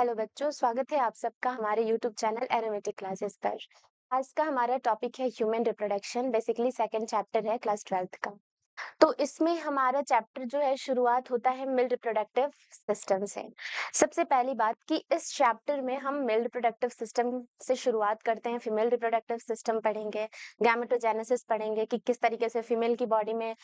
Hello बच्चों, स्वागत है आप सबका हमारे यूट्यूब चैनल एरोमेटिक क्लासेस पर। आज का हमारा टॉपिक है human reproduction, basically second chapter है क्लास 12th का। तो इसमें हमारा चैप्टर जो है शुरुआत होता है मेल रिप्रोडक्टिव सिस्टम से। सबसे पहली बात कि इस चैप्टर में हम मेल रिप्रोडक्टिव सिस्टम से शुरुआत करते हैं, फीमेल रिप्रोडक्टिव सिस्टम पढ़ेंगे, गैमेटोजेनेसिस पढ़ेंगे कि किस तरीके से फीमेल की बॉडी में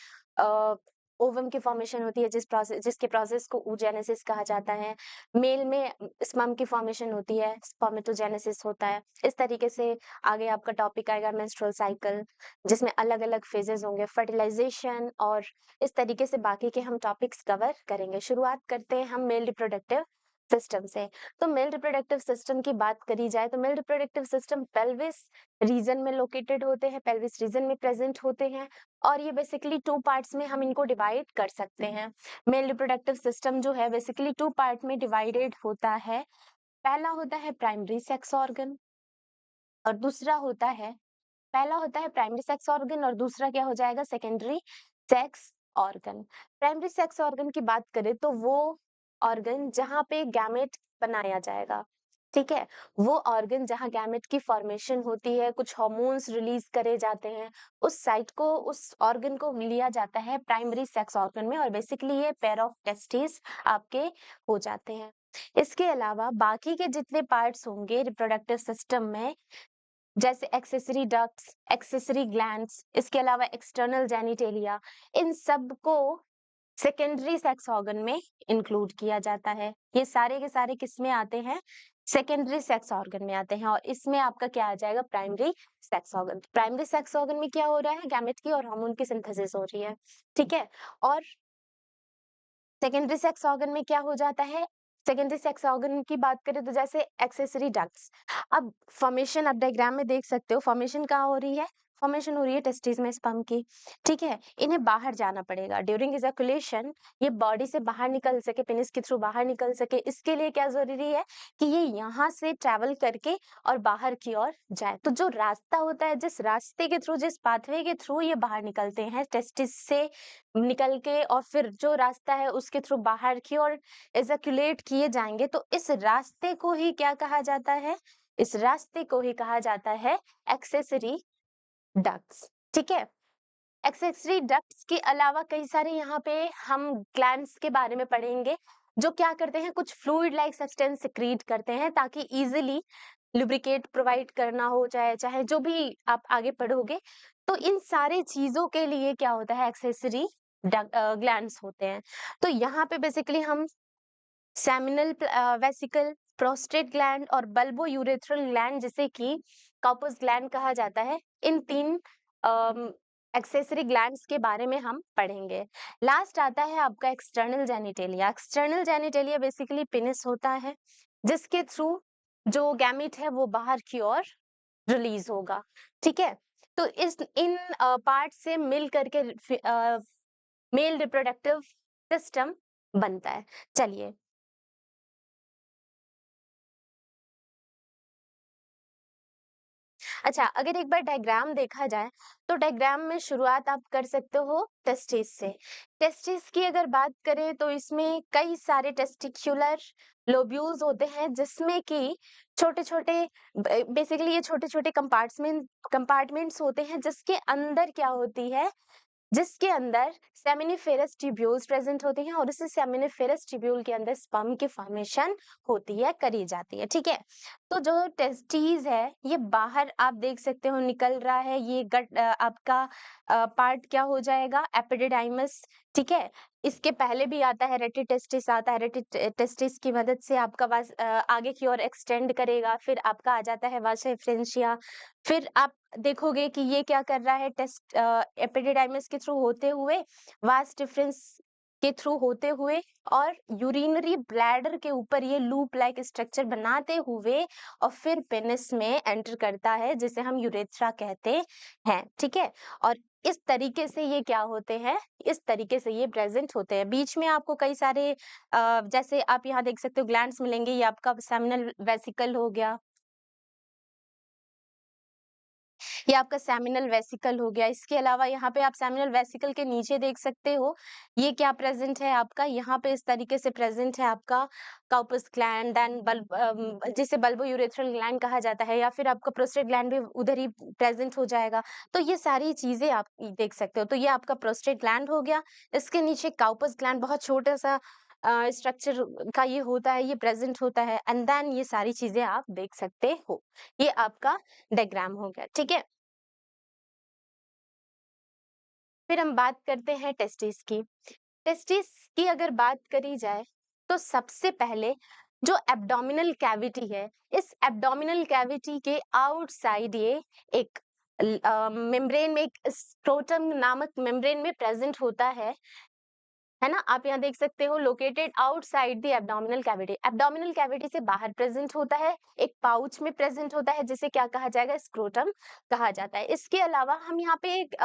ओवम की फॉर्मेशन होती है, जिसके प्रोसेस को oogenesis कहा जाता है। मेल में स्पर्म की फॉर्मेशन होती है, स्पर्मेटोजेनेसिस होता है। इस तरीके से आगे आपका टॉपिक आएगा मेंस्ट्रुअल साइकिल, जिसमें अलग-अलग फेजेस होंगे, फर्टिलाइजेशन और इस तरीके से बाकी के हम टॉपिक्स कवर करेंगे। शुरुआत करते हैं हम मेल रिप्रोडक्टिव सिस्टम से। तो मेल रिप्रोडक्टिव सिस्टम की बात करी जाए तो male reproductive system pelvis region में लोकेटेड होते हैं, पेल्विस रीजन में प्रेजेंट होते हैं और ये बेसिकली टू पार्ट्स में हम इनको डिवाइड कर सकते हैं। मेल रिप्रोडक्टिव सिस्टम जो है बेसिकली टू पार्ट में डिवाइडेड होता है। पहला होता है प्राइमरी सेक्स ऑर्गन और दूसरा होता है पहला होता है प्राइमरी सेक्स ऑर्गन और दूसरा क्या हो जाएगा secondary sex organ. Primary sex organ की बात करें तो वो ऑर्गन जहाँ पे गैमेट बनाया जाएगा, ठीक है, वो ऑर्गन जहाँ गैमेट की फॉर्मेशन होती है, कुछ हार्मोन्स रिलीज करे जाते हैं, उस साइट को उस ऑर्गन को लिया जाता है प्राइमरी सेक्स ऑर्गन में और बेसिकली ये पेयर ऑफ टेस्टिस आपके हो जाते हैं। इसके अलावा बाकी के जितने पार्ट्स होंगे रिप्रोडक्टिव सिस्टम में, जैसे एक्सेसरी डक्ट्स, एक्सेसरी ग्लैंड्स, इसके अलावा एक्सटर्नल जेनिटेलिया, इन सब को सेकेंडरी सेक्स ऑर्गन में इंक्लूड किया जाता है। ये सारे के सारे किस में आते हैं? सेकेंडरी सेक्स ऑर्गन में आते हैं और इसमें आपका क्या आ जाएगा? Primary sex organ. Primary sex organ में क्या हो रहा है? गैमेट की और हार्मोन की सिंथेसिस हो रही है, ठीक है। और सेकेंडरी सेक्स ऑर्गन में क्या हो जाता है? सेकेंडरी सेक्स ऑर्गन की बात करें तो जैसे एक्सेसरी डक्ट्स, अब फॉर्मेशन आप डायग्राम में देख सकते हो, फॉर्मेशन कहाँ हो रही है? फॉर्मेशन हो रही है टेस्टिस में स्पर्म की, ठीक है। इन्हें बाहर जाना पड़ेगा ड्यूरिंग इजैकुलेशन, ये बॉडी से बाहर निकल सके, पेनिस के थ्रू बाहर निकल सके, इसके लिए क्या जरूरी है कि ये यहाँ से ट्रैवल करके और बाहर की ओर जाए। तो जो रास्ता होता है, जिस रास्ते के थ्रू, जिस पाथवे के थ्रू ये बाहर निकलते हैं टेस्टिस से निकल के और फिर जो रास्ता है उसके थ्रू बाहर की ओर एजैकुलेट किए जाएंगे, तो इस रास्ते को ही क्या कहा जाता है? इस रास्ते को ही कहा जाता है एक्सेसरी डक्ट्स, ठीक है। एक्सेसरी डक्ट्स के अलावा कई सारे यहाँ पे हम ग्लैंड्स के बारे में पढ़ेंगे, जो क्या करते हैं, कुछ फ्लूइड लाइक सब्सटेंस सिक्रीट करते हैं ताकि इजीली लुब्रिकेट प्रोवाइड करना हो जाए, चाहे जो भी आप आगे पढ़ोगे। तो इन सारे चीजों के लिए क्या होता है? एक्सेसरी ग्लैंड्स होते हैं। तो यहाँ पे बेसिकली हम सेमिनल वेसिकल, प्रोस्टेट ग्लैंड और बल्बो यूरेथ्रल ग्लैंड, जिसे कि कॉर्पस ग्लैंड कहा जाता है, इन तीन एक्सेसरी ग्लैंड्स के बारे में हम पढ़ेंगे। लास्ट आता है आपका external genitalia. External genitalia basically penis होता है, जिसके थ्रू जो गैमेट है वो बाहर की ओर रिलीज होगा, ठीक है। तो इस इन पार्ट से मिल करके मेल रिप्रोडक्टिव सिस्टम बनता है। चलिए, अच्छा, अगर एक बार डायग्राम देखा जाए तो डायग्राम में शुरुआत आप कर सकते हो टेस्टिस से। टेस्टिस की अगर बात करें तो इसमें कई सारे टेस्टिक्युलर लोब्यूल्स होते हैं, जिसमें कि छोटे छोटे, बेसिकली ये छोटे छोटे कंपार्टमेंट्स होते हैं, जिसके अंदर क्या होती है, जिसके अंदर सेमिनिफेरस ट्यूब्यूल्स प्रेजेंट होती हैं और इसी सेमिनिफेरस ट्यूब्यूल के अंदर स्पर्म की फॉर्मेशन होती है, करी जाती है, ठीक है। तो जो टेस्टीज है ये बाहर आप देख सकते हो निकल रहा है, ये आपका पार्ट क्या हो जाएगा? एपिडिडाइमस, ठीक है। इसके पहले भी आता है रेटिटेस्टिस, आता है रेटिटेस्टिस की मदद से आपका आगे की ओर एक्सटेंड करेगा, फिर आपका आ जाता है वासा एफरेंशिया। फिर आप देखोगे कि ये क्या कर रहा है, एपिडिडाइमिस के थ्रू होते हुए, वास डिफरेंस के थ्रू होते हुए और यूरिनरी ब्लैडर के ऊपर ये लूप लाइक स्ट्रक्चर बनाते हुए और फिर पेनिस में एंटर करता है, जिसे हम यूरेथ्रा कहते हैं, ठीक है। और इस तरीके से ये क्या होते हैं, इस तरीके से ये प्रेजेंट होते हैं। बीच में आपको कई सारे जैसे आप यहाँ देख सकते हो ग्लैंड्स मिलेंगे, ये आपका सेमिनल वेसिकल हो गया, ये आपका सेमिनल वेसिकल हो गया। इसके अलावा यहाँ पे आप सेमिनल वेसिकल के नीचे देख सकते हो, ये क्या प्रेजेंट है आपका, यहाँ पे इस तरीके से प्रेजेंट है आपका काउपस ग्लैंड, देन जिसे बल्बो यूरेथ्रल ग्लैंड कहा जाता है, या फिर आपका प्रोस्टेट ग्लैंड भी उधर ही प्रेजेंट हो जाएगा। तो ये सारी चीजें आप देख सकते हो। तो ये आपका प्रोस्टेट ग्लैंड हो गया, इसके नीचे काउपस ग्लैंड बहुत छोटा सा स्ट्रक्चर का ये होता है, ये प्रेजेंट होता है, एंड देन ये सारी चीजें आप देख सकते हो। ये आपका डायग्राम हो गया, ठीक है। फिर हम बात करते हैं टेस्टिस की। टेस्टिस की अगर बात करी जाए तो सबसे पहले जो एब्डोमिनल कैविटी है, इस एब्डोमिनल कैविटी के आउटसाइड ये एक मेम्ब्रेन में, एक स्क्रोटम नामक मेम्ब्रेन में प्रेजेंट होता है ना। आप यहाँ देख सकते हो, located outside the abdominal cavity. Abdominal cavity से बाहर प्रेजेंट होता है, एक पाउच में प्रेजेंट होता है, जिसे क्या कहा जाएगा, स्क्रोटम कहा जाता है। इसके अलावा हम यहाँ पे एक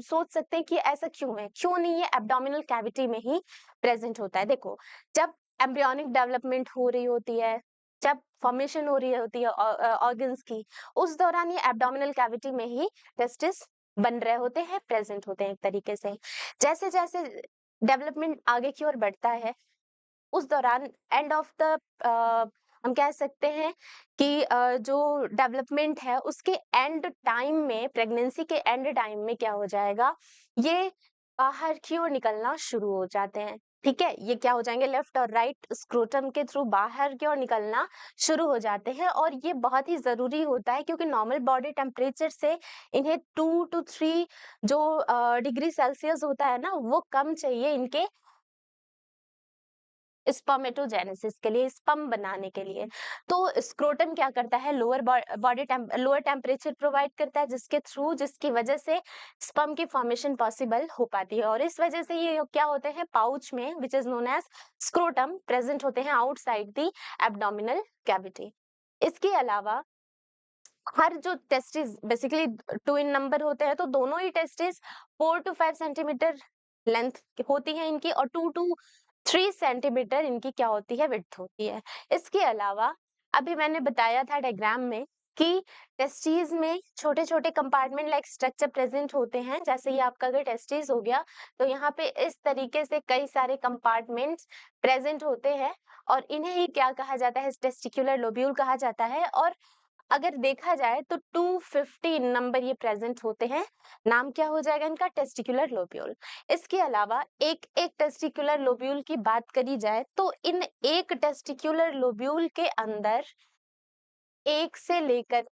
सोच सकते हैं कि ऐसा क्यों है, क्यों नहीं ये एब्डोमिनल कैविटी में ही प्रेजेंट होता है। देखो, जब एम्ब्रियोनिक डेवलपमेंट हो रही होती है, जब फॉर्मेशन हो रही होती है ऑर्गन्स की, उस दौरान ये एब्डोमिनल कैविटी में ही टेस्टिस बन रहे होते हैं, प्रेजेंट होते हैं एक तरीके से। जैसे जैसे डेवलपमेंट आगे की ओर बढ़ता है, उस दौरान एंड ऑफ द हम कह सकते हैं कि जो डेवलपमेंट है उसके एंड टाइम में, प्रेगनेंसी के एंड टाइम में क्या हो जाएगा, ये बाहर की ओर निकलना शुरू हो जाते हैं। ठीक है, ये क्या हो जाएंगे, लेफ्ट और राइट स्क्रोटम के थ्रू बाहर की ओर निकलना शुरू हो जाते हैं। और ये बहुत ही जरूरी होता है, क्योंकि नॉर्मल बॉडी टेम्परेचर से इन्हें 2 to 3 जो डिग्री सेल्सियस होता है ना, वो कम चाहिए इनके स्पर्मेटोजेनेसिस के लिए, स्पर्म बनाने के लिए। तो स्क्रोटम क्या करता है, लोअर टेम्परेचर प्रोवाइड करता है, जिसकी वजह से स्पर्म की फॉर्मेशन पॉसिबल हो पाती है। और इस वजह से ये क्या होते हैं, पाउच में, which is known as scrotum, present होते हैं आउटसाइड द एब्डोमिनल कैविटी। इसके अलावा हर जो testis basically two in number होते हैं, तो दोनों ही टेस्टिस 4 to 5 सेंटीमीटर लेंथ होती है इनकी, और 2 to 3 सेंटीमीटर इनकी क्या होती है, विड्थ होती है। इसके अलावा अभी मैंने बताया था डायग्राम में कि टेस्टिस में छोटे छोटे कंपार्टमेंट लाइक स्ट्रक्चर प्रेजेंट होते हैं। जैसे ये आपका अगर टेस्टिस हो गया, तो यहाँ पे इस तरीके से कई सारे कंपार्टमेंट्स प्रेजेंट होते हैं, और इन्हें ही क्या कहा जाता है, टेस्टिकुलर लोब्यूल कहा जाता है। और अगर देखा जाए तो 250 नंबर ये प्रेजेंट होते हैं। नाम क्या हो जाएगा इनका, टेस्टिकुलर लोब्यूल। इसके अलावा एक एक टेस्टिकुलर लोब्यूल की बात करी जाए, तो इन एक टेस्टिकुलर लोब्यूल के अंदर 1 से लेकर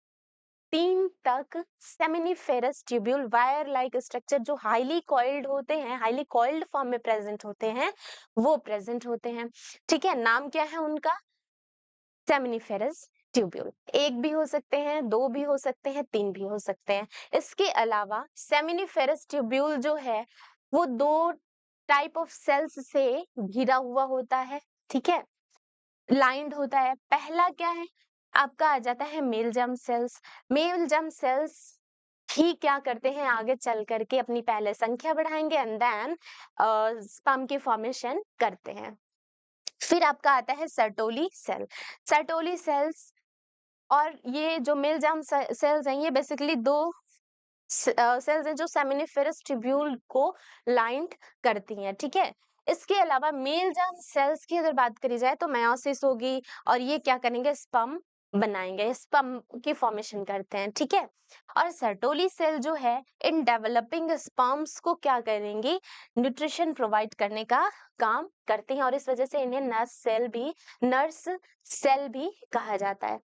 3 तक seminiferous tubule wire like structure, जो हाईली कॉइल्ड होते हैं, हाईली कॉइल्ड फॉर्म में प्रेजेंट होते हैं, वो प्रेजेंट होते हैं। ठीक है, नाम क्या है उनका, सेमिनिफेरस ट्यूब्यूल। एक भी हो सकते हैं, दो भी हो सकते हैं, तीन भी हो सकते हैं। इसके अलावा सेमिनिफेरस ट्यूब्यूल जो है, वो 2 टाइप ऑफ सेल्स से घिरा हुआ होता है। ठीक है, लाइंड होता है। पहला क्या है, आपका आ जाता है male germ cells. Male germ cells ही क्या करते हैं, आगे चल करके अपनी पहले संख्या बढ़ाएंगे, एंड देन स्पर्म की फॉर्मेशन करते हैं। फिर आपका आता है सर्टोली सेल। सर्टोली सेल्स, और ये जो मेल जर्म सेल्स हैं, ये बेसिकली दो सेल्स हैं जो सेमिनिफेरस ट्यूब्यूल को लाइंड करती हैं। ठीक है, इसके अलावा मेल जर्म सेल्स की अगर बात करी जाए, तो मेयोसिस होगी, और ये क्या करेंगे, स्पर्म बनाएंगे, स्पर्म की फॉर्मेशन करते हैं। ठीक है, और सर्टोली सेल जो है, इन डेवलपिंग स्पर्म्स को क्या करेंगी, न्यूट्रिशन प्रोवाइड करने का काम करती हैं, और इस वजह से इन्हें नर्स सेल भी कहा जाता है।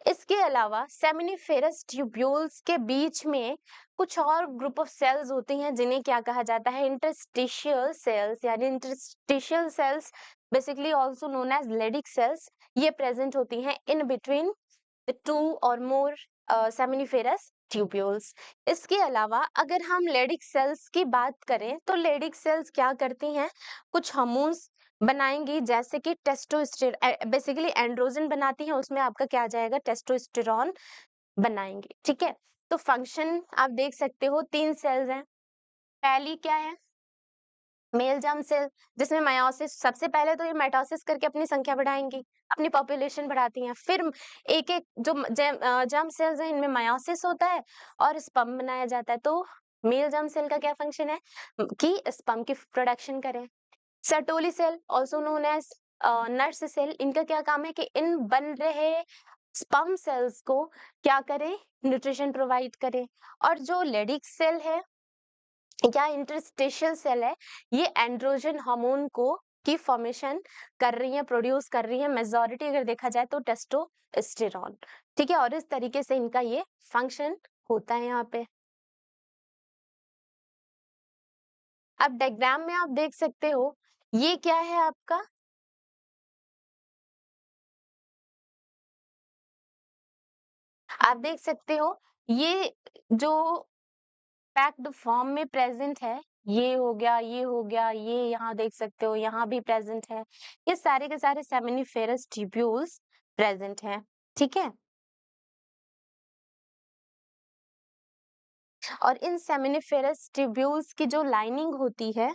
इसके अलावा सेमिनिफेरस ट्यूब्यूल्स के बीच में कुछ और ग्रुप ऑफ सेल्स होती हैं, जिन्हें क्या कहा जाता है, इंटरस्टिशियल सेल्स। यानी interstitial cells basically also known as Leydig cells, ये प्रेजेंट होती हैं in between the 2 or more seminiferous tubules. इसके अलावा अगर हम लेडिक सेल्स की बात करें, तो लेडिक सेल्स क्या करती हैं, कुछ हार्मोन्स बनाएंगी, जैसे कि टेस्टोस्टेरोन, बेसिकली एंड्रोजन बनाती हैं, उसमें आपका क्या आ जाएगा, टेस्टोस्टेरोन बनाएंगे। ठीक है, तो फंक्शन आप देख सकते हो, 3 सेल्स हैं। पहली क्या है, मेल जर्म सेल जिसमें मेयोसिस, सबसे पहले तो ये माइटोसिस करके अपनी संख्या बढ़ाएंगी, अपनी पॉपुलेशन बढ़ाती हैं। फिर एक एक जो जर्म सेल्स हैं इनमें मेयोसिस होता है और स्पर्म बनाया जाता है। तो मेल जर्म सेल का क्या फंक्शन है कि स्पर्म की प्रोडक्शन करें। Sertoli cell also known as nurse cell, इनका क्या काम है कि इन बन रहे स्पर्म सेल्स को क्या करें, न्यूट्रिशन प्रोवाइड करें। और जो लेडिक सेल है या इंटरस्टिशियल सेल है, ये एंड्रोजन हार्मोन को की फॉर्मेशन कर रही है, प्रोड्यूस कर रही है। मेजॉरिटी अगर देखा जाए तो टेस्टोस्टेरोन, ठीक है। और इस तरीके से इनका ये फंक्शन होता है यहाँ पे। अब डायग्राम में आप देख सकते हो ये क्या है आपका, आप देख सकते हो ये जो पैक्ड फॉर्म में प्रेजेंट है, ये हो गया, ये हो गया, ये यहाँ देख सकते हो, यहाँ भी प्रेजेंट है। ये सारे के सारे सेमिनिफेरस ट्यूब्यूल्स प्रेजेंट हैं, ठीक है। और इन सेमिनिफेरस ट्यूब्यूल्स की जो लाइनिंग होती है,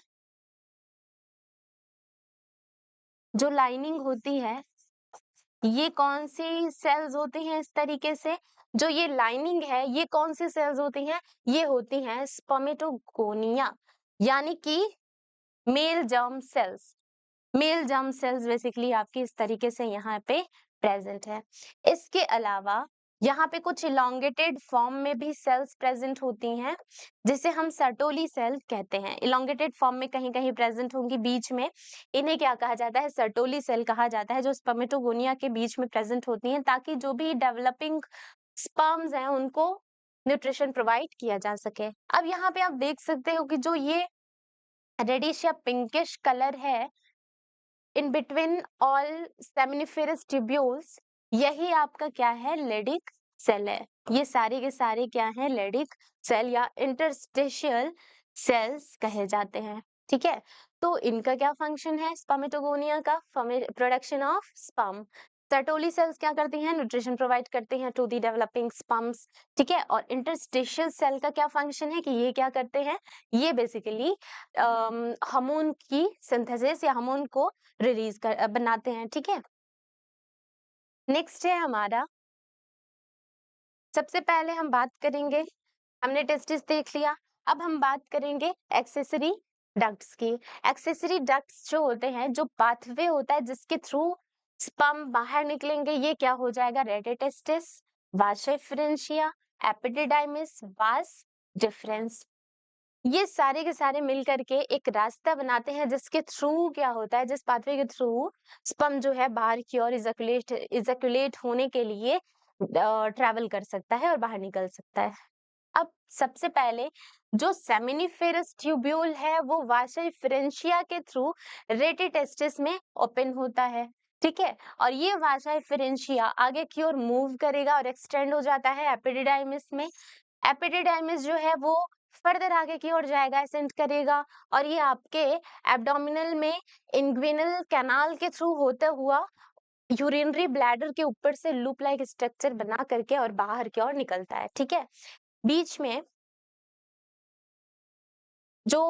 जो लाइनिंग होती है, ये कौन सी सेल्स होती हैं इस तरीके से, जो ये लाइनिंग है ये कौन सी सेल्स होती हैं, ये होती हैं स्पर्मेटोगोनिया, यानी कि mail germ cells. Male germ sales basically आपकी इस तरीके से यहाँ पे प्रेजेंट है। इसके अलावा यहाँ पे कुछ इलोंगेटेड फॉर्म में भी सेल्स प्रेजेंट होती हैं, जिसे हम सर्टोली सेल कहते हैं। इलोंगेटेड फॉर्म में कहीं कहीं प्रेजेंट होंगी बीच में, इन्हें क्या कहा जाता है, सर्टोली सेल कहा जाता है, जो स्पर्मेटोगोनिया के बीच में प्रेजेंट होती हैं, ताकि जो भी डेवलपिंग स्पर्म्स हैं उनको न्यूट्रिशन प्रोवाइड किया जा सके। अब यहाँ पे आप देख सकते हो कि जो ये रेडिश या पिंकिश कलर है in between all seminiferous tubules, यही आपका क्या है, लेडिक सेल है। ये सारे के सारे क्या हैं, लेडिक सेल या इंटरस्टिशियल सेल्स कहे जाते हैं, ठीक है। तो इनका क्या फंक्शन है, स्पर्मेटोगोनिया का production of sperm. Sertoli cells क्या करती हैं, न्यूट्रिशन प्रोवाइड करती हैं टू द डेवलपिंग स्पर्म्स, ठीक है। और इंटरस्टिशियल सेल का क्या फंक्शन है कि ये क्या करते हैं, ये बेसिकली हार्मोन की सिंथेसिस या हार्मोन को रिलीज कर बनाते हैं, ठीक है। नेक्स्ट है हमारा, सबसे पहले हम बात करेंगे, हमने टेस्टिस देख लिया, अब हम बात करेंगे एक्सेसरी डक्ट्स की। एक्सेसरी डक्ट्स जो होते हैं, जो पाथवे होता है जिसके थ्रू स्पर्म बाहर निकलेंगे, ये क्या हो जाएगा, रेडिटेस्टिस, वासा डिफरेंशिया, एपिडिडाइमिस, वास डिफरेंस। ये सारे के सारे मिल करके एक रास्ता बनाते हैं जिसके थ्रू क्या होता है, जिस पाथवे के थ्रू स्पर्म जो है बाहर की ओर इजैकुलेट होने के लिए ट्रैवल कर सकता है और बाहर निकल सकता है। अब सबसे पहले जो सेमिनिफेरस ट्यूब्यूल है वो वासा डिफरेंशिया के थ्रू रेटिटेस्टिस में ओपन होता है, ठीक है। और ये वासा डिफरेंशिया आगे की ओर मूव करेगा और एक्सटेंड हो जाता है एपिडिडाइमिस में। एपिडिडाइमिस जो है वो फर्दर आगे की ओर जाएगा, असेंड करेगा, और ये आपके एब्डोमिनल में इंग्विनल कैनाल के थ्रू होता हुआ यूरिनरी ब्लैडर के ऊपर से लूप लाइक स्ट्रक्चर बना करके और बाहर की ओर निकलता है, ठीक है। बीच में जो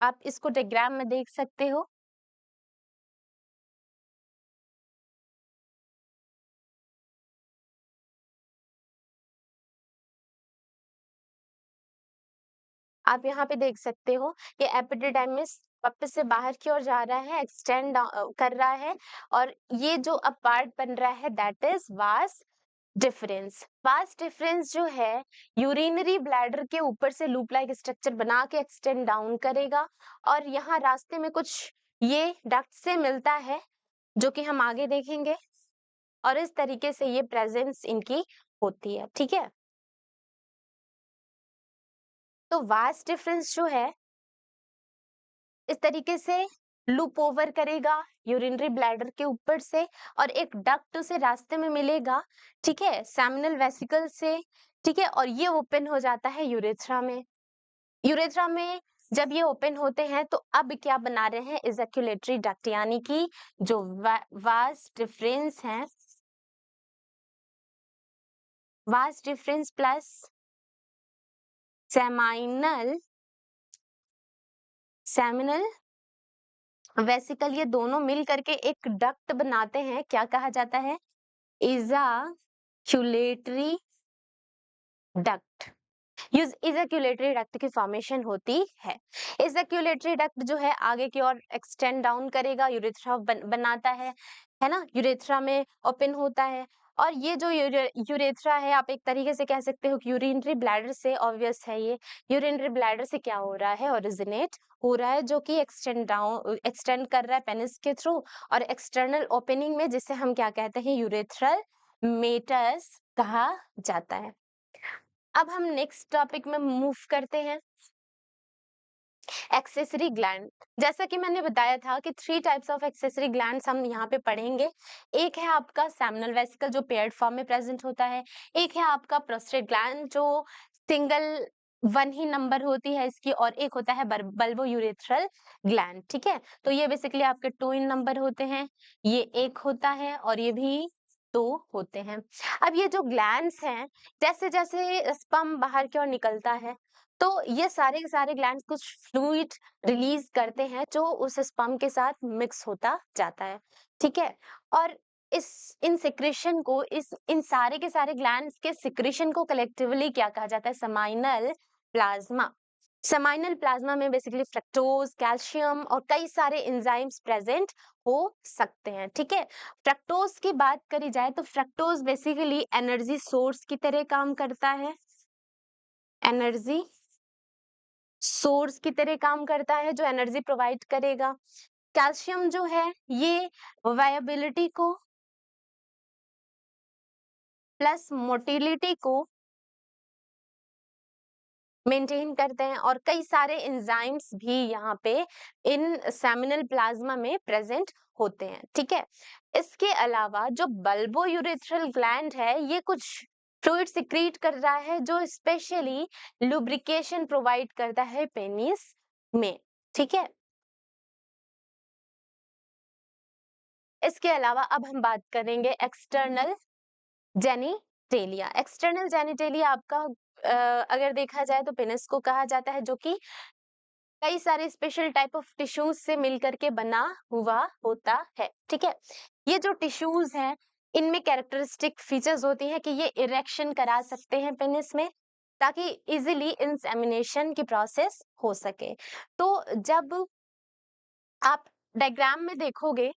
आप इसको डायग्राम में देख सकते हो, आप यहाँ पे देख सकते हो ये एपिडिडाइमिस वापस से बाहर की ओर जा रहा है, एक्सटेंड कर रहा है, और ये जो अब पार्ट बन रहा है that is vas deferens. Vas deferens जो है यूरिनरी ब्लैडर के ऊपर से लूप लाइक स्ट्रक्चर बना के एक्सटेंड डाउन करेगा, और यहाँ रास्ते में कुछ ये डक्ट से मिलता है जो कि हम आगे देखेंगे, और इस तरीके से ये प्रेजेंस इनकी होती है, ठीक है। तो वास डिफरेंस जो है इस तरीके से लूप ओवर करेगा यूरिनरी ब्लैडर के ऊपर से, और एक डक्ट उसे रास्ते में मिलेगा, ठीक है, सेमिनल वेसिकल से, ठीक है। और ये ओपन हो जाता है यूरेथ्रा में। यूरेथ्रा में जब ये ओपन होते हैं तो अब क्या बना रहे हैं, इजैक्यूलेटरी डक्ट, यानी कि जो वास डिफरेंस है, vas deferens plus seminal seminal, vesicle, ये दोनों मिल करके एक डक्ट बनाते हैं, क्या कहा जाता है? इजाक्यूलेटरी डक्ट। इजैक्यूलेटरी डक्ट की फॉर्मेशन होती है। इजैक्यूलेटरी डक्ट जो है आगे की ओर एक्सटेंड डाउन करेगा, यूरेथ्रा बनाता है ना, यूरेथ्रा में ओपन होता है। और ये जो यूरेथ्रा है, आप एक तरीके से कह सकते हो कि यूरिनरी ब्लैडर से, ऑब्वियस है ये, यूरिनरी ब्लैडर से क्या हो रहा है, ओरिजिनेट हो रहा है, जो कि एक्सटेंड कर रहा है पेनिस के थ्रू और एक्सटर्नल ओपनिंग में, जिसे हम क्या कहते हैं, यूरेथ्रल मेटस कहा जाता है। अब हम नेक्स्ट टॉपिक में मूव करते हैं, एक्सेसरी ग्लैंड। जैसा कि मैंने बताया था कि 3 टाइप्स ऑफ एक्सेसरी ग्लैंड्स हम यहाँ पे पढ़ेंगे। एक है आपका सेमिनल वेसिकल जो पेयर्ड फॉर्म में प्रेजेंट होता है, एक है आपका प्रोस्टेट ग्लैंड जो सिंगल 1 ही नंबर होती है इसकी, और एक होता है बल्बो यूरेथ्रल ग्लैंड। ठीक है, तो ये बेसिकली आपके 2 इन नंबर होते हैं, ये एक होता है और ये भी 2 होते हैं। अब ये जो ग्लैंड्स हैं, जैसे जैसे स्पर्म बाहर की ओर निकलता है, तो ये सारे के सारे ग्लैंड्स कुछ फ्लूइड रिलीज करते हैं जो उस स्पर्म के साथ मिक्स होता जाता है। ठीक है, और इस इन सिक्रेशन को, इस इन सारे के सारे ग्लैंड्स के सिक्रेशन को कलेक्टिवली क्या कहा जाता है? Seminal plasma. सेमाइनल प्लाज्मा में बेसिकली फ्रक्टोज, कैल्शियम और कई सारे एंजाइम्स प्रेजेंट हो सकते हैं। ठीक है, फ्रक्टोज की बात करी जाए तो फ्रक्टोज बेसिकली एनर्जी सोर्स की तरह काम करता है, एनर्जी सोर्स की तरह काम करता है जो एनर्जी प्रोवाइड करेगा। कैल्शियम जो है ये वायबिलिटी को प्लस मोटिलिटी को मेंटेन करते हैं, और कई सारे एंजाइम्स भी यहाँ पे इन सेमिनल प्लाज्मा में प्रेजेंट होते हैं। ठीक है, इसके अलावा जो बल्बो यूरेथ्रल ग्लैंड है, ये कुछ फ्लूइड सिक्रीट कर रहा है जो स्पेशली लुब्रिकेशन प्रोवाइड करता है पेनिस में। ठीक है, इसके अलावा अब हम बात करेंगे एक्सटर्नल जेनिटेलिया। एक्सटर्नल जेनिटेलिया आपका अगर देखा जाए तो पेनिस को कहा जाता है, जो कि कई सारे स्पेशल टाइप ऑफ टिश्यूज से मिलकर के बना हुआ होता है। ठीक है, ये जो टिश्यूज हैं, इनमें कैरेक्टरिस्टिक फीचर्स होती हैं कि ये इरेक्शन करा सकते हैं पेनिस में, ताकि इजीली इंसेमिनेशन की प्रोसेस हो सके। तो जब आप डायग्राम में देखोगे,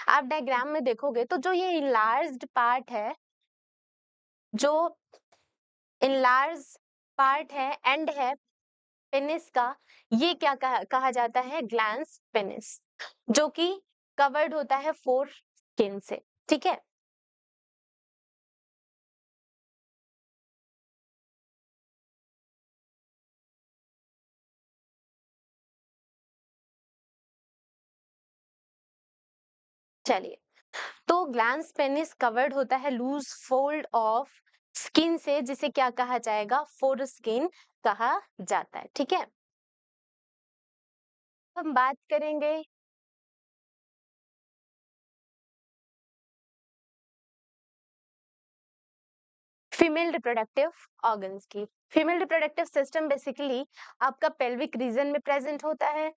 आप डायग्राम में देखोगे तो जो ये इनलार्ज्ड पार्ट है, जो इनलार्ज पार्ट है, एंड है पेनिस का, ये क्या कहा जाता है? ग्लैंस पेनिस, जो कि कवर्ड होता है फोर स्किन से। ठीक है, चलिए, तो ग्लैंस पेनिस कवर्ड होता है लूज फोल्ड ऑफ स्किन से, जिसे क्या कहा जाएगा? फोर स्किन कहा जाता है। ठीक है, हम बात करेंगे फीमेल रिप्रोडक्टिव ऑर्गन्स की। फीमेल रिप्रोडक्टिव सिस्टम बेसिकली आपका पेल्विक रीजन में प्रेजेंट होता है।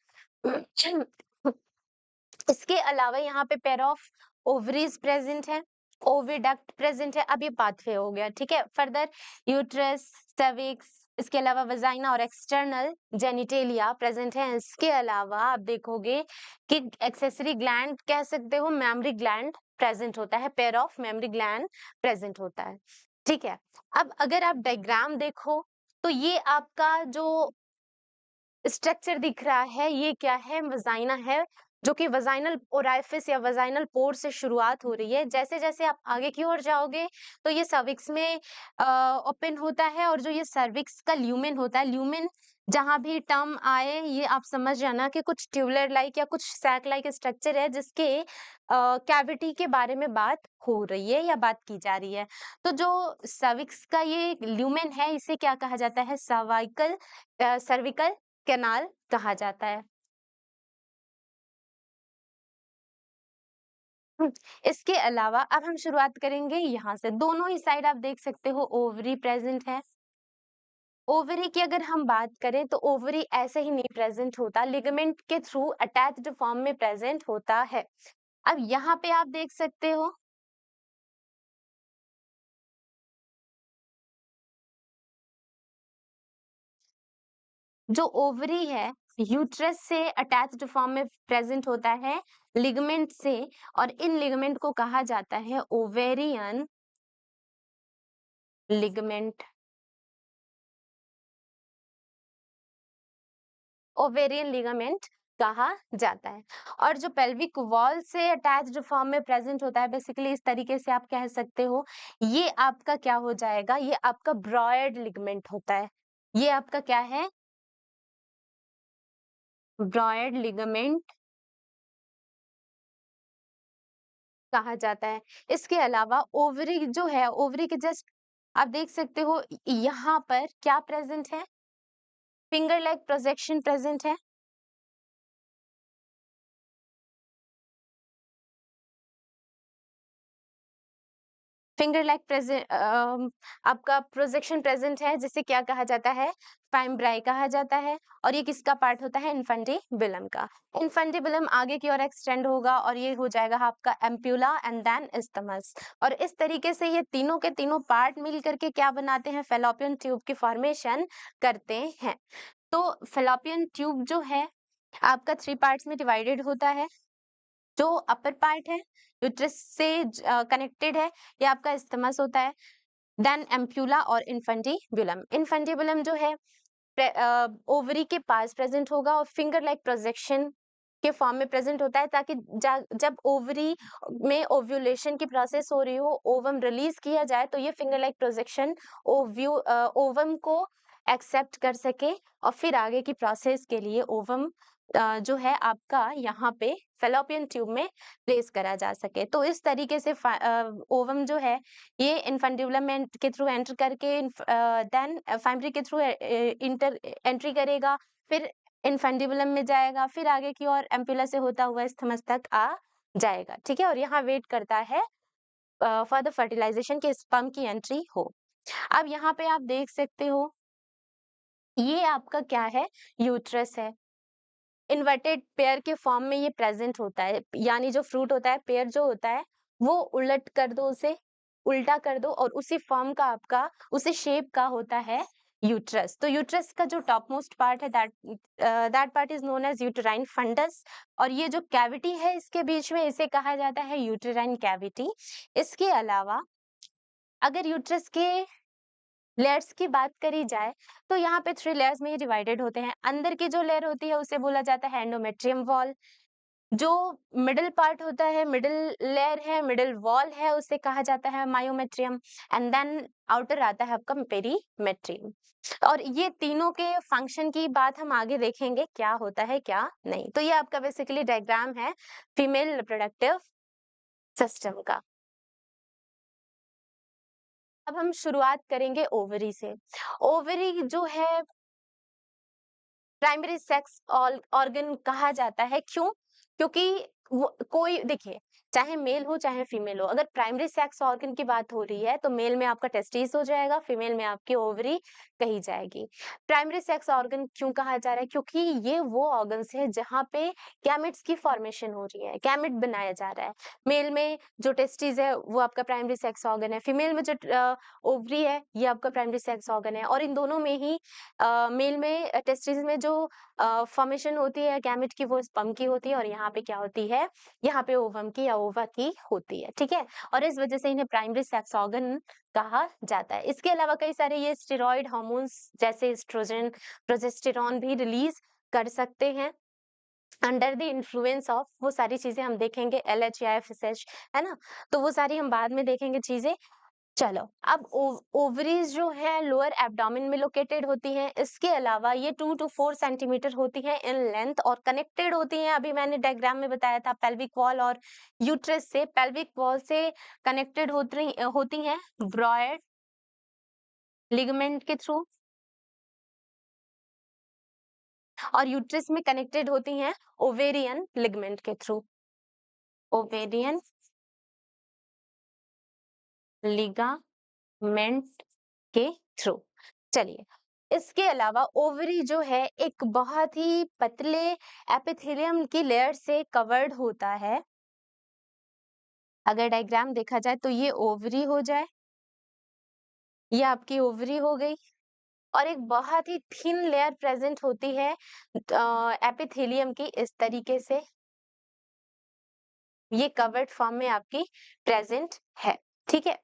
इसके अलावा यहाँ पे पेयर ऑफ ओवरीज प्रेजेंट है, ओविडक्ट प्रेजेंट है। अब ये पाथवे हो गया। ठीक है, फर्दर यूट्रस, सर्विक्स, इसके अलावा वजाइना और एक्सटर्नल जेनिटेलिया प्रेजेंट है। इसके अलावा आप देखोगे कि एक्सेसरी ग्लैंड कह सकते हो, मेमरी ग्लैंड प्रेजेंट होता है, pair of mammary gland present होता है। ठीक है, अब अगर आप डायग्राम देखो तो ये आपका जो स्ट्रक्चर दिख रहा है, ये क्या है? वजाइना है, जो कि वजाइनल ओराइफिस या वजाइनल पोर से शुरुआत हो रही है। जैसे जैसे आप आगे की ओर जाओगे तो ये सर्विक्स में ओपन होता है, और जो ये सर्विक्स का ल्यूमेन होता है, ल्यूमेन जहां भी टर्म आए, ये आप समझ जाना कि कुछ ट्यूबुलर लाइक या कुछ सैक लाइक स्ट्रक्चर है, जिसके कैविटी के बारे में बात हो रही है या बात की जा रही है। तो जो सर्विक्स का ये ल्यूमेन है, इसे क्या कहा जाता है? सर्विकल कैनाल कहा जाता है। इसके अलावा अब हम शुरुआत करेंगे यहाँ से। दोनों ही साइड आप देख सकते हो ओवरी प्रेजेंट है। ओवरी की अगर हम बात करें तो ओवरी ऐसे ही नहीं प्रेजेंट होता, लिगामेंट के थ्रू अटैच्ड फॉर्म में प्रेजेंट होता है। अब यहाँ पे आप देख सकते हो जो ओवरी है यूट्रस से अटैच्ड फॉर्म में प्रेजेंट होता है लिगामेंट से, और इन लिगामेंट को कहा जाता है ओवेरियन लिगामेंट। ओवेरियन लिगामेंट कहा जाता है। और जो पेल्विक वॉल से अटैच्ड फॉर्म में प्रेजेंट होता है, बेसिकली इस तरीके से आप कह सकते हो, ये आपका क्या हो जाएगा, ये आपका ब्रॉयड लिगामेंट होता है। ये आपका क्या है, ब्रॉयड लिगामेंट कहा जाता है। इसके अलावा ओवरी जो है, ओवरी के जस्ट आप देख सकते हो यहाँ पर क्या प्रेजेंट है, फिंगर लेग प्रोजेक्शन प्रेजेंट है। फिंगर लेग प्रेजेंट, आपका प्रोजेक्शन प्रेजेंट है, जिसे क्या कहा जाता है, फाइम्ब्राई कहा जाता है। और ये किसका पार्ट होता है, इन्फंडिबुलम का। इन्फंडिबुलम आगे की ओर एक्सटेंड होगा और ये हो जाएगा आपका एम्प्यूला एंड देन इस्थमस। और इस तरीके से ये तीनों के तीनों पार्ट मिल करके क्या बनाते हैं, फेलोपियन ट्यूब की फॉर्मेशन करते हैं। तो फेलोपियन ट्यूब जो है आपका 3 पार्ट्स में डिवाइडेड होता है। जो अपर पार्ट है यूट्रस से कनेक्टेड है, ये आपका इस्थमस होता है। देन एम्प्यूला और इन्फंडिबुलम। इन्फंडिबुलम जो है ओवरी के पास प्रेजेंट होगा और फिंगर लाइक प्रोजेक्शन के फॉर्म में प्रेजेंट होता है, ताकि जब ओवरी में ओव्यूलेशन की प्रोसेस हो रही हो, ओवम रिलीज किया जाए, तो ये फिंगर लाइक प्रोजेक्शन ओवम को एक्सेप्ट कर सके और फिर आगे की प्रोसेस के लिए ओवम जो है आपका यहाँ पे फेलोपियन ट्यूब में प्लेस करा जा सके। तो इस तरीके से ओवम जो है ये इन्फंडिबुलम के थ्रू एंटर करके देन फाइम्ब्री के थ्रू इंटर एंट्री करेगा, फिर इन्फंडिबुलम में जाएगा, फिर आगे की ओर एम्पुला से होता हुआ स्थमस तक आ जाएगा। ठीक है, और यहाँ वेट करता है फॉर द फर्टिलाइजेशन के स्पर्म की एंट्री हो। अब यहाँ पे आप देख सकते हो ये आपका क्या है, यूट्रस है। इन्वर्टेड पेयर के फॉर्म में ये प्रेजेंट होता है, यानी जो फ्रूट होता है, पेयर जो होता है, वो उलट कर दो, उसे उल्टा कर दो और उसी फॉर्म का आपका उसी शेप का होता है यूट्रस। तो यूट्रस का जो टॉप मोस्ट पार्ट है that part is known as uterine fundus. और ये जो कैविटी है इसके बीच में, इसे कहा जाता है यूटेराइन कैविटी। इसके अलावा अगर यूट्रस के लेयर्स की बात करी जाए तो यहाँ पे 3 लेयर्स में ये डिवाइडेड होते हैं। अंदर की जो लेयर होती है उसे बोला जाता है एंडोमेट्रियम वॉल। जो मिडिल पार्ट होता है, मिडिल लेयर है, मिडिल वॉल है, उसे कहा जाता है मायोमेट्रियम। एंड देन आउटर आता है आपका पेरीमेट्रियम। और ये तीनों के फंक्शन की बात हम आगे देखेंगे, क्या होता है क्या नहीं। तो ये आपका बेसिकली डायग्राम है फीमेल रिप्रोडक्टिव सिस्टम का। अब हम शुरुआत करेंगे ओवरी से। ओवरी जो है प्राइमरी सेक्स ऑर्गन कहा जाता है, क्यों? क्योंकि कोई देखिए, चाहे मेल हो चाहे फीमेल हो, अगर प्राइमरी सेक्स ऑर्गन की बात हो रही है तो मेल में आपका टेस्टिस हो जाएगा, फीमेल में आपकी ओवरी कही जाएगी। प्राइमरी सेक्स ऑर्गन क्यों कहा जा रहा है? क्योंकि ये वो ऑर्गन्स है जहाँ पे गैमेट्स की फॉर्मेशन हो रही है, गैमेट बनाया जा रहा है। मेल में जो टेस्टिस है वो आपका प्राइमरी सेक्स ऑर्गन है, फीमेल में जो ओवरी है ये आपका प्राइमरी सेक्स ऑर्गन है। और इन दोनों में ही मेल में टेस्टिस में जो फॉर्मेशन होती है गैमेट की, वो स्पर्म की होती है, और यहाँ पे क्या होती है, यहाँ पे ओवम की या ओवा की होती है। ठीक है, और इस वजह से इन्हें प्राइमरी सेक्स ऑर्गन कहा जाता है। इसके अलावा कई सारे ये स्टेरॉइड हार्मोन्स जैसे एस्ट्रोजन, प्रोजेस्टेरॉन भी रिलीज कर सकते हैं अंडर द इन्फ्लुएंस ऑफ। वो सारी चीजें हम देखेंगे, LH या FSH, है ना। तो वो सारी हम बाद में देखेंगे चीजें। चलो, अब ओवरीज जो है लोअर एब्डोमेन में लोकेटेड होती हैं। इसके अलावा ये 2 to 4 सेंटीमीटर होती हैं इन लेंथ और कनेक्टेड होती हैं, अभी मैंने डायग्राम में बताया था, पेल्विक वॉल और यूट्रस से। पेल्विक वॉल से कनेक्टेड होती हैं ब्रॉयड लिगामेंट के थ्रू, और यूट्रस में कनेक्टेड होती हैं ओवेरियन लिगामेंट के थ्रू। ओवेरियन लिगामेंट के थ्रू। चलिए, इसके अलावा ओवरी जो है एक बहुत ही पतले एपिथेलियम की लेयर से कवर्ड होता है। अगर डायग्राम देखा जाए तो ये ओवरी हो जाए, ये आपकी ओवरी हो गई, और एक बहुत ही थिन लेयर प्रेजेंट होती है एपिथेलियम की इस तरीके से, ये कवर्ड फॉर्म में आपकी प्रेजेंट है। ठीक है,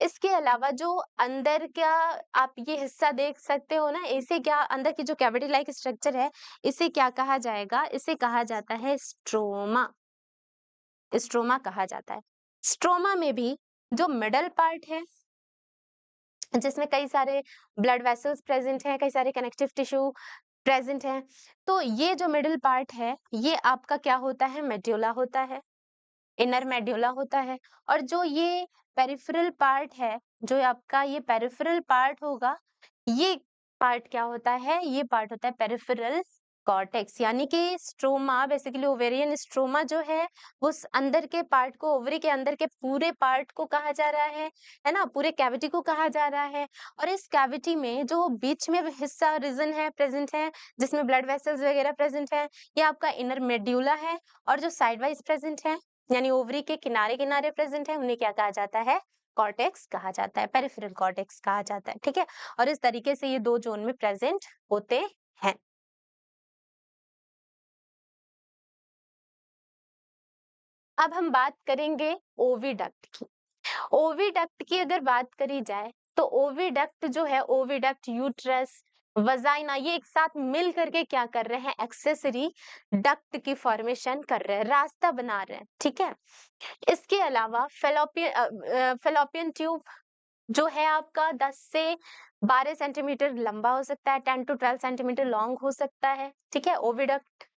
इसके अलावा जो अंदर का आप ये हिस्सा देख सकते हो ना, इसे क्या, अंदर की जो कैविटी लाइक स्ट्रक्चर है, इसे क्या कहा जाएगा? इसे कहा जाता है स्ट्रोमा। स्ट्रोमा कहा जाता है। स्ट्रोमा में भी जो मिडल पार्ट है, जिसमें कई सारे ब्लड वेसल्स प्रेजेंट हैं, कई सारे कनेक्टिव टिश्यू प्रेजेंट हैं, तो ये जो मिडिल पार्ट है, ये आपका क्या होता है? मेड्यूला होता है, इनर मेड्यूला होता है। और जो ये पेरिफेरल पार्ट है, जो आपका ये पेरिफेरल पार्ट होगा, ये पार्ट क्या होता है? ये पार्ट होता है पेरिफेरल कॉर्टेक्स। यानी कि स्ट्रोमा, बेसिकली ओवेरियन स्ट्रोमा जो है, उस अंदर के पार्ट को, ओवरी के अंदर के पूरे पार्ट को कहा जा रहा है ना, पूरे कैविटी को कहा जा रहा है। और इस कैविटी में जो बीच में हिस्सा रीजन है प्रेजेंट है, जिसमें ब्लड वेसल्स वगैरह प्रेजेंट है, ये आपका इनर मेड्यूला है। और जो साइड वाइज प्रेजेंट है, यानी ओवरी के किनारे किनारे प्रेजेंट है, उन्हें क्या कहा जाता है? कॉर्टेक्स कहा जाता है, पेरिफेरल कॉर्टेक्स कहा जाता है। ठीक है, और इस तरीके से ये दो जोन में प्रेजेंट होते हैं। अब हम बात करेंगे ओविडक्ट की। ओविडक्ट की अगर बात करी जाए तो ओविडक्ट जो है, ओविडक्ट, यूट्रस, वजाइना, ये एक साथ मिल करके क्या कर रहे हैं? एक्सेसरी डक्ट की फॉर्मेशन कर रहे हैं, रास्ता बना रहे हैं। ठीक है, इसके अलावा फेलोपियन ट्यूब जो है आपका 10 से 12 सेंटीमीटर लंबा हो सकता है, 10 to 12 सेंटीमीटर लॉन्ग हो सकता है। ठीक है, ओविडक्ट।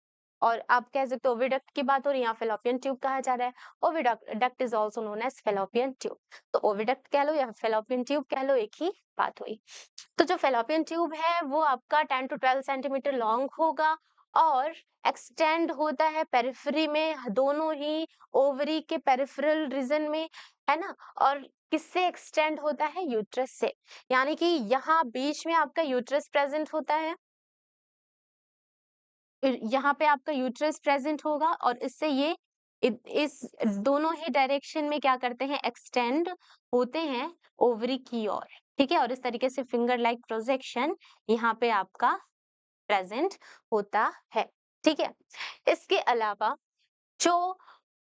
और आप कह सकते हो ओविडक्ट की बात हो रही है, यहाँ फेलोपियन ट्यूब कहा जा रहा है। Oviduct, duct is also known as fallopian tube. तो ओविडक्ट कह लो या फेलोपियन ट्यूब कह लो, एक ही बात हुई। तो जो फेलोपियन ट्यूब है वो आपका 10 to 12 सेंटीमीटर लॉन्ग होगा और एक्सटेंड होता है पेरिफेरी में, दोनों ही ओवरी के पेरिफेरल रीजन में, है ना। और किससे एक्सटेंड होता है? यूट्रस से। यानी कि यहाँ बीच में आपका यूट्रस प्रेजेंट होता है, यहाँ पे आपका यूट्रस प्रेजेंट होगा, और इससे ये इस दोनों ही डायरेक्शन में क्या करते हैं? एक्सटेंड होते हैं ओवरी की ओर। ठीक है, और इस तरीके से फिंगर लाइक प्रोजेक्शन यहाँ पे आपका प्रेजेंट होता है। ठीक है, इसके अलावा जो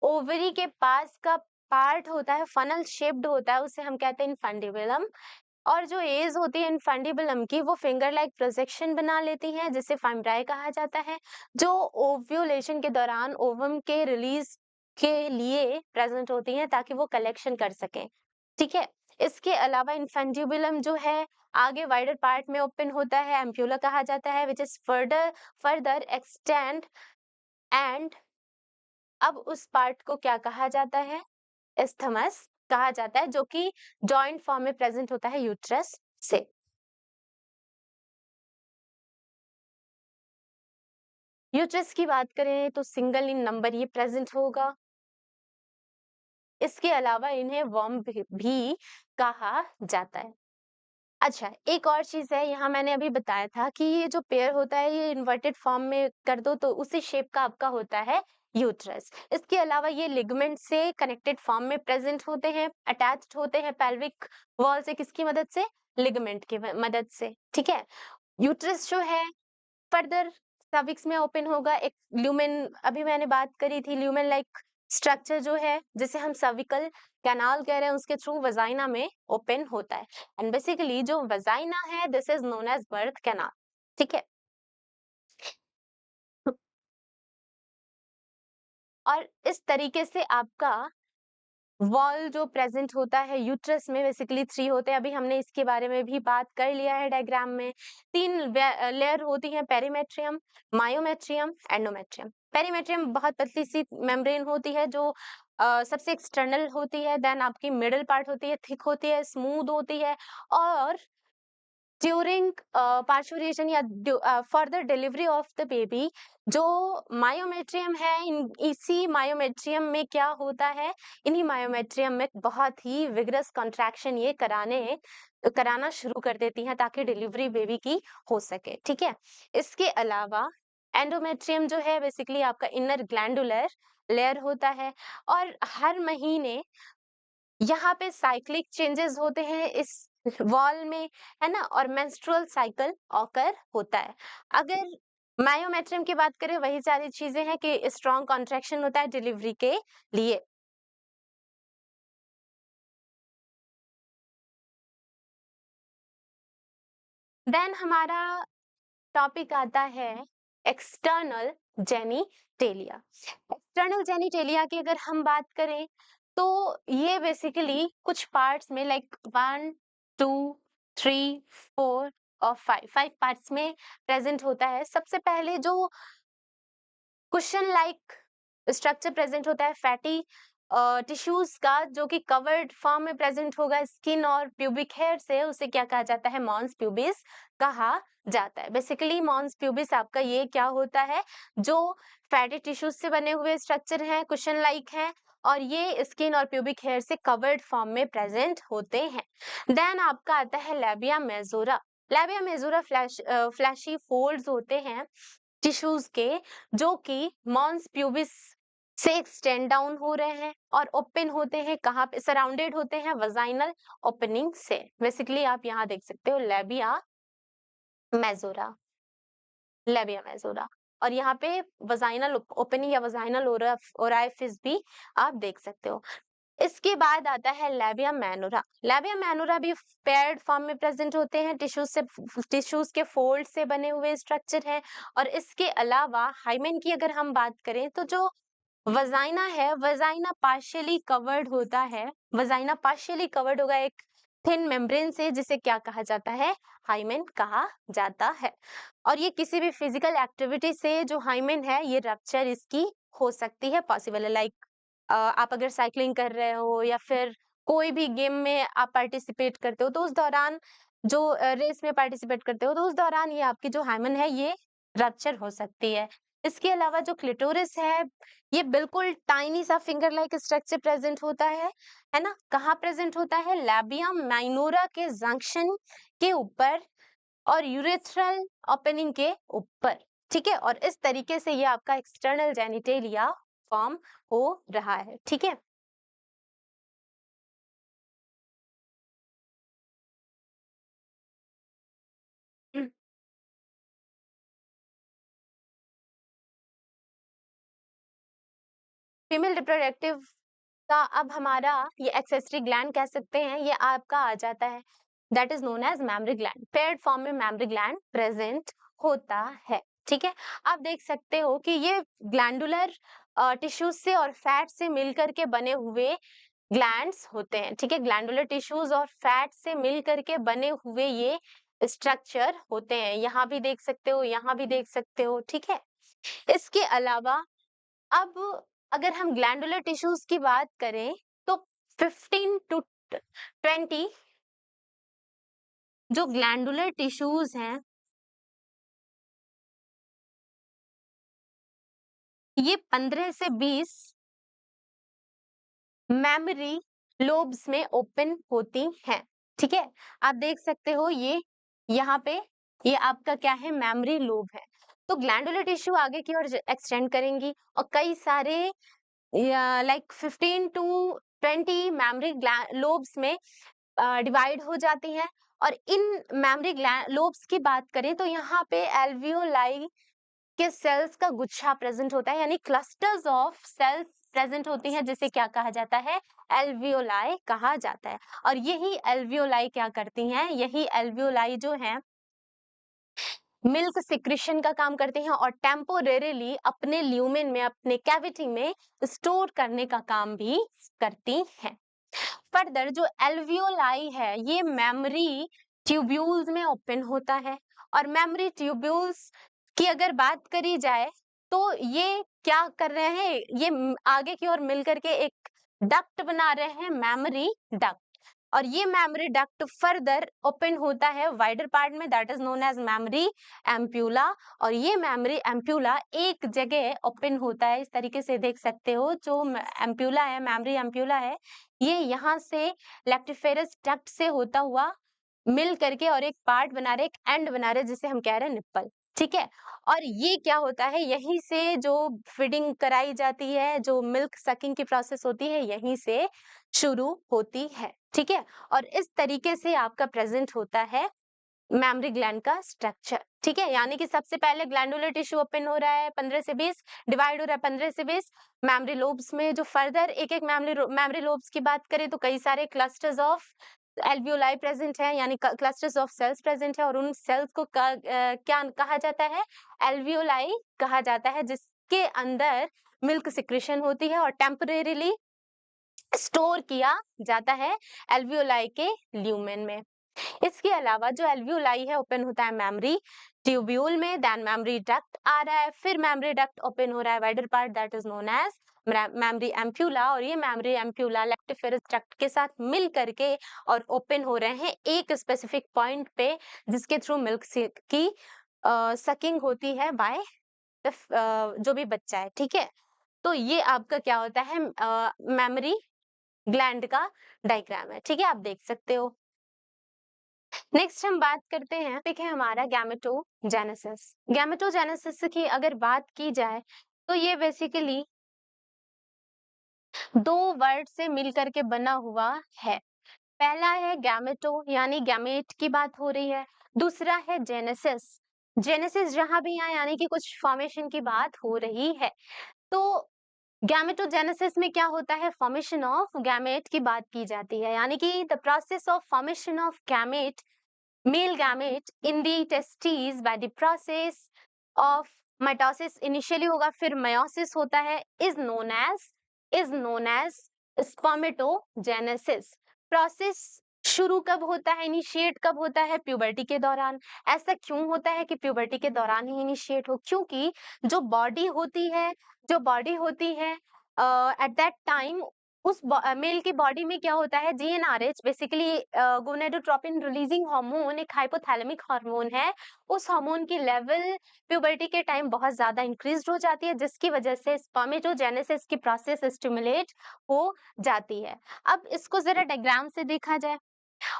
ओवरी के पास का पार्ट होता है, फनल शेप्ड होता है, उसे हम कहते हैं इनफंडिबुलम। और जो एज होती है इनफंडिबुलम की, वो फिंगर लाइक प्रोजेक्शन बना लेती है, जिसे फाइम्ब्राई कहा जाता है, जो ओव्यूलेशन के दौरान ओवम के रिलीज के लिए प्रेजेंट होती हैं, ताकि वो कलेक्शन कर सकें। ठीक है, इसके अलावा इनफंडिबुलम जो है आगे वाइडर पार्ट में ओपन होता है, एम्प्यूला कहा जाता है, which is further extend, and अब उस पार्ट को क्या कहा जाता है? एस्थमस कहा जाता है, जो कि जॉइंट फॉर्म में प्रेजेंट होता है यूट्रस से। यूट्रस की बात करें तो सिंगल इन नंबर ये प्रेजेंट होगा। इसके अलावा इन्हें वर्म भी कहा जाता है। अच्छा, एक और चीज है, यहाँ मैंने अभी बताया था कि ये जो पेयर होता है, ये इन्वर्टेड फॉर्म में कर दो तो उसी शेप का आपका होता है यूट्रस। इसके अलावा ये लिगामेंट से कनेक्टेड फॉर्म में प्रेजेंट होते हैं, अटैच्ड होते हैं पेल्विक वॉल से, किसकी मदद से? लिगामेंट की मदद से। ठीक है, यूट्रस जो है फर्दर सर्विक्स में ओपन होगा, एक ल्यूमेन, अभी मैंने बात करी थी, ल्यूमेन लाइक स्ट्रक्चर जो है, जिसे हम सर्विकल कैनाल कह रहे हैं, उसके थ्रू वजाइना में ओपन होता है। एंड बेसिकली जो वजाइना है, this is known as birth canal. ठीक है, और इस तरीके से आपका वॉल जो प्रेजेंट होता है यूट्रस में, बेसिकली 3 होते हैं, अभी हमने इसके बारे में भी बात कर लिया है डायग्राम में। 3 लेयर होती हैं, पेरीमेट्रियम, मायोमेट्रियम, एंडोमेट्रियम। पेरीमेट्रियम बहुत पतली सी मेम्ब्रेन होती है, जो सबसे एक्सटर्नल होती है, देन आपकी मिडल पार्ट होती है, थिक होती है, स्मूथ होती है, और ड्यूरिंग पार्चुरेशन या for the delivery of the baby, जो मायोमेट्रियम है, इसी मायोमेट्रियम में क्या होता है, इन्हीं मायोमेट्रियम में बहुत ही विगरस कॉन्ट्रैक्शन ये कराना शुरू कर देती हैं ताकि डिलीवरी बेबी की हो सके। ठीक है, इसके अलावा एंडोमेट्रियम जो है बेसिकली आपका इनर ग्लैंडुलर लेयर होता है, और हर महीने यहाँ पे साइक्लिक चेंजेस होते हैं इस वॉल में, है ना, और मेंस्ट्रुअल साइकिल ऑकर होता है। अगर मायोमेट्रियम की बात करें, वही सारी चीजें हैं कि स्ट्रॉन्ग कॉन्ट्रैक्शन होता है डिलीवरी के लिए। देन हमारा टॉपिक आता है एक्सटर्नल जेनिटेलिया। एक्सटर्नल जेनिटेलिया की अगर हम बात करें तो ये बेसिकली कुछ पार्ट्स में लाइक 1, 2, 3, 4 और 5 पार्ट्स में प्रेजेंट होता है। सबसे पहले जो कुशन लाइक स्ट्रक्चर प्रेजेंट होता है फैटी टिश्यूज का, जो कि कवर्ड फॉर्म में प्रेजेंट होगा स्किन और प्यूबिक हेयर से, उसे क्या कहा जाता है, मॉन्स प्यूबिस कहा जाता है। बेसिकली मॉन्स प्यूबिस आपका ये क्या होता है, जो फैटी टिश्यूज से बने हुए स्ट्रक्चर हैं, कुशन लाइक हैं, और ये स्किन और प्यूबिक हेयर से कवर्ड फॉर्म में प्रेजेंट होते हैं। देन आपका आता है labia majora. Labia majora fleshy folds होते हैं टिश्यूज के, जो कि मॉन्स प्यूबिस से एक्सटेंड डाउन हो रहे हैं और ओपन होते हैं, कहाँ पे, सराउंडेड होते हैं वजाइनल ओपनिंग से। बेसिकली आप यहाँ देख सकते हो मेजोरा लेबिया मेजोरा, और यहाँ पे वजाइनल ओपनिंग या वजाइनल ओराइफिस भी आप देख सकते हो। इसके बाद आता है लैबिया मैनोरा। लैबिया मैनोरा भी पेयर्ड फॉर्म में प्रेजेंट होते हैं, टिश्यूज के फोल्ड से बने हुए स्ट्रक्चर है। और इसके अलावा हाइमेन की अगर हम बात करें तो जो वजाइना है, वजाइना पार्शियली कवर्ड होता है, वजाइना पार्शियली कवर्ड होगा एक थिन मेम्ब्रेन से, जिसे क्या कहा जाता है, हाइमेन कहा जाता है। और ये किसी भी फिजिकल एक्टिविटी से जो हाइमेन है, ये रप्चर इसकी हो सकती है, पॉसिबल है। लाइक आप अगर साइकिलिंग कर रहे हो या फिर कोई भी गेम में आप पार्टिसिपेट करते हो, तो उस दौरान जो रेस में पार्टिसिपेट करते हो, तो उस दौरान ये आपकी जो हाइमन है ये रप्चर हो सकती है। इसके अलावा जो क्लिटोरिस है, ये बिल्कुल टाइनी सा फिंगर लाइक स्ट्रक्चर प्रेजेंट होता है ना, कहाँ प्रेजेंट होता है, लैबिया माइनोरा के जंक्शन के ऊपर और यूरेथ्रल ओपनिंग के ऊपर। ठीक है, और इस तरीके से ये आपका एक्सटर्नल जेनिटेलिया फॉर्म हो रहा है। ठीक है, फीमेल रिप्रोडक्टिव का अब हमारा ये एक्सेसरी ग्लैंड कह सकते हैं, ये आपका आ जाता है, that is known as mammary gland. Paired form में मैमरी ग्लैंड प्रेजेंट होता है। ठीक है, आप देख सकते हो कि ये ग्लैंडुलर टिश्यूज से और फैट से मिलकर के बने हुए ग्लैंड्स होते हैं। ठीक है, ग्लैंडुलर टिश्यूज और फैट से मिलकर के बने हुए ये स्ट्रक्चर होते हैं, यहाँ भी देख सकते हो, यहाँ भी देख सकते हो। ठीक है, इसके अलावा अब अगर हम ग्लैंडुलर टिश्यूज की बात करें तो 15 टू 20 जो ग्लैंडुलर टिश्यूज हैं, ये 15 से 20 मेमोरी लोब्स में ओपन होती हैं। ठीक है, आप देख सकते हो ये यहाँ पे, ये आपका क्या है, मेमोरी लोब है। तो ग्लैंडुलर टिश्यू आगे की ओर एक्सटेंड करेंगी और कई सारे लाइक 15 टू 20 मेमोरी लोब्स में डिवाइड हो जाती हैं। और इन मेमोरी लोब्स की बात करें तो यहाँ पे एल्वियोलाई के सेल्स का गुच्छा प्रेजेंट होता है, यानी क्लस्टर्स ऑफ सेल्स प्रेजेंट होती हैं, जिसे क्या कहा जाता है, एल्वियोलाई कहा जाता है। और यही एल्वियोलाई क्या करती हैं, यही एल्वियोलाई जो है मिल्क सिक्रीशन का काम करते हैं और टेम्पोरेरीली अपने ल्यूमेन में, अपने कैविटी में स्टोर करने का काम भी करती हैं। फर्दर जो एल्वियोलाई है, ये मेमोरी ट्यूब्यूल्स में ओपन होता है। और मेमोरी ट्यूब्यूल्स की अगर बात करी जाए तो ये क्या कर रहे हैं, ये आगे की ओर मिलकर के एक डक्ट बना रहे हैं, मेमोरी डक्ट। और ये मेमोरी डक्ट फर्दर ओपन होता है वाइडर पार्ट में, that is known as mammary ampulla. और ये मेमोरी एम्प्यूला एक जगह ओपन होता है, इस तरीके से देख सकते हो। जो एम्प्यूला है, मेमोरी एम्प्यूला है, ये यहाँ से लेक्टिफेरस डक्ट से होता हुआ मिल करके और एक पार्ट बना रहे, एक एंड बना रहे, जिसे हम कह रहे हैं निप्पल, ठीक है। और ये क्या होता है, यहीं से जो फीडिंग कराई जाती है, जो मिल्क सकिंग की प्रोसेस होती है, यहीं से शुरू होती है, ठीक है। और इस तरीके से आपका प्रेजेंट होता है मेमोरी ग्लैंड का स्ट्रक्चर, ठीक है। यानी कि सबसे पहले ग्लैंडुलर टिश्यू ओपन हो रहा है 15 से 20, डिवाइड हो रहा है 15 से 20। मेमोरी लोब्स में जो फर्दर एक एक मेमोरी लोब्स की बात करें तो कई सारे क्लस्टर्स ऑफ एल्वियोलाई प्रेजेंट है, यानी क्लस्टर्स ऑफ सेल्स प्रेजेंट है। और उन सेल्स को क्या कहा जाता है, एल्वियोलाई कहा जाता है, जिसके अंदर मिल्क सिक्रेशन होती है और टेम्परेरीली स्टोर किया जाता है एल्वियोलाई के ल्यूमेन में। इसके अलावा जो एल्वियोलाई है ओपन होता है मेमोरी ट्यूब्यूल में, देन मेमोरी डक्ट आ रहा है, फिर मेमोरी डक्ट ओपन हो रहा है wider part, that is known as mammary ampulla. और ये मेमोरी एम्प्यूला लेक्टिफेरस डक्ट के साथ मिल करके और ओपन हो रहे हैं एक स्पेसिफिक पॉइंट पे, जिसके थ्रू मिल्क की सकिंग होती है बाय जो भी बच्चा है, ठीक है। तो ये आपका क्या होता है, मेमोरी ग्लैंड का डायग्राम है, ठीक है, आप देख सकते हो। नेक्स्ट हम बात करते हैं, टॉपिक है हमारा गैमेटोजेनेसिस। गैमेटोजेनेसिस की अगर बात की जाए तो ये बेसिकली दो वर्ड से मिलकर के बना हुआ है। पहला है गैमेटो, यानी गैमेट की बात हो रही है। दूसरा है जेनेसिस, जेनेसिस जहां भी है यानी कि कुछ फॉर्मेशन की बात हो रही है। तो गैमेटोजेनेसिस में क्या होता है, फॉर्मेशन ऑफ गैमेट की बात की जाती है, यानी कि the process of formation of gamete, male gamete in the testes by the process of mitosis initially होगा, फिर meiosis होता है, is known as spermatogenesis। Process शुरू कब होता है, इनिशिएट कब होता है, प्यूबर्टी के दौरान। ऐसा क्यों होता है कि प्यूबर्टी के दौरान ही इनिशिएट हो, क्योंकि जो बॉडी होती है एट दैट टाइम, उस मेल की बॉडी में क्या होता है, GnRH basically gonadotropin releasing hormone, एक हाइपोथैलेमिक हार्मोन है। उस हार्मोन की लेवल प्यूबर्टी के टाइम बहुत ज्यादा इंक्रीज हो जाती है, जिसकी वजह से स्पर्मेटोजेनेसिस की प्रोसेस स्टिमुलेट हो जाती है। अब इसको जरा डायग्राम से देखा जाए,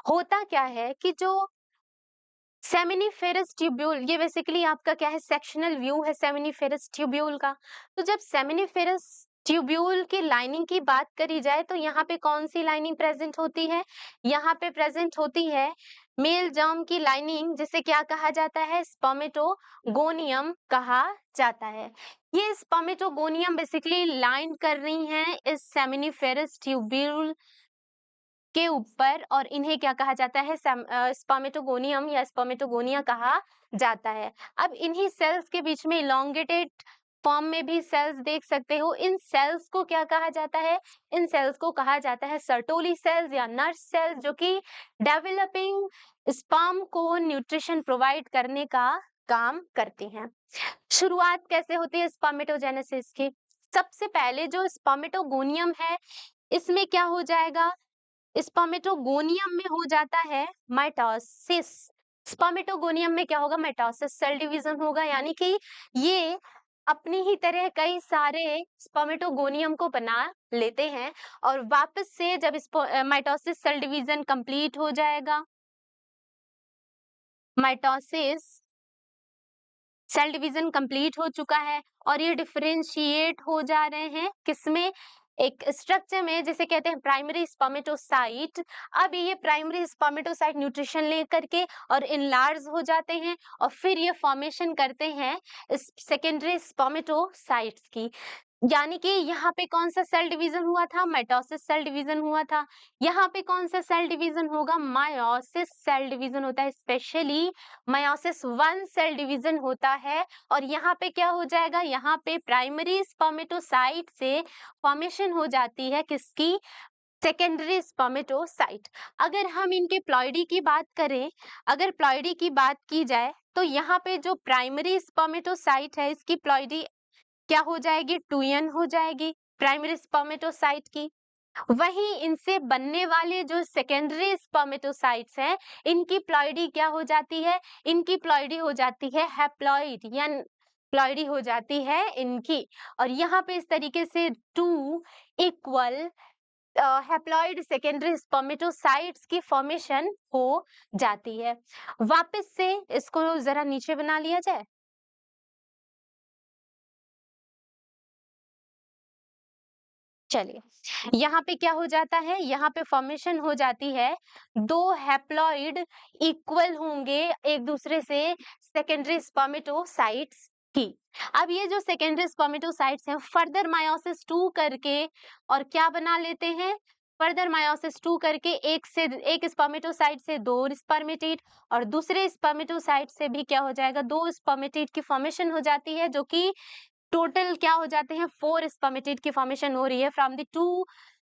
होता क्या है कि जो सेमिनिफेरस ट्यूब्यूल, ये बेसिकली आपका क्या है, सेक्शनल व्यू है सेमिनिफेरस ट्यूब्यूल का। तो जब सेमिनिफेरस ट्यूब्यूल की लाइनिंग की बात करी जाए तो यहाँ पे कौन सी लाइनिंग प्रेजेंट होती है, यहाँ पे प्रेजेंट होती है मेल जर्म की लाइनिंग, जिसे क्या कहा जाता है, स्पर्मेटोगोनियम कहा जाता है। ये स्पर्मेटोगोनियम बेसिकली लाइन कर रही हैं इस सेमिनिफेरस ट्यूब्यूल के ऊपर, और इन्हें क्या कहा जाता है, स्पर्मेटोगोनियम या स्पर्मेटोगोनिया कहा जाता है। अब इन्हीं सेल्स के बीच में इलोंगेटेड फॉर्म में भी सेल्स देख सकते हो। इन सेल्स को क्या कहा जाता है, इन सेल्स को कहा जाता है सर्टोली सेल्स या नर्स सेल्स, जो कि डेवलपिंग स्पर्म को न्यूट्रिशन प्रोवाइड करने का काम करती हैं। शुरुआत कैसे होती है स्पर्मेटोजेनेसिस की, सबसे पहले जो स्पर्मेटोगोनियम है, इसमें क्या हो जाएगा, स्पर्मेटोगोनियम में हो जाता है माइटोसिस। स्पर्मेटोगोनियम में क्या होगा, माइटोसिस, सेल डिवीजन होगा, यानी कि ये अपनी ही तरह कई सारे स्पर्मेटोगोनियम को बना लेते हैं। और वापस से जब माइटोसिस सेल डिवीजन कंप्लीट हो जाएगा, माइटोसिस सेल डिवीजन कंप्लीट हो चुका है और ये डिफरेंशिएट हो जा रहे हैं किसमें, एक स्ट्रक्चर में जिसे कहते हैं प्राइमरी स्पर्मेटोसाइट। अब ये प्राइमरी स्पर्मेटोसाइट न्यूट्रिशन लेकर के और इनलार्ज हो जाते हैं और फिर ये फॉर्मेशन करते हैं सेकेंडरी स्पर्मेटोसाइट्स की। यानी कि यहाँ पे कौन सा सेल डिवीजन हुआ था, माइटोसिस सेल डिवीजन हुआ था। यहाँ पे कौन सा सेल डिवीजन होगा, मायोसिस सेल डिवीजन होता है, स्पेशली मायोसिस 1 सेल डिवीजन होता है। और यहाँ पे क्या हो जाएगा, यहाँ पे प्राइमरी स्पर्मेटोसाइट से फॉर्मेशन हो जाती है किसकी, सेकेंडरी स्पर्मेटोसाइट। अगर हम इनके प्लॉइडी की बात करें, अगर प्लॉइडी की बात की जाए तो यहाँ पे जो प्राइमरी स्पर्मेटोसाइट है, इसकी प्लॉइडी क्या हो जाएगी, 2n हो जाएगी प्राइमरी स्पर्मेटोसाइट की। वहीं इनसे बनने वाले जो सेकेंडरी स्पर्मेटोसाइट्स हैं, इनकी प्लॉइडी क्या हो जाती है? इनकी प्लॉइडी हो जाती है हैप्लॉइड या प्लॉइडी हो जाती है इनकी। और यहाँ पे इस तरीके से 2 इक्वल हैप्लॉइड सेकेंडरी स्पर्मेटोसाइट्स की फॉर्मेशन हो जाती है। वापस से इसको जरा नीचे बना लिया जाए। चलिए, यहाँ पे क्या हो जाता है? यहाँ पे फॉर्मेशन हो जाती है, 2 हैप्लॉइड इक्वल होंगे एक दूसरे से सेकेंडरी स्पर्मेटोसाइट्स की। अब ये जो सेकेंडरी स्पर्मेटोसाइट्स हैं फर्दर मायोसिस 2 करके और क्या बना लेते हैं? फर्दर मायोसिस 2 करके एक स्पर्मेटोसाइट से 2 स्पर्मेटिड और दूसरे स्पर्मेटोसाइट से भी क्या हो जाएगा? 2 स्पर्मेटिड की फॉर्मेशन हो जाती है, जो कि टोटल क्या हो जाते हैं? 4 स्पर्मेटिड की फॉर्मेशन हो रही है फ्रॉम द 2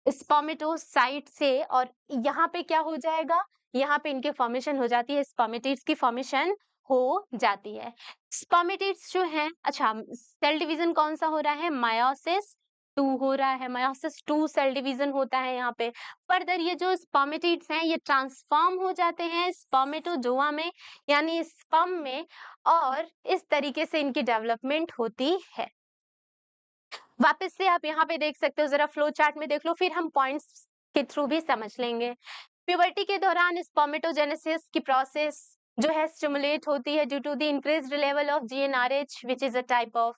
स्पर्मेटोसाइट से। और यहाँ पे क्या हो जाएगा? यहाँ पे इनके फॉर्मेशन हो जाती है, स्पर्मेटिड्स की फॉर्मेशन हो जाती है। स्पर्मेटिड्स जो हैं, अच्छा सेल डिवीजन कौन सा हो रहा है? मायोसिस 2 हो रहा है, मायोसिस 2 सेल डिवीजन होता है यहाँ पे। फर्दर ये जो स्पर्मेटिड्स हैं ये ट्रांसफॉर्म हो जाते हैं स्पर्मेटोजोआ में यानी स्पर्म में, और इस तरीके से इनकी डेवलपमेंट होती है। वापस से आप यहाँ पे देख सकते हो, जरा फ्लो चार्ट में देख लो, फिर हम पॉइंट्स के थ्रू भी समझ लेंगे। प्यूबर्टी के दौरान स्पर्मेटोजेनेसिस की प्रोसेस जो है स्टिमुलेट होती है due to the increased level of GnRH which is a type of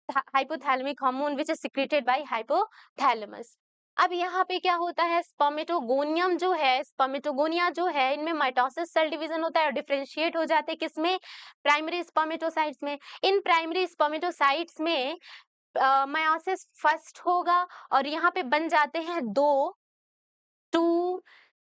hypothalamic hormone which is secreted by hypothalamus. अब यहाँ पे क्या होता है? स्पर्मेटोगोनियम जो है, स्पर्मेटोगोनिया जो है, इनमें माइटोसिस सेल डिवीजन होता है और डिफरेंशिएट हो जाते हैं किसमें? प्राइमरी स्पर्मेटोसाइट्स में। इन प्राइमरी स्पर्मेटोसाइट्स में मेयोसिस फर्स्ट होगा और यहाँ पे बन जाते हैं 2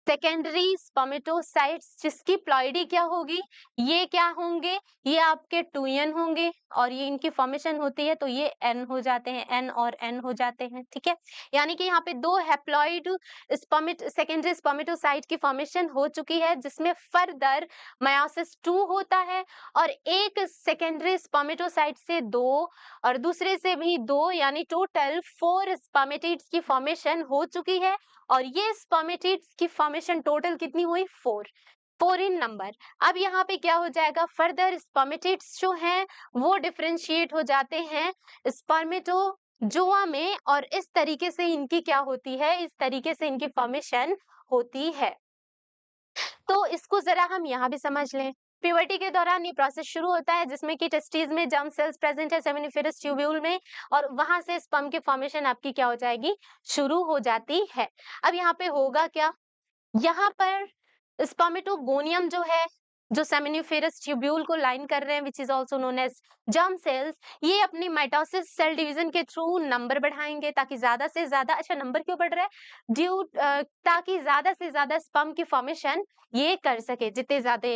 सेकेंडरी स्पर्मेटोसाइट्स, जिसकी प्लॉइडी क्या होगी? ये क्या होंगे? ये आपके 2n होंगे और ये इनकी फॉर्मेशन होती है तो ये n हो जाते हैं, n और n हो जाते हैं, ठीक है। यानी कि यहाँ पे 2 हैप्लॉइड सेकेंडरी स्पर्मेटोसाइट की फॉर्मेशन हो चुकी है, जिसमें फर्दर मेयोसिस 2 होता है और एक सेकेंडरी स्पर्मेटोसाइट से 2 और दूसरे से भी 2 यानी टोटल 4 स्पर्मेटिड्स की फॉर्मेशन हो चुकी है। और ये स्पर्मेटिड्स की फॉर्मेशन टोटल कितनी हुई? 4 इन नंबर। अब यहाँ पे क्या हो जाएगा? फर्दर स्पर्मेटिड्स जो हैं वो डिफरेंशिएट हो जाते हैं स्पर्मेटोजोआ में और इस तरीके से इनकी क्या होती है? इस तरीके से इनकी फॉर्मेशन होती है। तो इसको जरा हम यहाँ भी समझ लें। प्यूबर्टी के दौरान ये प्रोसेस शुरू होता है जिसमें कि टेस्टिस में जर्म सेल्स प्रेजेंट है सेमिनिफेरस ट्यूब्यूल में, और वहां से स्पर्म की फॉर्मेशन आपकी क्या हो जाएगी? शुरू हो जाती है। अब यहाँ पे होगा क्या? यहाँ पर स्पर्मेटोगोनियम जो है, जो सेमिनिफेरस ट्यूब्यूल को लाइन कर रहे हैं which is also known as germ cells, ये अपनी माइटोसिस सेल डिवीजन के थ्रू नंबर बढ़ाएंगे ताकि ज्यादा से ज्यादा, अच्छा नंबर क्यों बढ़ रहा है? ताकि ज्यादा से ज्यादा स्पर्म की फॉर्मेशन ये कर सके। जितने ज्यादा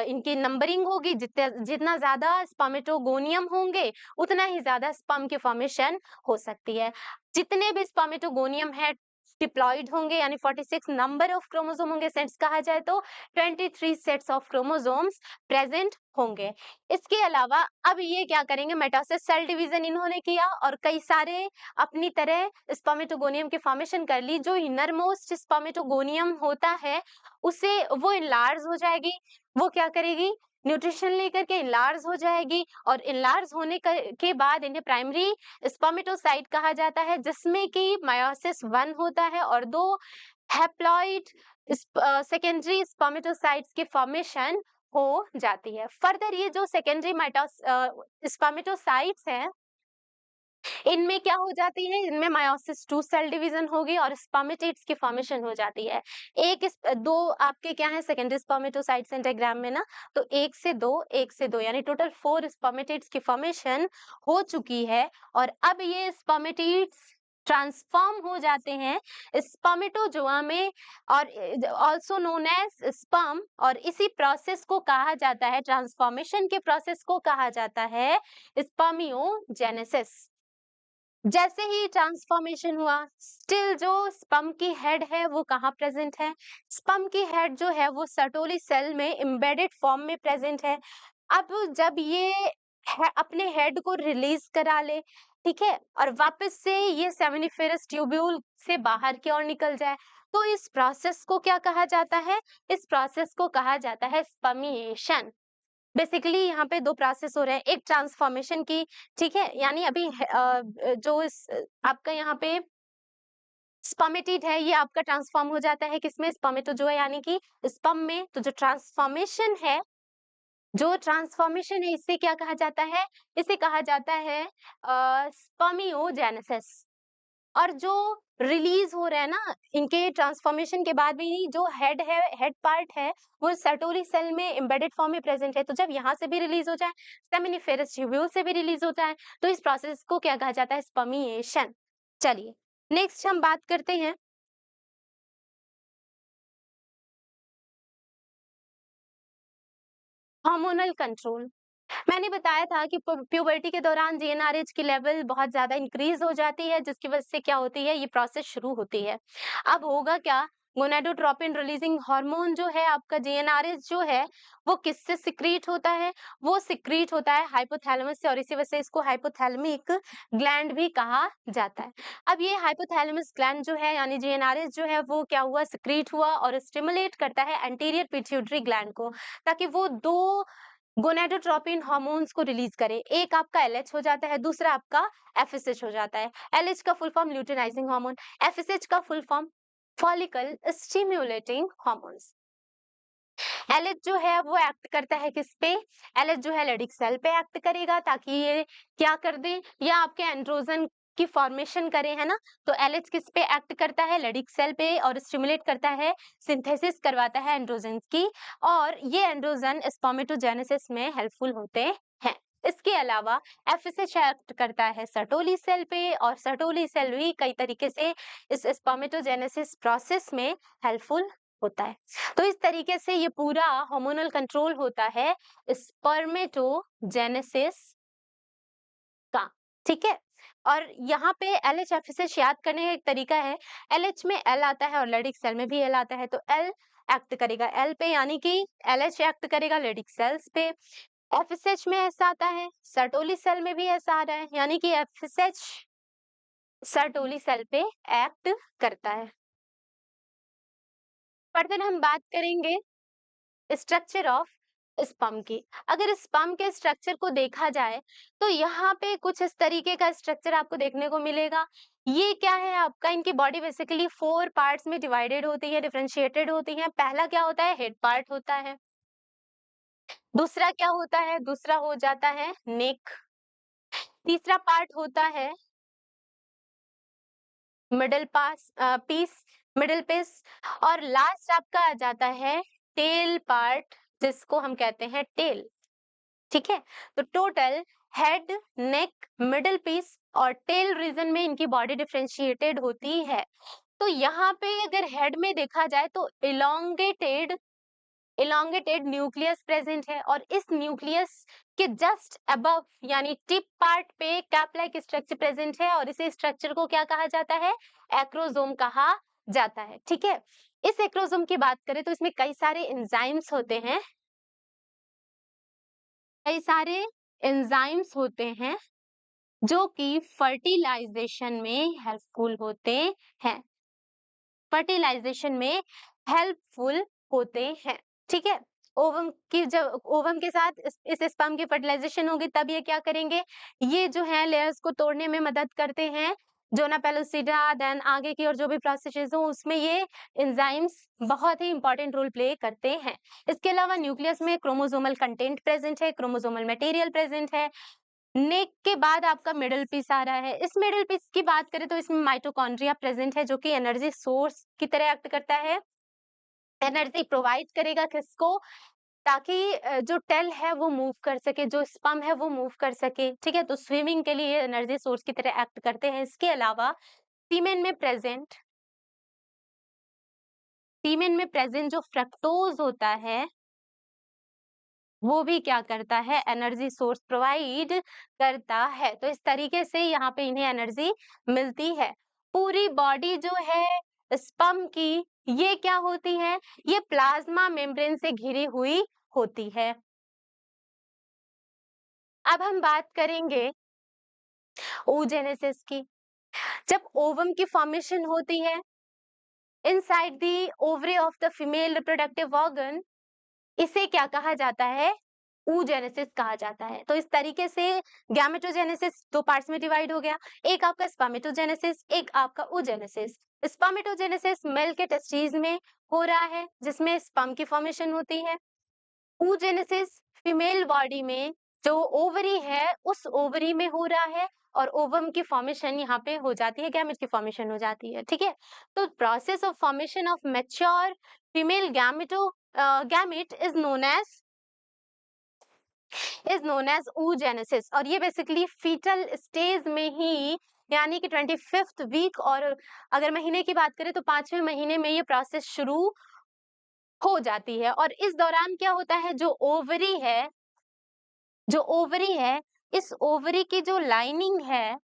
इनकी नंबरिंग होगी, जितना ज्यादा स्पर्मेटोगोनियम होंगे उतना ही ज्यादा स्पर्म की फॉर्मेशन हो सकती है। जितने भी स्पर्मेटोगोनियम है डिप्लॉइड होंगे यानी 46 नंबर ऑफ क्रोमोसोम होंगे, सेट्स कहा जाए तो 23 सेट्स ऑफ क्रोमोसोम्स प्रेजेंट होंगे। इसके अलावा अब ये क्या करेंगे? मेटासिस सेल डिवीजन इन्होंने किया और कई सारे अपनी तरह स्पर्मेटोगोनियम की फॉर्मेशन कर ली। जो इनर मोस्ट स्पर्मेटोगोनियम होता है उसे वो इनलार्ज हो जाएगी, वो क्या करेगी? न्यूट्रिशन लेकर के इनलार्ज हो जाएगी और इनलार्ज होने के बाद इन्हें प्राइमरी स्पर्मेटोसाइट कहा जाता है, जिसमें कि मेयोसिस 1 होता है और 2 हैप्लॉइड सेकेंडरी स्पर्मेटोसाइट्स की फॉर्मेशन हो जाती है। फर्दर ये जो सेकेंडरी स्पर्मेटोसाइट्स हैं, इनमें क्या हो जाती है? इनमें मेयोसिस 2 सेल डिवीजन होगी और स्पर्मेटिड्स की फॉर्मेशन हो जाती है। दो आपके क्या है? सेकेंडरी स्पर्मेटोसाइट्स हैं डायग्राम में ना, तो 1 से 2 यानी टोटल 4 स्पर्मेटिड्स की फॉर्मेशन हो चुकी है। और अब ये स्पर्मेटिड्स ट्रांसफॉर्म हो जाते हैं स्पर्मेटोजोआ में और ऑल्सो नोन एज स्पर्म, और इसी प्रोसेस को कहा जाता है, ट्रांसफॉर्मेशन के प्रोसेस को कहा जाता है स्पर्मियोजेनेसिस। जैसे ही ट्रांसफॉर्मेशन हुआ, स्टिल जो स्पर्म की हेड है वो कहाँ प्रेजेंट है? स्पर्म की हेड जो है वो सर्टोली सेल में एम्बेडेड फॉर्म में प्रेजेंट है। अब जब ये अपने हेड को रिलीज करा ले, ठीक है, और वापस से ये सेमिनिफेरस ट्यूब्यूल से बाहर की ओर निकल जाए। तो इस प्रोसेस को क्या कहा जाता है? इस प्रोसेस को कहा जाता है स्पमिएशन। बेसिकली यहाँ पे दो प्रोसेस हो रहे हैं, एक ट्रांसफॉर्मेशन की, ठीक है, यानी अभी जो इस आपका यहाँ पे स्पर्मेटिड है, ये आपका ट्रांसफॉर्म हो जाता है किसमें? स्पर्मेटो जो है यानी कि स्पर्म में। तो जो ट्रांसफॉर्मेशन है, इसे क्या कहा जाता है? इसे कहा जाता है स्पर्मियोजेनेसिस। और जो रिलीज हो रहा है ना, इनके ट्रांसफॉर्मेशन के बाद भी जो हेड है, हेड पार्ट है, वो सर्टोरी सेल में एम्बेडेड फॉर्म में प्रेजेंट है। तो जब यहाँ से भी रिलीज हो जाए, सेमिनिफेरस ट्यूब्यूल से भी रिलीज होता है, तो इस प्रोसेस को क्या कहा जाता है? स्पर्मिएशन। चलिए नेक्स्ट हम बात करते हैं हार्मोनल कंट्रोल। मैंने बताया था कि प्यूबर्टी के दौरान जीएनआरएच की लेवल बहुत ज्यादा इंक्रीज हो जाती है, जिसकी वजह से क्या होती है? ये प्रोसेस शुरू होती है। अब होगा क्या? गोनाडोट्रोपिन रिलीजिंग हार्मोन जो है आपका, जीएनआरएच जो है, वो किससे सिक्रीट होता है? वो सिक्रीट होता है हाइपोथैलेमस से, और इसी वजह से इसको हाइपोथैलेमिक ग्लैंड भी कहा जाता है। अब ये हाइपोथैलेमस ग्लैंड जो है यानी जीएनआरएच जो है, वो क्या हुआ? सिक्रीट हुआ और स्टिमुलेट करता है एंटीरियर पिट्यूटरी ग्लैंड को, ताकि वो दो गोनाडोट्रोपिन हार्मोन्स को रिलीज करे। एक आपका एलएच हो जाता है, दूसरा आपका एफएसएच हो जाता है। एलएच का full form luteinizing hormone, FSH का full form follicle stimulating hormones. LH जो है वो एक्ट करता है किस पे? एलएच जो है लेडिक सेल पे एक्ट करेगा, ताकि ये क्या कर दे? या आपके एंड्रोजन की फॉर्मेशन करे, है ना। तो एलएच किस पे एक्ट करता है? लेडिक सेल पे, और स्टिमुलेट करता है, सिंथेसिस करवाता है एंड्रोजन की, और ये एंड्रोजन स्पर्मेटोजेनेसिस में हेल्पफुल होते हैं। इसके अलावा एफएसएच एक्ट करता है सर्टोली सेल पे, और सर्टोली सेल भी कई तरीके से इस स्पर्मेटोजेनेसिस प्रोसेस में हेल्पफुल होता है। तो इस तरीके से ये पूरा हार्मोनल कंट्रोल होता है स्पर्मेटोजेनेसिस का, ठीक है। और यहाँ पे एलएचएफ से याद करने का एक तरीका है, एलएच में एल आता है और लेडिक सेल में भी एल आता है, तो एल एक्ट करेगा एल पे, यानी कि एलएच एक्ट करेगा लेडिक सेल्स पे। एफएसएच में ऐसा आता है, सर्टोली सेल में भी ऐसा आ रहा है, यानी कि एफएसएच सर्टोली सेल पे एक्ट करता है। फर्दर हम बात करेंगे स्ट्रक्चर ऑफ स्पर्म की। अगर स्पर्म के स्ट्रक्चर को देखा जाए, तो यहाँ पे कुछ इस तरीके का स्ट्रक्चर आपको देखने को मिलेगा। ये क्या है आपका? इनकी बॉडी बेसिकली 4 पार्ट्स में डिवाइडेड होती है, डिफरेंशिएटेड होती है। पहला क्या होता है? हेड पार्ट होता है। दूसरा क्या होता है? दूसरा हो जाता है नेक। तीसरा पार्ट होता है मिडल पास पीस, मिडल पीस। और लास्ट आपका आ जाता है टेल पार्ट, जिसको हम कहते हैं टेल, ठीक है। तो टोटल हेड, नेक, मिडल पीस और टेल रीजन में इनकी बॉडी डिफरेंशिएटेड होती है। तो यहाँ पे अगर हेड में देखा जाए, तो इलोंगेटेड न्यूक्लियस प्रेजेंट है, और इस न्यूक्लियस के जस्ट अबव यानी टिप पार्ट पे कैप लाइक स्ट्रक्चर प्रेजेंट है, और इसे स्ट्रक्चर को क्या कहा जाता है? एक्रोसोम कहा जाता है, ठीक है। इस एक्रोसोम की बात करें तो इसमें कई सारे एंजाइम्स होते हैं, कई सारे एंजाइम्स होते हैं जो कि फर्टिलाइजेशन में हेल्पफुल होते हैं, फर्टिलाइजेशन में हेल्पफुल होते हैं, ठीक है। ओवम की जब ओवम के साथ इस स्पर्म की फर्टिलाइजेशन होगी, तब ये क्या करेंगे? ये जो है लेयर्स को तोड़ने में मदद करते हैं। जोना पेलोसिडा, देन आगे की और जो भी प्रोसेसेस हो, उसमें ये एंजाइम्स बहुत ही इंपॉर्टेंट रोल प्ले करते हैं। इसके अलावा न्यूक्लियस में क्रोमोसोमल कंटेंट प्रेजेंट है, क्रोमोसोमल मटेरियल प्रेजेंट है। नेक के बाद आपका मिडल पीस आ रहा है। इस मिडल पीस की बात करें तो इसमें माइटोकॉन्ड्रिया प्रेजेंट है, जो कि एनर्जी सोर्स की तरह एक्ट करता है, एनर्जी प्रोवाइड करेगा किसको? ताकि जो टेल है वो मूव कर सके, जो स्पर्म है वो मूव कर सके, ठीक है। तो स्विमिंग के लिए एनर्जी सोर्स की तरह एक्ट करते हैं। इसके अलावा सीमेन में प्रेजेंट जो फ्रक्टोज होता है, वो भी क्या करता है? एनर्जी सोर्स प्रोवाइड करता है। तो इस तरीके से यहाँ पे इन्हें एनर्जी मिलती है। पूरी बॉडी जो है स्पर्म की, ये क्या होती है? ये प्लाज्मा मेम्ब्रेन से घिरी हुई होती है। अब हम बात करेंगे oogenesis की। जब ओवम की फॉर्मेशन होती है inside the ovary of the female reproductive organ, इसे क्या कहा जाता है? oogenesis कहा जाता है। तो इस तरीके से गैमेटोजेनेसिस दो पार्ट्स में डिवाइड हो गया, एक आपका स्पर्मेटोजेनेसिस, एक आपका oogenesis। स्पर्मेटोजेनेसिस मेल के टेस्टिस में हो रहा है जिसमें स्पर्म की फॉर्मेशन होती है। oogenesis फीमेल बॉडी में जो ओवरी है उस ओवरी में हो रहा है और ओवम की फॉर्मेशन यहाँ पे हो जाती है, गैमेट की फॉर्मेशन हो जाती है, ठीक है। तो process of formation of mature female gamete is known as oogenesis, और ये बेसिकली फीटल स्टेज में ही यानी कि 25th वीक, और अगर महीने की बात करें तो 5वें महीने में ये प्रोसेस शुरू हो जाती है। और इस दौरान क्या होता है, जो ओवरी है, इस ओवरी की जो लाइनिंग है,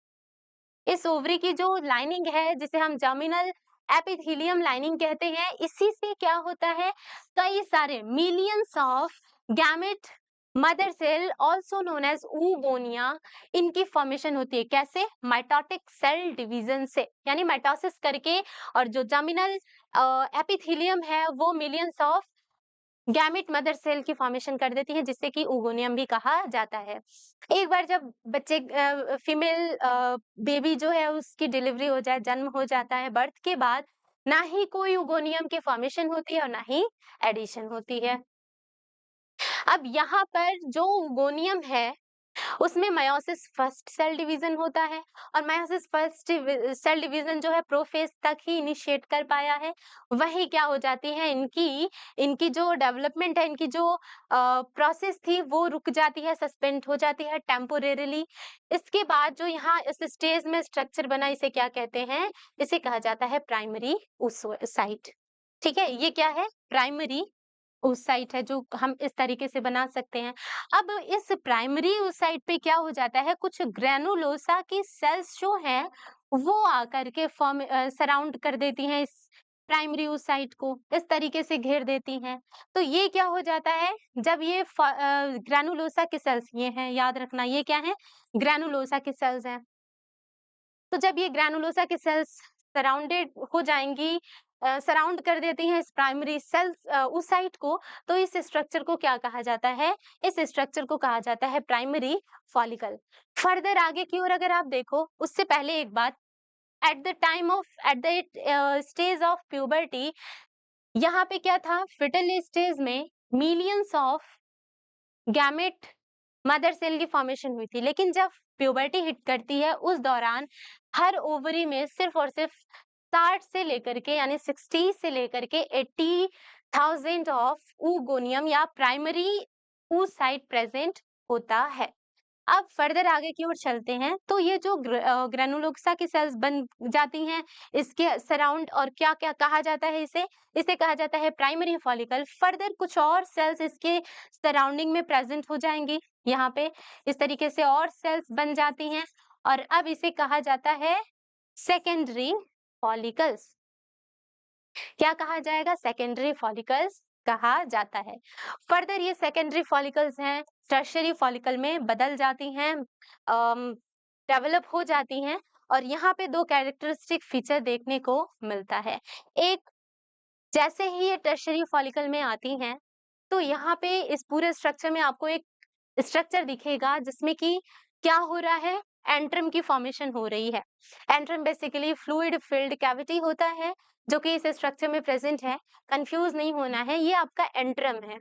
इस ओवरी की जो लाइनिंग है जिसे हम जर्मिनल एपिथेलियम लाइनिंग कहते हैं, इसी से क्या होता है, कई सारे millions of gamete mother cell also known as oogonia, इनकी फॉर्मेशन होती है। कैसे? माइटोटिक सेल डिवीजन से, यानी माइटोसिस करके, और जो जर्मिनल एपिथेलियम है वो millions of gamete mother cell की फॉर्मेशन कर देती है जिससे कि oogonia भी कहा जाता है। एक बार जब बच्चे फीमेल बेबी जो है उसकी डिलीवरी हो जाए, जन्म हो जाता है, बर्थ के बाद ना ही कोई oogonia की फॉर्मेशन होती है और ना ही एडिशन होती है। अब यहाँ पर जो oogonia है उसमें मयोसिस फर्स्ट सेल डिवीजन होता है, और मयोसिस फर्स्ट सेल डिवीजन जो है प्रोफेज तक ही इनिशिएट कर पाया है। वही क्या हो जाती है, इनकी इनकी जो डेवलपमेंट है, इनकी जो प्रोसेस थी वो रुक जाती है, सस्पेंड हो जाती है टेम्पोरेरीली। इसके बाद जो यहाँ इस स्टेज में स्ट्रक्चर बना, इसे क्या कहते हैं? इसे कहा जाता है प्राइमरी oocyte। ठीक है, ये क्या है? प्राइमरी oocyte है, जो हम इस तरीके से बना सकते हैं। अब इस प्राइमरी oocyte पे क्या हो जाता है, कुछ ग्रेनुलोसा की सेल्स जो है वो आकर के सराउंड कर देती हैं इस प्राइमरी oocyte को, इस तरीके से घेर देती हैं। तो ये क्या हो जाता है, जब ये ग्रेनुलोसा की सेल्स, ये हैं, याद रखना, ये क्या है? ग्रेनुलोसा की सेल्स हैं। तो जब ये ग्रैनुलोसा की सेल्स सराउंडेड हो जाएंगी, सराउंड कर देती हैं इस प्राइमरी सेल्स oocyte को, तो इस स्ट्रक्चर को क्या कहा जाता है? इस स्ट्रक्चर को कहा जाता है प्राइमरी फॉलिकल। फर्दर आगे की ओर अगर आप देखो, उससे पहले एक बात, at the stage of puberty, यहाँ पे क्या था, फिटल स्टेज में millions of gamete mother cell की फॉर्मेशन हुई थी, लेकिन जब प्यूबर्टी हिट करती है उस दौरान हर ओवरी में सिर्फ और सिर्फ 60 से लेकर के, यानी 60 से लेकर के 80,000 ऑफ oogonia या प्राइमरी oocyte प्रेजेंट होता है। अब फर्दर आगे की ओर चलते हैं, तो ये जो ग्रेनुलोसा की सेल्स बन जाती हैं, इसके सराउंड, और क्या क्या कहा जाता है इसे? इसे कहा जाता है प्राइमरी फॉलिकल। फर्दर कुछ और सेल्स इसके सराउंडिंग में प्रेजेंट हो जाएंगी, यहाँ पे इस तरीके से और सेल्स बन जाती हैं, और अब इसे कहा जाता है सेकेंडरी फॉलिकल्स। क्या कहा जाएगा? सेकेंडरी फॉलिकल्स कहा जाता है। फर्दर ये सेकेंडरी फॉलिकल्स हैं, टर्शियरी फॉलिकल में बदल जाती हैं, डेवलप हो जाती हैं, और यहाँ पे दो कैरेक्टरिस्टिक फीचर देखने को मिलता है। एक, जैसे ही ये टर्शियरी फॉलिकल में आती हैं, तो यहाँ पे इस पूरे स्ट्रक्चर में आपको एक स्ट्रक्चर दिखेगा जिसमें कि क्या हो रहा है, एंट्रम की फॉर्मेशन हो रही है। Antrum basically fluid filled cavity होता है जो कि इस स्ट्रक्चर में प्रेजेंट है। कंफ्यूज नहीं होना है, ये आपका एंट्रम है।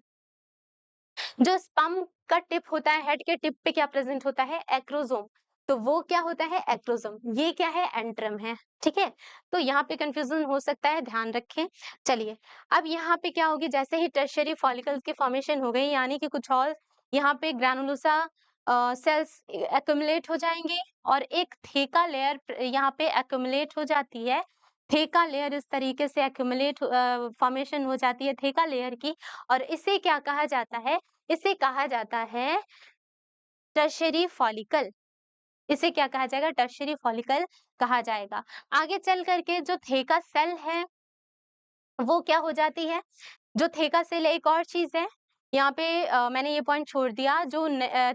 जो स्पर्म का टिप होता है, हेड के टिप पे क्या प्रेजेंट होता है? एक्रोसोम। तो वो क्या होता है? एक्रोसोम। ये क्या है? एंट्रम है। ठीक है, तो यहाँ पे कंफ्यूजन हो सकता है, ध्यान रखें। चलिए, अब यहाँ पे क्या होगी, जैसे ही टर्शियरी फॉलिकल्स की फॉर्मेशन हो गई, यानी कि कुछ और यहाँ पे ग्रैनुलोसा सेल्स एक्युमुलेट हो जाएंगे, और एक थेका लेयर यहाँ पे एक्युमुलेट हो जाती है। थेका लेयर इस तरीके से एक्युमुलेट फॉर्मेशन हो जाती है थेका लेयर की, और इसे क्या कहा जाता है? इसे कहा जाता है टर्शियरी फॉलिकल। इसे क्या कहा जाएगा? टर्शियरी फॉलिकल कहा जाएगा। आगे चल करके जो थेका सेल है वो क्या हो जाती है? जो थेका सेल एक और चीज है, यहाँ पे मैंने ये पॉइंट छोड़ दिया, जो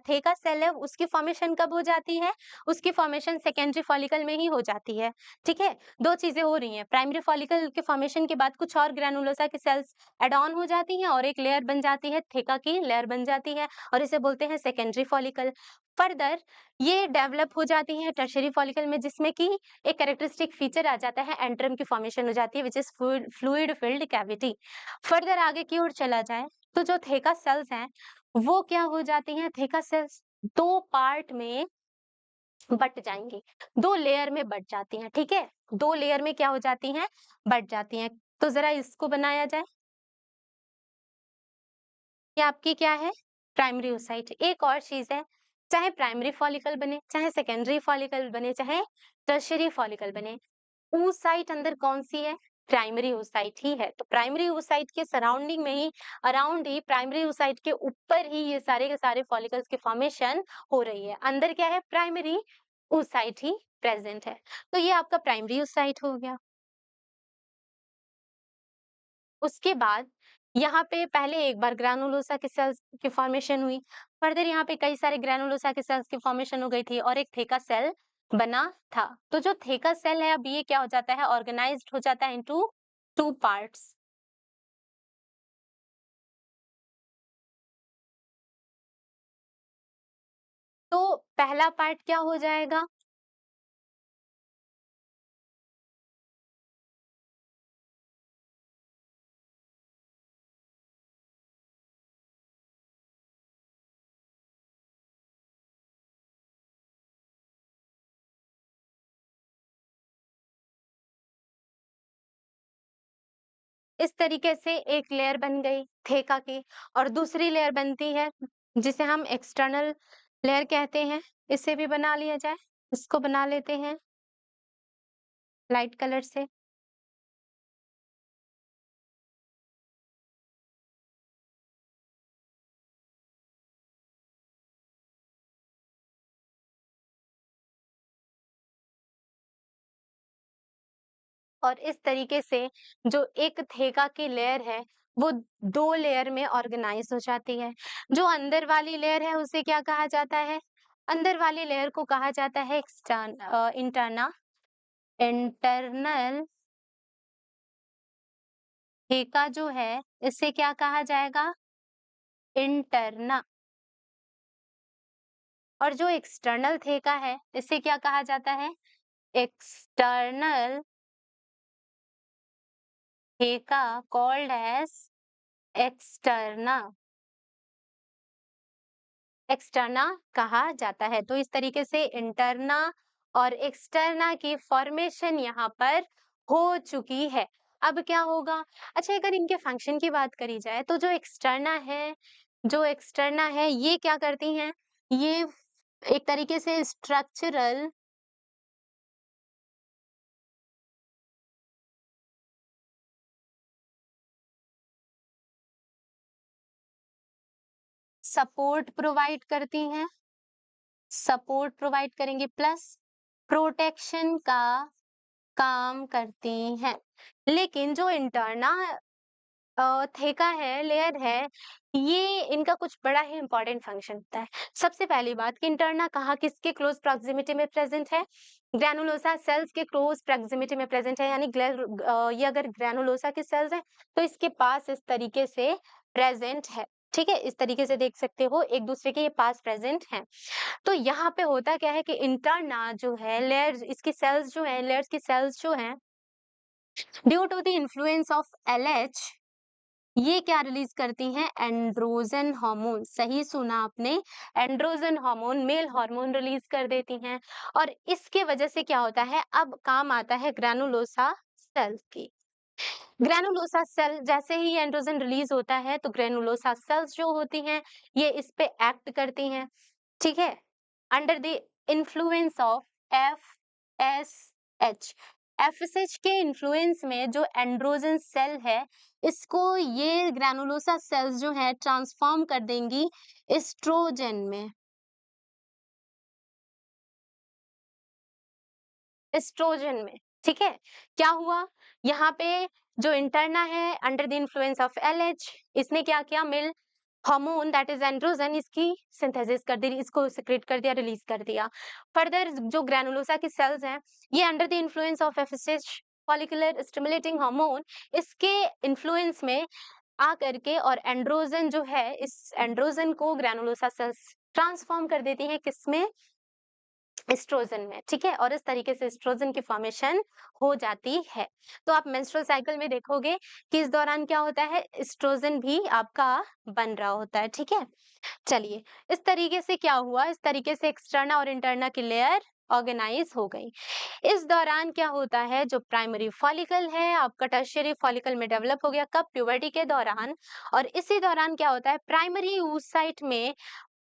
थेका सेल है उसकी फॉर्मेशन कब हो जाती है? उसकी फॉर्मेशन सेकेंडरी फॉलिकल में ही हो जाती है, ठीक है? 2 चीज़ें हो रही हैं, प्राइमरी फॉलिकल के फॉर्मेशन के बाद कुछ और ग्रैनुलोसा की सेल्स ऐड ऑन हो जाती हैं और एक लेयर बन जाती है, थेका की लेयर बन जाती है और इसे बोलते हैं सेकेंडरी फॉलिकल। फर्दर ये डेवलप हो जाती हैं टर्शियरी फॉलिकल में, जिसमें कि एक कैरेक्टरिस्टिक फीचर आ जाता है, एंट्रम की फॉर्मेशन हो जाती है which is fluid filled cavity. Further आगे की ओर चला जाए तो जो थेका सेल्स हैं, वो क्या हो जाती हैं? थेका सेल्स 2 पार्ट में बँट जाएँगी, 2 लेयर में बँट जाती हैं, ठीक है? 2 लेयर में क्या हो जाती हैं? बँट जाती हैं। तो ज़रा इसको बनाया जाए। ये आपकी क्या है? Primary oocyte। एक और चीज़ है, चाहे प्राइमरी फॉलिकल बने, चाहे सेकेंडरी फॉलिकल बने, चाहे टर्शियरी फॉलिकल बने, oocyte अंदर कौन-सी है? प्राइमरी oocyte ही है। तो प्राइमरी oocyte के सराउंडिंग में ही, अराउंड ही, प्राइमरी oocyte के ऊपर ही ये सारे के सारे फॉलिकल्स की फॉर्मेशन हो रही है। अंदर क्या है? प्राइमरी oocyte ही प्रेज़ेंट है। तो ये आपका प्राइमरी oocyte हो गया। उसके बाद यहाँ पे पहले एक बार ग्रैनुलोसा के सेल्स की फॉर्मेशन हुई, फर्दर यहाँ पे कई सारे ग्रैनुलोसा के सेल्स की फॉर्मेशन हो गई थी और एक थेका सेल बना था। तो जो थेका सेल है, अब ये क्या हो जाता है? ऑर्गेनाइज्ड हो जाता है इनटू 2 पार्ट्स। तो पहला पार्ट क्या हो जाएगा? इस तरीके से एक लेयर बन गई थेका की और दूसरी लेयर बनती है जिसे हम एक्सटर्नल लेयर कहते हैं। इसे भी बना लिया जाए। इसको बना लेते हैं लाइट कलर से। और इस तरीके से जो एक थेका की लेयर है, वो 2 लेयर में ऑर्गेनाइज़ हो जाती है। जो अंदर वाली लेयर है उसे क्या कहा जाता है? अंदर वाली लेयर को कहा जाता है इंटरनल थेका जो है, इसे क्या कहा जाएगा? इंटरना। और जो एक्सटर्नल थेका है, इसे क्या कहा जाता है? External थेका called as externa. Externa कहा जाता है। तो इस तरीके से इंटरना और एक्सटर्ना की फॉर्मेशन यहाँ पर हो चुकी है। अब क्या होगा? अच्छा, अगर इनके फंक्शन की बात करी जाए तो जो एक्सटर्ना है ये क्या करती हैं? ये एक तरीके से स्ट्रक्चरल सपोर्ट प्रोवाइड करती हैं, सपोर्ट प्रोवाइड करेंगी प्लस प्रोटेक्शन का काम करती हैं। लेकिन जो इंटरना थेका है, लेयर है, ये इनका कुछ बड़ा ही इम्पोर्टेंट फंक्शन होता है। सबसे पहली बात कि इंटरना कहाँ किसके क्लोज़ प्रॉक्सिमिटी में प्रेज़ेंट है? ग्रैनुलोसा सेल्स के क्लोज़ प्रॉक्सिमिटी में प्रेज़ेंट है, यानी ये अगर ग्रैनुलोसा के सेल्स हैं, तो इसके पास इस तरीके से प्रेज़ेंट है। ठीक है? इस तरीके से देख सकते हो, एक-दूसरे के ये पास प्रेज़ेंट हैं। तो यहाँ पे होता क्या है कि इंटरना जो है, लेयर्स इसकी सेल्स जो हैं, लेयर्स की सेल्स जो हैं, due to the influence of LH, ये क्या रिलीज करती हैं? Androgen hormone. सही सुना आपने, androgen hormone, male hormone release कर देती हैं और इसके वजह से क्या होता है? अब काम आता है ग्रैनुलोसा सेल की। ग्रैनुलोसा सेल जैसे ही एंड्रोजन रिलीज होता है तो ग्रैनुलोसा सेल्स जो होती हैं ये इस पे एक्ट करती हैं, ठीक है? Under the influence of FSH. FSH के इन्फ्लुएंस में जो एंड्रोजन सेल है, इसको ये ग्रैनुलोसा सेल्स जो है ट्रांसफॉर्म कर देंगी एस्ट्रोजन में। एस्ट्रोजन में, ठीक है? क्या हुआ? यहाँ पे जो इंटरना है under the influence of LH, इसने क्या किया? हार्मोन दैट इज एंड्रोजन, इसकी सिंथेसिस कर दी, इसको सिक्रेट कर दिया, रिलीज कर दिया। फर्दर जो ग्रैनुलोसा की सेल्स हैं, ये under the influence of FSH follicular stimulating hormone, इसके इन्फ्लुएंस में आ करके और एंड्रोजन जो है, इस एंड्रोजन को ग्रैनुलोसा सेल्स ट्रांसफॉर्म कर देती हैं किसमें, एस्ट्रोजन में, ठीक है। और इस तरीके से एस्ट्रोजन की फॉर्मेशन हो जाती है। तो आप मेंस्ट्रुअल साइकिल में देखोगे कि इस दौरान क्या होता है, एस्ट्रोजन भी आपका बन रहा होता है, ठीक है। चलिए, इस तरीके से क्या हुआ, इस तरीके से एक्सटर्ना और इंटरना की लेयर ऑर्गेनाइज हो गई। इस दौरान क्या होता है, जो प्राइमरी फॉलिकल है आपका टर्शियरी फॉलिकल में डेवलप हो गया, कब, प्यूबर्टी के दौरान। और इसी दौरान क्या होता है, प्राइमरी oocyte में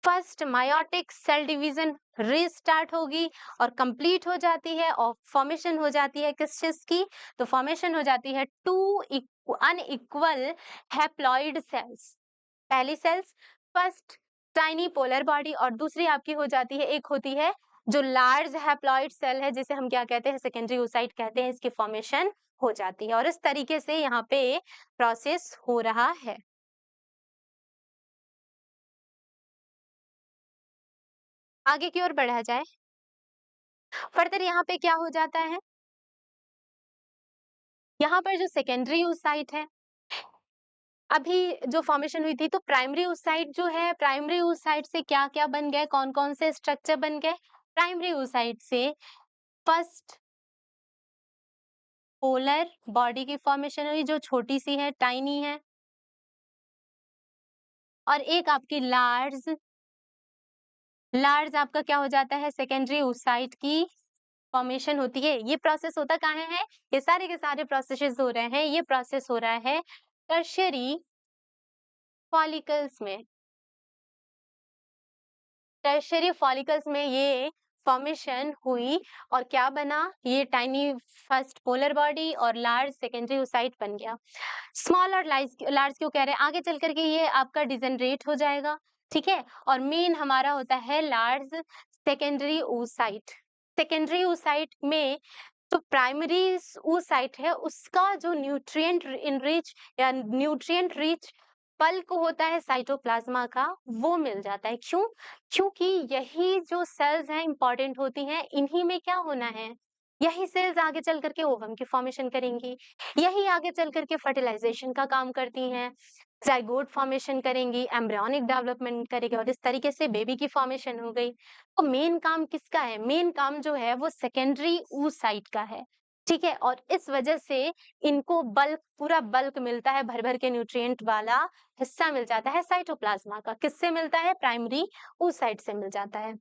first meiotic cell division restart होगी और कंप्लीट हो जाती है, और फॉर्मेशन हो जाती है किस चीज की, तो फॉर्मेशन हो जाती है टू अनइक्वल हैप्लॉइड सेल्स। पहली cells first tiny polar body, और दूसरी आपकी हो जाती है, एक होती है जो लार्ज हैप्लॉइड सेल है, जिसे हम क्या कहते हैं, सेकेंडरी oocyte कहते हैं, इसकी फॉर्मेशन हो जाती है। और इस तरीके से यहाँ पे प्रोसेस हो रहा है। आगे की ओर बढ़ा जाए, फर्दर यहाँ पे क्या हो जाता है, यहाँ पर जो सेकेंडरी oocyte है, अभी जो फॉर्मेशन हुई थी, तो प्राइमरी oocyte जो है, प्राइमरी oocyte से क्या क्या बन गए, कौन कौन से स्ट्रक्चर बन गए, प्राइमरी oocyte से फर्स्ट पोलर बॉडी की फॉर्मेशन हुई, जो छोटी सी है, टाइनी है, और एक आपकी लार्ज, लार्ज आपका क्या हो जाता है, सेकेंडरी oocyte की फॉर्मेशन होती है। ये प्रोसेस होता कहाँ है, ये सारे के सारे प्रोसेसेस हो रहे हैं, ये प्रोसेस हो रहा है टर्शियरी फॉलिकल्स में। टर्शियरी फॉलिकल्स में ये फॉर्मेशन हुई, और क्या बना, ये टाइनी फर्स्ट पोलर बॉडी और लार्ज सेकेंडरी oocyte बन गया। स्मॉल और लार्ज लार्ज क्यों कह रहे हैं, आगे चल करके ये आपका डिजेनरेट हो जाएगा, ठीक है। और मेन हमारा होता है large secondary oocyte। Secondary oocyte में तो प्राइमरी oocyte है, उसका जो न्यूट्रिएंट इनरिच या न्यूट्रिएंट रिच बल्क होता है साइटोप्लाज्मा का, वो मिल जाता है। क्यों, क्योंकि यही जो सेल्स हैं इंपॉर्टेंट होती हैं, इन्हीं में क्या होना है, यही सेल्स आगे चल करके ओवम की फॉर्मेशन करेंगी, यही आगे चल करके फर्टिलाइजेशन का काम करती हैं, जाइगोट फॉर्मेशन करेंगी, एम्ब्रियोनिक डेवलपमेंट करेगी, और इस तरीके से बेबी की फॉर्मेशन हो गई। तो मेन काम किसका है, मेन काम जो है वो सेकेंडरी oocyte का है, ठीक है। और इस वजह से इनको बल्क, पूरा बल्क मिलता है, भर भर के न्यूट्रिएंट वाला हिस्सा मिल जाता है साइटोप्लाज्मा का। किससे मिलता है, प्राइमरी oocyte से मिल जाता है।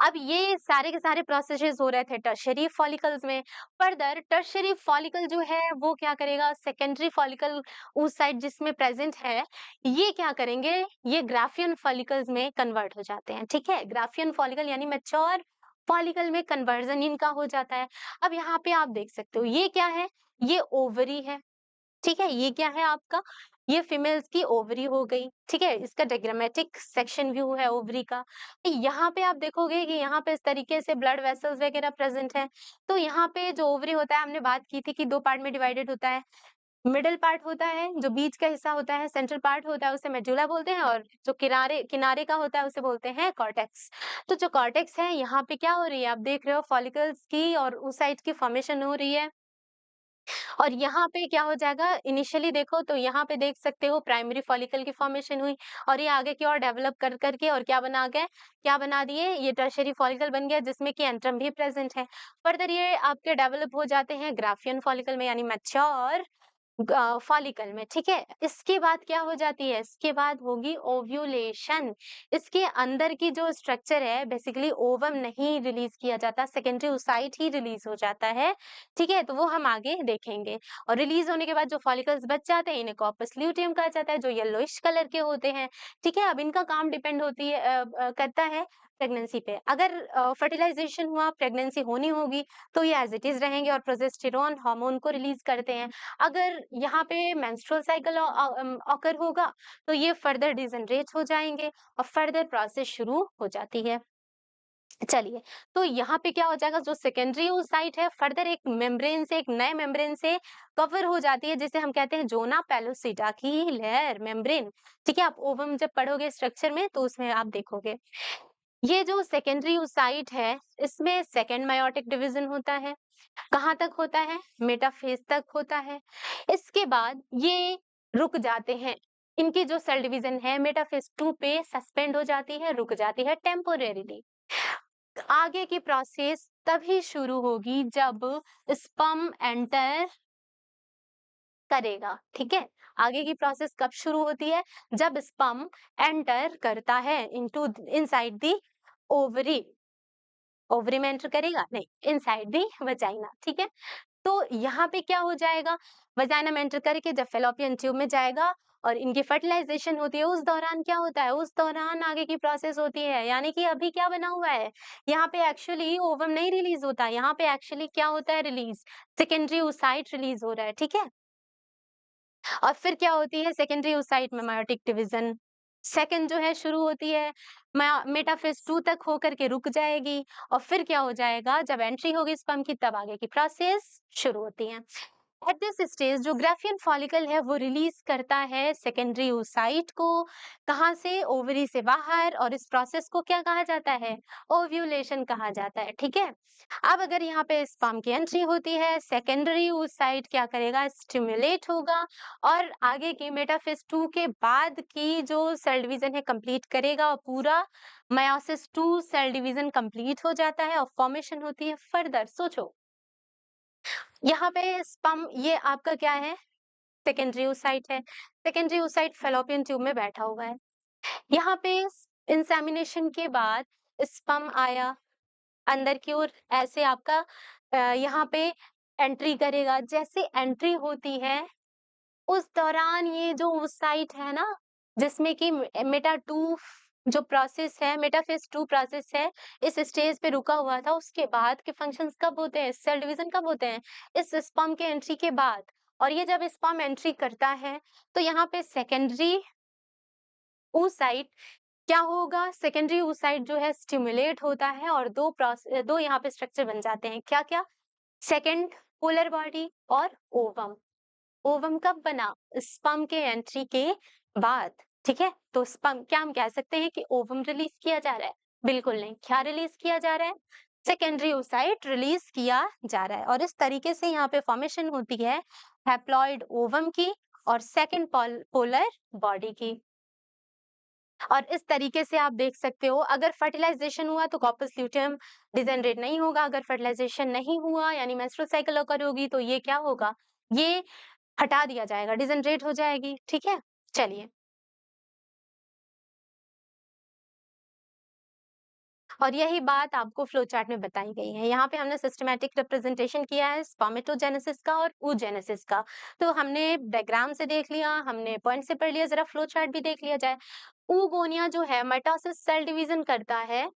अब ये सारे के सारे प्रोसेसेस हो रहे थे टर्शियरी फॉलिकल्स में। फर्दर टर्शियरी फॉलिकल जो है वो क्या करेगा, सेकेंडरी फॉलिकल oocyte जिसमें प्रेजेंट है, ये क्या करेंगे, ये ग्राफियन फॉलिकल्स में कन्वर्ट हो जाते हैं, ठीक है। ग्राफियन फॉलिकल यानी मैच्योर फॉलिकल में कन्वर्जन इनका हो जाता है। अब यहाँ पे आप देख सकते हो, ये क्या है, ये ओवरी है, ठीक है। ये क्या है आपका, ये फीमेल्स की ओवरी हो गई, ठीक है। इसका डायग्रामेटिक सेक्शन व्यू है ओवरी का। यहाँ पे आप देखोगे कि यहाँ पे इस तरीके से ब्लड वेसल्स वगैरह प्रेजेंट है। तो यहाँ पे जो ओवरी होता है, हमने बात की थी कि दो पार्ट में डिवाइडेड होता है। मिडिल पार्ट होता है, जो बीच का हिस्सा होता है, सेंट्रल पार्ट होता है, उसे मेडुला बोलते हैं, और जो किनारे किनारे का होता है उसे बोलते हैं कॉर्टेक्स। तो जो कॉर्टेक्स है, यहाँ पे क्या हो रही है, आप देख रहे हो फॉलिकल्स की और oocyte की फॉर्मेशन हो रही है। और यहाँ पे क्या हो जाएगा, इनिशियली देखो तो यहाँ पे देख सकते हो प्राइमरी फॉलिकल की फॉर्मेशन हुई, और ये आगे की ओर डेवलप कर करके और क्या बना गए, क्या बना दिए, ये टर्शियरी फॉलिकल बन गया, जिसमें कि एंट्रम भी प्रेजेंट है। फर्दर ये आपके डेवलप हो जाते हैं ग्राफियन फॉलिकल में, यानी मैच्योर फॉलिकल में, ठीक है। इसके बाद क्या हो जाती है, इसके बाद होगी ओव्यूलेशन। इसके अंदर की जो स्ट्रक्चर है, बेसिकली ओवम नहीं रिलीज किया जाता, सेकेंडरी oocyte ही रिलीज हो जाता है, ठीक है। तो वो हम आगे देखेंगे। और रिलीज होने के बाद जो फॉलिकल्स बच जाते हैं, इन्हें कॉर्पस ल्यूटियम कहा जाता है, जो येलोइश कलर के होते हैं, ठीक है। अब इनका काम डिपेंड होती है करता है प्रेगनेंसी पे। अगर फर्टिलाइजेशन हुआ, प्रेगनेंसी होनी होगी, तो ये एज इट इज रहेंगे और प्रोजेस्टेरॉन हार्मोन को रिलीज करते हैं। अगर यहाँ पे मेंस्ट्रुअल साइकिल ऑकर होगा, तो ये फर्दर डिजेनरेट हो जाएंगे और फर्दर प्रोसेस शुरू हो जाती है। चलिए, तो यहाँ पे क्या हो जाएगा, जो सेकेंडरी oocyte है फर्दर एक मेम्ब्रेन से, एक नए मेम्ब्रेन से कवर हो जाती है, जिसे हम कहते हैं ज़ोना पेलोसिटा की लेयर मेम्ब्रेन। ठीक है, आप ओवम जब पढ़ोगे स्ट्रक्चर में तो उसमें आप देखोगे। ये जो सेकेंडरी oocyte है, इसमें सेकेंड मेयोटिक डिवीजन होता है। कहाँ तक होता है? मेटाफेज तक होता है। इसके बाद ये रुक जाते हैं। इनकी जो सेल डिवीजन है मेटाफेज 2 पे सस्पेंड हो जाती है, रुक जाती है टेम्पोरेरीली। आगे की प्रोसेस तभी शुरू होगी जब स्पर्म एंटर करेगा, ठीक है? आगे की प्रोसेस कब शुरू होती है? जब स्पर्म एंटर करता है into inside the ovary. Ovary में एंटर करेगा? नहीं, इनसाइड द वजाइना, ठीक है? तो यहाँ पे क्या हो जाएगा, वजाइना में एंटर करके जब फेलोपियन ट्यूब में जाएगा और इनकी फर्टिलाइजेशन होती है, उस दौरान क्या होता है, उस दौरान आगे की प्रोसेस होती है। यानी कि अभी क्या बना हुआ है, यहाँ पे एक्चुअली ओवम नहीं रिलीज होता, यहाँ पे एक्चुअली क्या होता है रिलीज, सेकेंडरी oocyte रिलीज हो रहा है, ठीक है। और फिर क्या होती है, सेकेंडरी oocyte में मेयोटिक डिवीजन सेकंड जो है शुरू होती है, मेटाफेज 2 तक होकर के रुक जाएगी और फिर क्या हो जाएगा, जब एंट्री होगी स्पर्म की तब आगे की प्रोसेस शुरू होती है। एट दिस स्टेज जो ग्राफियन फॉलिकल है वो रिलीज करता है सेकेंडरी oocyte को, कहाँ से, ओवरी से बाहर, और इस प्रोसेस को क्या कहा जाता है, ओव्यूलेशन कहा जाता है, ठीक है। अब अगर यहाँ पे स्पर्म की एंट्री होती है, सेकेंडरी oocyte क्या करेगा, स्टिमुलेट होगा और आगे की मेटाफेज 2 के बाद की जो सेल डिवीजन है कंप्लीट करेगा और पूरा मेयोसिस 2 सेल डिवीजन कंप्लीट हो जाता है और फॉर्मेशन होती है फर्दर। सोचो, यहाँ पे स्पर्म ये आपका क्या है, सेकेंडरी oocyte है। सेकेंडरी oocyte फेलोपियन ट्यूब में बैठा हुआ है। यहाँ पे इंसेमिनेशन के बाद स्पर्म आया अंदर की ओर, ऐसे आपका यहाँ पे एंट्री करेगा। जैसे एंट्री होती है उस दौरान ये जो oocyte है ना, जिसमें कि मेटा 2 जो प्रोसेस है, मेटाफेज 2 प्रोसेस है, इस स्टेज पे रुका हुआ था, उसके बाद के फंक्शंस कब होते हैं, सेल डिवीजन कब होते हैं, इस स्पर्म के एंट्री के बाद। और ये जब स्पर्म एंट्री करता है तो यहाँ पे सेकेंडरी oocyte क्या होगा, सेकेंडरी oocyte जो है स्टिमुलेट होता है और दो यहाँ पे स्ट्रक्चर बन जाते हैं। क्या क्या? सेकेंड पोलर बॉडी और ओवम। ओवम कब बना, स्पर्म के एंट्री के बाद, ठीक है। तो स्पर्म, क्या हम कह सकते हैं कि ओवम रिलीज किया जा रहा है? बिल्कुल नहीं। क्या रिलीज किया जा रहा है, सेकेंडरी oocyte रिलीज किया जा रहा है। और इस तरीके से यहाँ पे फॉर्मेशन होती है हैप्लॉइड ओवम की और सेकेंड पोलर बॉडी की। और इस तरीके से आप देख सकते हो, अगर फर्टिलाइजेशन हुआ तो कॉर्पस ल्यूटियम डिजेनरेट नहीं होगा, अगर फर्टिलाइजेशन नहीं हुआ यानी मेंस्ट्रुअल साइकिल अकर होगी तो ये क्या होगा, ये हटा दिया जाएगा, डिजेनरेट हो जाएगी, ठीक है। चलिए, और यही बात आपको फ्लो चार्ट में बताई गई है। यहाँ पे हमने सिस्टमैटिक रिप्रेजेंटेशन किया है स्पर्मेटोजेनेसिस का और oogenesis का। तो हमने डायग्राम से देख लिया, हमने पॉइंट से पढ़ लिया, जरा फ्लो चार्ट भी देख लिया जाए। oogonia जो है माइटोसिस सेल डिवीजन करता है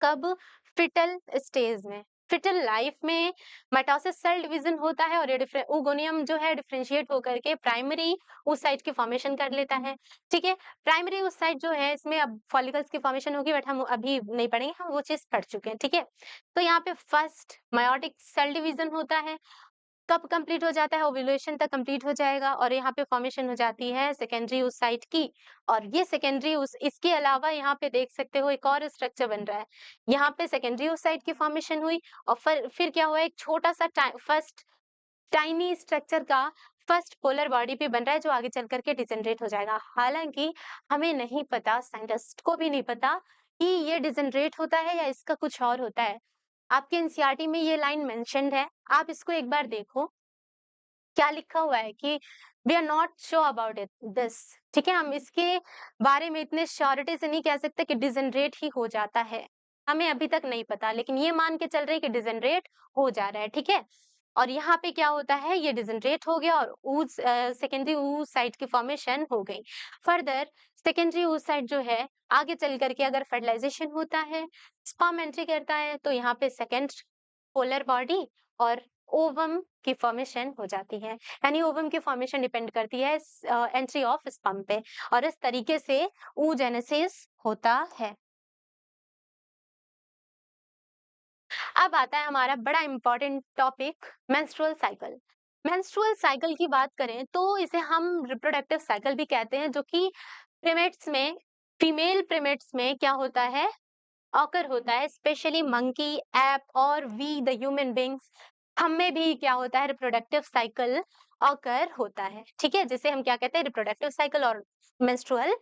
कब, फिटल स्टेज में। फिटल लाइफ में माइटोसिस सेल डिवीजन होता है और ये oogoनियम जो है डिफरेंशिएट होकर के प्राइमरी oocyte की फॉर्मेशन कर लेता है, ठीक है। प्राइमरी oocyte जो है इसमें अब फॉलिकल्स की फॉर्मेशन होगी, बट हम अभी नहीं पढ़ेंगे, हम वो चीज पढ़ चुके हैं, ठीक है। तो यहाँ पे फर्स्ट मायोटिक सेल डिवीजन होता है, कब कंप्लीट हो जाता है, ओव्यूलेशन तक कंप्लीट हो जाएगा और यहाँ पे फॉर्मेशन हो जाती है सेकेंडरी oocyte की। और ये सेकेंडरी इसके अलावा यहाँ पे देख सकते हो एक और स्ट्रक्चर बन रहा है। यहाँ पे सेकेंडरी oocyte की फॉर्मेशन हुई और फिर क्या हुआ, एक छोटा सा फर्स्ट टाइनी स्ट्रक्चर का फर्स्ट पोलर बॉडी पे बन रहा है जो आगे चल करके डिजेनरेट हो जाएगा। हालांकि हमें नहीं पता, साइंटिस्ट को भी नहीं पता कि ये डिजेनरेट होता है या इसका कुछ और होता है। आपके एनसीईआरटी में ये लाइन मेंशन्ड है, आप इसको एक बार देखो। क्या लिखा हुआ है कि we are not sure about it this, ठीक है। हम इसके बारे में इतने श्योरिटी से नहीं कह सकते कि डिजेनरेट ही हो जाता है, हमें अभी तक नहीं पता, लेकिन ये मान के चल रहे हैं कि डिजेनरेट हो जा रहा है, ठीक है। और यहाँ पे क्या होता है, ये डिजेनरेट हो गया और सेकेंडरी oocyte की फॉर्मेशन हो गई। फर्दर सेकेंडरी oocyte जो है आगे चल करके अगर फर्टिलाइजेशन होता है, स्पर्म एंट्री करता है, तो यहाँ पे सेकेंड पोलर बॉडी और ओवम की फॉर्मेशन हो जाती है। यानी ओवम की फॉर्मेशन डिपेंड करती है एंट्री ऑफ स्पर्म पे और इस तरीके से oogenesis होता है। अब आता है हमारा बड़ा important topic, menstrual cycle. Menstrual cycle की बात करें तो इसे हम रिप्रोडक्टिव साइकिल भी कहते हैं, जो कि प्रिमेट्स में, फीमेल प्रिमेट्स में क्या होता है, ऑकर होता है। स्पेशली मंकी, एप और वी द ह्यूमन बींग्स, हम में भी क्या होता है, रिप्रोडक्टिव साइकिल ऑकर होता है। ठीक है, जिसे हम क्या कहते हैं, रिप्रोडक्टिव साइकिल और मेंस्ट्रुअल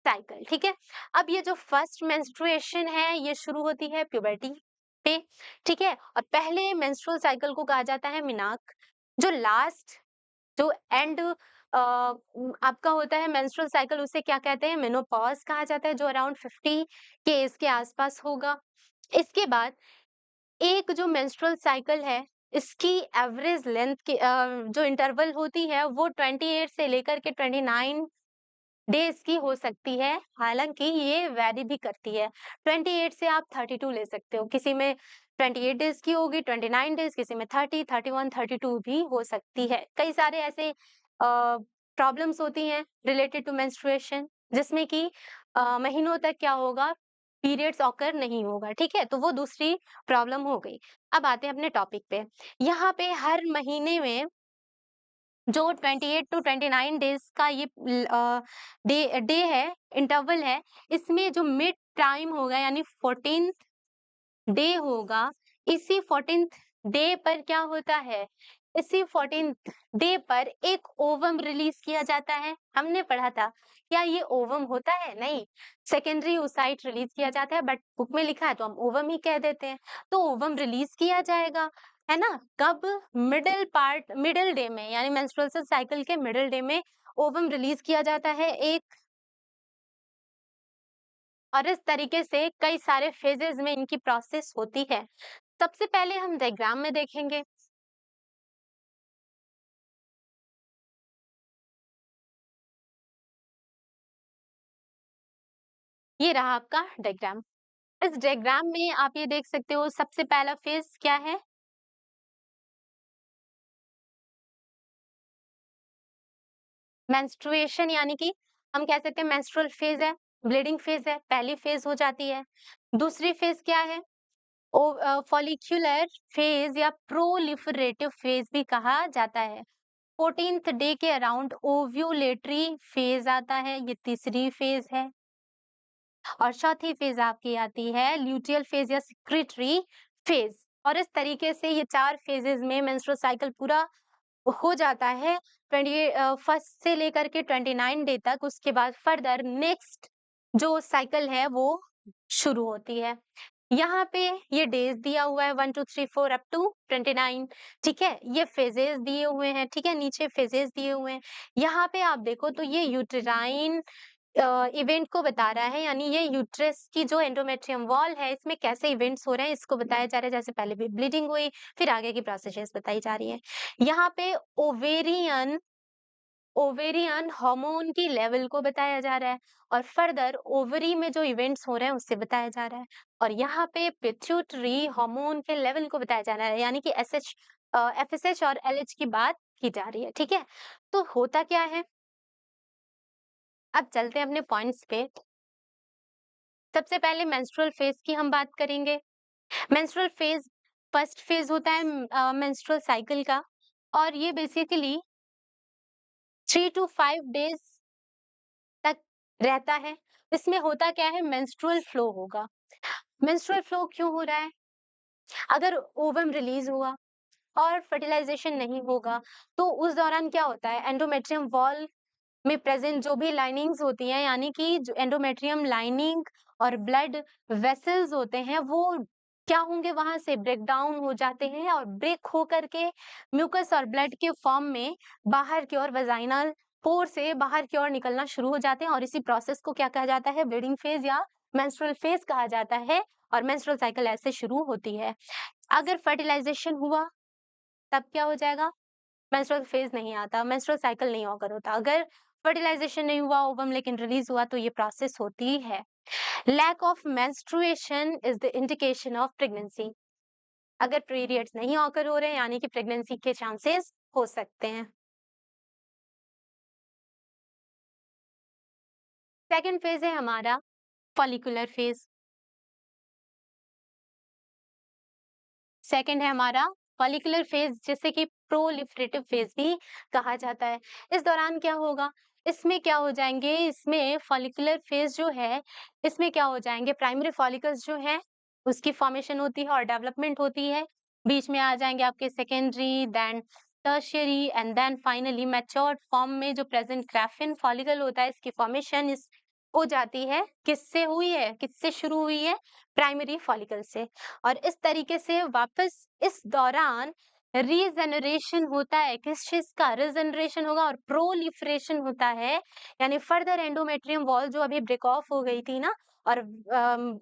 साइकिल। ठीक है, अब ये जो फर्स्ट मेंस्ट्रुएशन है ये शुरू होती है प्यूबर्टी पे। ठीक है, और पहले मेंस्ट्रुअल साइकिल को कहा जाता है मिनाक। जो लास्ट, जो एंड आपका होता है मेंस्ट्रुअल साइकिल, उसे क्या कहते हैं, मेनोपॉज कहा जाता है, जो अराउंड 50 के एज के आसपास होगा। इसके बाद एक जो मेंस्ट्रुअल साइकिल है, इसकी एवरेज लेंथ की जो इंटरवल होती है वो 28 से लेकर के 29 डेज की हो सकती है। हालांकि ये वैरी भी करती है, 28 से आप 32 ले सकते हो, किसी में 28 डेज की होगी, 29 डेज, किसी में 30, 31, 32 भी हो सकती है। कई सारे ऐसे प्रॉब्लम्स होती हैं रिलेटेड टू मेंस्ट्रुएशन, जिसमें कि महीनों तक क्या होगा, पीरियड्स ऑकर नहीं होगा। ठीक है, तो वो दूसरी प्रॉब्लम हो गई। अब आते हैं अपने टॉपिक पे। यहाँ पे हर महीने में जो 28 टू 29 डेज का ये डे डे है, इंटरवल है, इसमें जो मिड टाइम होगा यानी 14th डे होगा। इसी 14th डे पर क्या होता है, इसी 14th डे पर एक ओवम रिलीज किया जाता है। हमने पढ़ा था, क्या ये ओवम होता है? नहीं, सेकेंडरी ओसाइट रिलीज किया जाता है, बट बुक में लिखा है तो हम ओवम ही कह देते हैं। तो ओवम रिलीज किया जाएगा, है ना, कब, मिडिल डे में, यानी मेंस्ट्रुअल साइकिल के मिडिल डे में ओवम रिलीज किया जाता है एक। और इस तरीके से कई सारे फेजेस में इनकी प्रोसेस होती है। सबसे पहले हम डायग्राम में देखेंगे। ये रहा आपका डायग्राम। इस डायग्राम में आप ये देख सकते हो, सबसे पहला फेज क्या है, मेंस्ट्रुएशन, यानी कि हम कह सकते हैं मेंस्ट्रुअल फेज है, ब्लीडिंग फेज है, पहली फेज हो जाती है। दूसरी फेज क्या है, फॉलिक्यूलर फेज या प्रोलिफरेटिव फेज भी कहा जाता है। 14th डे के अराउंड ओव्यूलेटरी फेज आता है, ये तीसरी फेज है। और चौथी फेज आपकी आती है ल्यूटियल फेज या सिक्रेटरी फेज। और इस तरीके से ये चार फेजेस में मेंस्ट्रुअल साइकिल पूरा हो जाता है, 20 फर्स्ट से लेकर के 29 डे तक। उसके बाद फर्दर नेक्स्ट जो साइकिल है वो शुरू होती है। यहाँ पे ये डेज दिया हुआ है 1 2 3 4 अप टू 29। ठीक है, ये फेजेस दिए हुए हैं। ठीक है, नीचे फेजेस दिए हुए हैं। यहाँ पे आप देखो तो ये यूटेराइन इवेंट को बता रहा है, यानी ये यूट्रस की जो एंडोमेट्रियम वॉल है, इसमें कैसे इवेंट्स हो रहे हैं इसको बताया जा रहा है। जैसे पहले भी ब्लीडिंग हुई, फिर आगे की प्रोसेसेस बताई जा रही है। यहाँ पे ओवेरियन ओवेरियन हार्मोन की लेवल को बताया जा रहा है, और फर्दर ओवरी में जो इवेंट्स हो रहे हैं उससे बताया जा रहा है। और यहाँ पे पिट्यूटरी हार्मोन के लेवल को बताया जा रहा है, यानी कि एफएसएच और एलएच की बात की जा रही है। ठीक है, तो होता क्या है, अब चलते हैं अपने पॉइंट्स पे। सबसे पहले मेंस्ट्रुअल फेज की हम बात करेंगे। मेंस्ट्रुअल फेज फर्स्ट फेज होता है मेंस्ट्रुअल साइकिल का, और ये बेसिकली 3 to 5 डेज तक रहता है। इसमें होता क्या है, मेंस्ट्रुअल फ्लो होगा। मेंस्ट्रुअल फ्लो क्यों हो रहा है, अगर ओवम रिलीज हुआ और फर्टिलाइजेशन नहीं होगा तो उस दौरान क्या होता है, एंडोमेट्रियम वॉल में प्रेजेंट जो भी लाइनिंग्स होती हैं, यानी कि जो एंडोमेट्रियम लाइनिंग और ब्लड वेसल्स होते हैं, वो क्या होंगे, वहां से ब्रेक डाउन हो जाते हैं, और ब्रेक हो करके म्यूकस और ब्लड के फॉर्म में बाहर की ओर वजाइनल पोर से बाहर की ओर निकलना शुरू हो जाते हैं। और इसी प्रोसेस को क्या कहा जाता है, ब्लीडिंग फेज या मेंस्ट्रुअल फेज कहा जाता है। और मेंस्ट्रुअल साइकिल ऐसे शुरू होती है। अगर फर्टिलाइजेशन हुआ तब क्या हो जाएगा, मेंस्ट्रुअल फेज नहीं आता, मेंस्ट्रुअल साइकिल नहीं ऑकर होता। अगर फर्टिलाइजेशन नहीं हुआ, ओवम लेकिन रिलीज हुआ, तो ये प्रोसेस होती है। Lack of menstruation is the indication of pregnancy. अगर पीरियड्स नहीं ऑकर हो रहे हैं, यानी कि प्रेगनेंसी के चांसेस हो सकते हैं। सेकेंड फेज है हमारा, फॉलिकुलर फेज। सेकंड है हमारा फॉलिकुलर फेज, जिसे कि प्रोलिफरेटिव फेज भी कहा जाता है। इस दौरान क्या होगा, इसमें क्या हो जाएंगे, इसमें फॉलिकुलर फेज जो है, इसमें क्या हो जाएंगे, प्राइमरी फॉलिकल्स जो है उसकी फॉर्मेशन होती है और डेवलपमेंट होती है। बीच में आ जाएंगे आपके secondary, then tertiary and then finally matured form में जो प्रेजेंट ग्राफिन फॉलिकल होता है, इसकी फॉर्मेशन इस हो जाती है, किससे हुई है, किससे शुरू हुई है, प्राइमरी फॉलिकल से। और इस तरीके से वापस इस दौरान रीजेनरेशन होता है, किस चीज का रीजेनरेशन होगा, और प्रोलिफरेशन होता है, यानी फर्दर एंडोमेट्रियम वॉल जो अभी ब्रेक ऑफ हो गई थी ना, और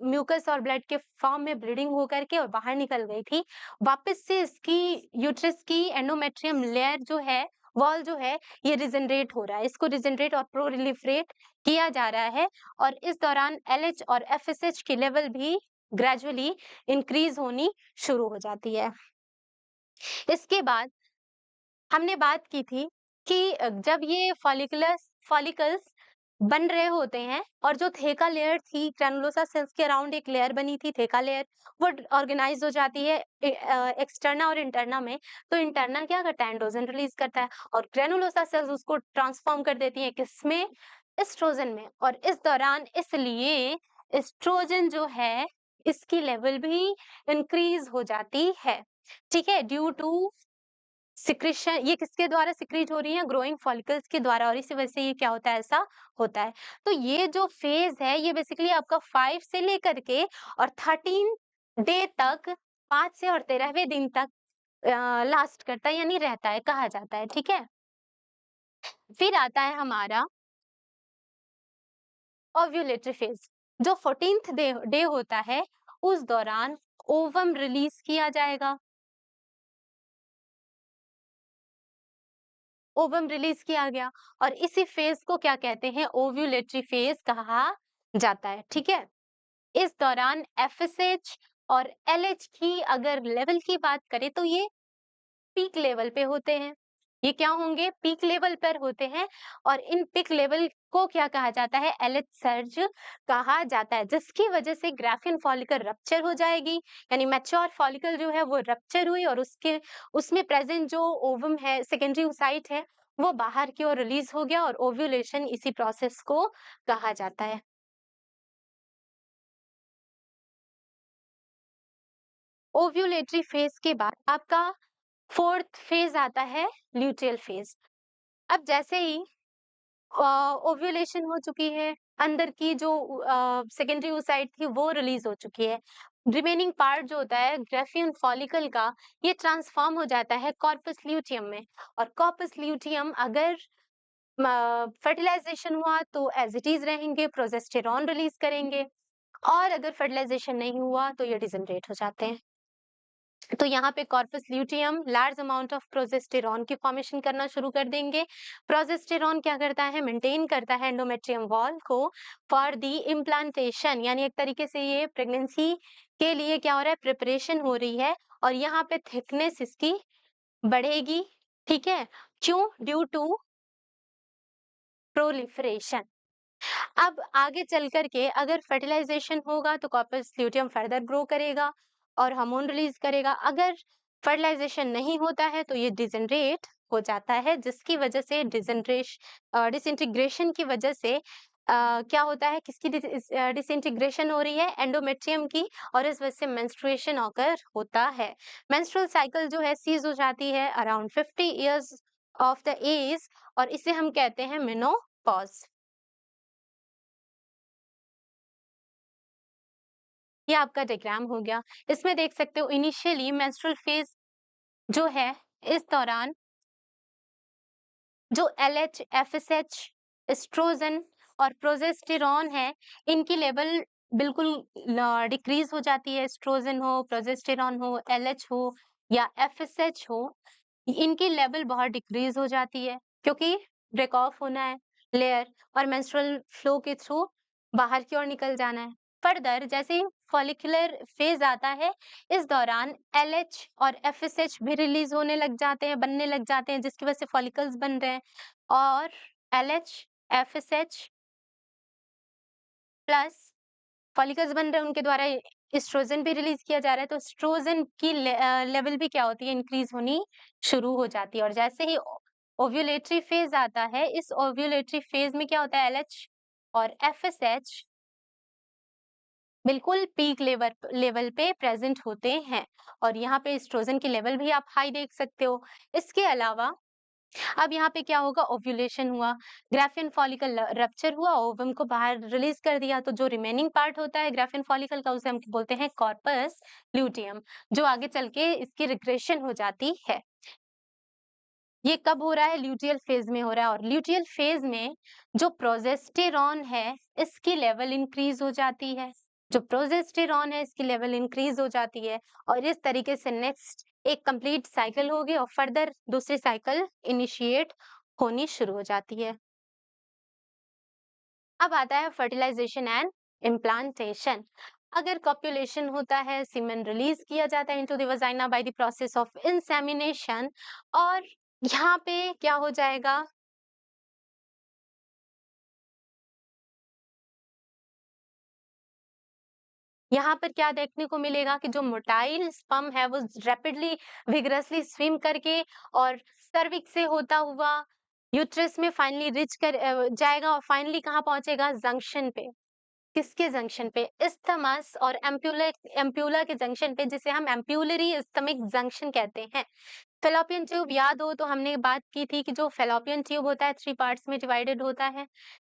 म्यूकस और ब्लड के फॉर्म में ब्लीडिंग होकर के और बाहर निकल गई थी, वापस से इसकी यूट्रस की एंडोमेट्रियम लेयर जो है, वॉल जो है, ये रिजनरेट हो रहा है, इसको रिजनरेट और प्रोलिफरेट किया जा रहा है। और इस दौरान एलएच और एफएसएच की लेवल भी ग्रेजुअली इंक्रीज होनी शुरू हो जाती है। इसके बाद हमने बात की थी कि जब ये फॉलिकल्स बन रहे होते हैं, और जो थेका लेयर थी, ग्रैनुलोसा सेल्स के अराउंड एक लेयर बनी थी थेका लेयर, वो ऑर्गेनाइज हो जाती है एक्सटर्ना और इंटरना में। तो इंटरना क्या करता है, एंड्रोजन रिलीज करता है, और ग्रैनुलोसा सेल्स उसको ट्रांसफॉर्म कर देती है किसमें, एस्ट्रोजन में। और इस दौरान इसलिए एस्ट्रोजन जो है, इसकी लेवल भी इंक्रीज हो जाती है, ठीक है, ड्यू टू सिक्रीशन। ये किसके द्वारा सिक्रीट हो रही है, ग्रोइंग फॉलिकल्स के द्वारा, और इसी वजह से ये क्या होता है, ऐसा होता है। तो ये जो फेज है, ये बेसिकली आपका 5 से लेकर के और 13 डे तक, 5 से और 13वें दिन तक लास्ट करता है, यानी रहता है, कहा जाता है, ठीक है। फिर आता है हमारा ओव्यूलेटरी फेज, जो 14th डे होता है, उस दौरान ओवम रिलीज किया जाएगा, ओवम रिलीज किया गया, और इसी फेज को क्या कहते हैं, ओव्यूलेटरी फेज कहा जाता है, ठीक है। इस दौरान एफएसएच और एलएच की अगर लेवल की बात करें, तो ये पीक लेवल पे होते हैं। ये क्या होंगे, पीक लेवल पर होते हैं, और इन पीक लेवल को क्या कहा जाता है, एलएच सर्ज कहा जाता है, जिसकी वजह से ग्राफिन फॉलिकल रप्चर हो जाएगी, यानी मैच्योर फॉलिकल जो है वो रप्चर हुई, और उसके उसमें प्रेजेंट जो ओवम है, सेकेंडरी ओसाइट है, वो बाहर की ओर रिलीज हो गया, और ओव्यूलेशन इसी प्रोसेस को कहा जाता है। ओव्यूलेटरी फेज के बाद आपका फोर्थ फेज आता है, ल्यूटियल फेज। अब जैसे ही ओव्यूलेशन हो चुकी है, अंदर की जो सेकेंडरी oocyte थी वो रिलीज हो चुकी है, रिमेनिंग पार्ट जो होता है ग्राफियन फॉलिकल का, ये ट्रांसफॉर्म हो जाता है कॉर्पस ल्यूटियम में। और कॉर्पस ल्यूटियम अगर फर्टिलाइजेशन हुआ तो एज इट इज रहेंगे, प्रोजेस्टेरॉन रिलीज करेंगे, और अगर फर्टिलाइजेशन नहीं हुआ तो ये डिजनरेट हो जाते हैं। तो यहाँ पे corpus luteum large amount of progesterone की फॉर्मेशन करना शुरू कर देंगे। प्रोजेस्टेरॉन क्या करता है, मेंटेन करता है एंडोमेट्रियम वॉल को फॉर दी इम्प्लांटेशन, यानी एक तरीके से ये प्रेगनेंसी के लिए क्या हो रहा है, प्रिपरेशन हो रही है, और यहाँ पे थिकनेस इसकी बढ़ेगी, ठीक है, क्यों, ड्यू टू प्रोलिफरेशन। अब आगे चल करके अगर फर्टिलाइजेशन होगा तो कॉर्पस ल्यूटियम फर्दर ग्रो करेगा और हार्मोन रिलीज करेगा। अगर फर्टिलाइजेशन नहीं होता है तो ये डिजनरेट हो जाता है, जिसकी वजह से डिसइंटीग्रेशन की वजह से क्या होता है, किसकी डिसइंटीग्रेशन हो रही है, एंडोमेट्रियम की, और इस वजह से मेंस्ट्रुएशन ऑकर होता है। मेंस्ट्रुअल साइकिल जो है सीज हो जाती है around 50 years of the age, और इसे हम कहते हैं मेनोपॉज। ये आपका डायग्राम हो गया। इसमें देख सकते हो इनिशियली मेंस्ट्रुअल फेज जो है, इस दौरान जो एलएच, एफएसएच, एस्ट्रोजन और प्रोजेस्टेरॉन है, इनकी लेवल बिल्कुल डिक्रीज हो जाती है। एस्ट्रोजन हो, प्रोजेस्टेरॉन हो, एलएच हो या एफएसएच हो, इनकी लेवल बहुत डिक्रीज हो जाती है, क्योंकि ब्रेक ऑफ होना है लेयर, और मेंस्ट्रुअल फ्लो के थ्रू बाहर की ओर निकल जाना है। फर्दर जैसे ही फॉलिकुलर फेज आता है, इस दौरान एलएच और एफएसएच भी रिलीज होने लग जाते हैं, बनने लग जाते हैं, जिसकी वजह से फॉलिकल्स बन रहे हैं, और एलएच, एफएसएच प्लस फॉलिकल्स बन रहे हैं, उनके द्वारा एस्ट्रोजन भी रिलीज किया जा रहा है, तो एस्ट्रोजन की लेवल भी क्या होती है, इंक्रीज होनी शुरू हो जाती है। और जैसे ही ओव्यूलेटरी फेज आता है, इस ओव्यूलेटरी फेज में क्या होता है, एलएच और एफएसएच बिल्कुल पीक लेवल पे प्रेजेंट होते हैं। और यहाँ पे एस्ट्रोजन की लेवल भी आप हाई देख सकते हो। इसके अलावा अब यहाँ पे क्या होगा, ओव्यूलेशन हुआ, ग्राफियन फॉलिकल रप्चर हुआ, ओवम को बाहर रिलीज कर दिया, तो जो रिमेनिंग पार्ट होता है ग्राफियन फॉलिकल का, उसे हम बोलते हैं कॉर्पस ल्यूटियम, जो आगे चल के इसकी रिग्रेशन हो जाती है। ये कब हो रहा है, ल्यूटियल फेज में हो रहा है। और ल्यूटियल फेज में जो प्रोजेस्टेरॉन है, इसकी लेवल इंक्रीज हो जाती है। जो प्रोजेस्टेरॉन है, इसकी लेवल इंक्रीज हो जाती है। और इस तरीके से नेक्स्ट एक कंप्लीट साइकिल होगी और फर्दर दूसरी साइकिल इनिशिएट होनी शुरू हो जाती है। अब आता है फर्टिलाइजेशन एंड इम्प्लांटेशन। अगर कॉप्युलेशन होता है, सीमेन रिलीज किया जाता है into the vagina by the process of insemination. और यहाँ पे क्या हो जाएगा, यहाँ पर क्या देखने को मिलेगा कि जो मोटाइल स्पर्म है वो रैपिडली विगरसली स्विम करके और सर्विक्स से होता हुआ यूट्रस में फाइनली रिच कर जाएगा और फाइनली कहाँ पहुंचेगा, जंक्शन पे। किसके जंक्शन पे, इस्थमस और एम्प्यूला, एम्प्यूला के जंक्शन पे, जिसे हम एम्प्यूलरी इस्थमिक जंक्शन कहते हैं। फेलोपियन ट्यूब याद हो तो हमने बात की थी कि जो फेलोपियन ट्यूब होता है 3 पार्ट्स में डिवाइडेड होता है।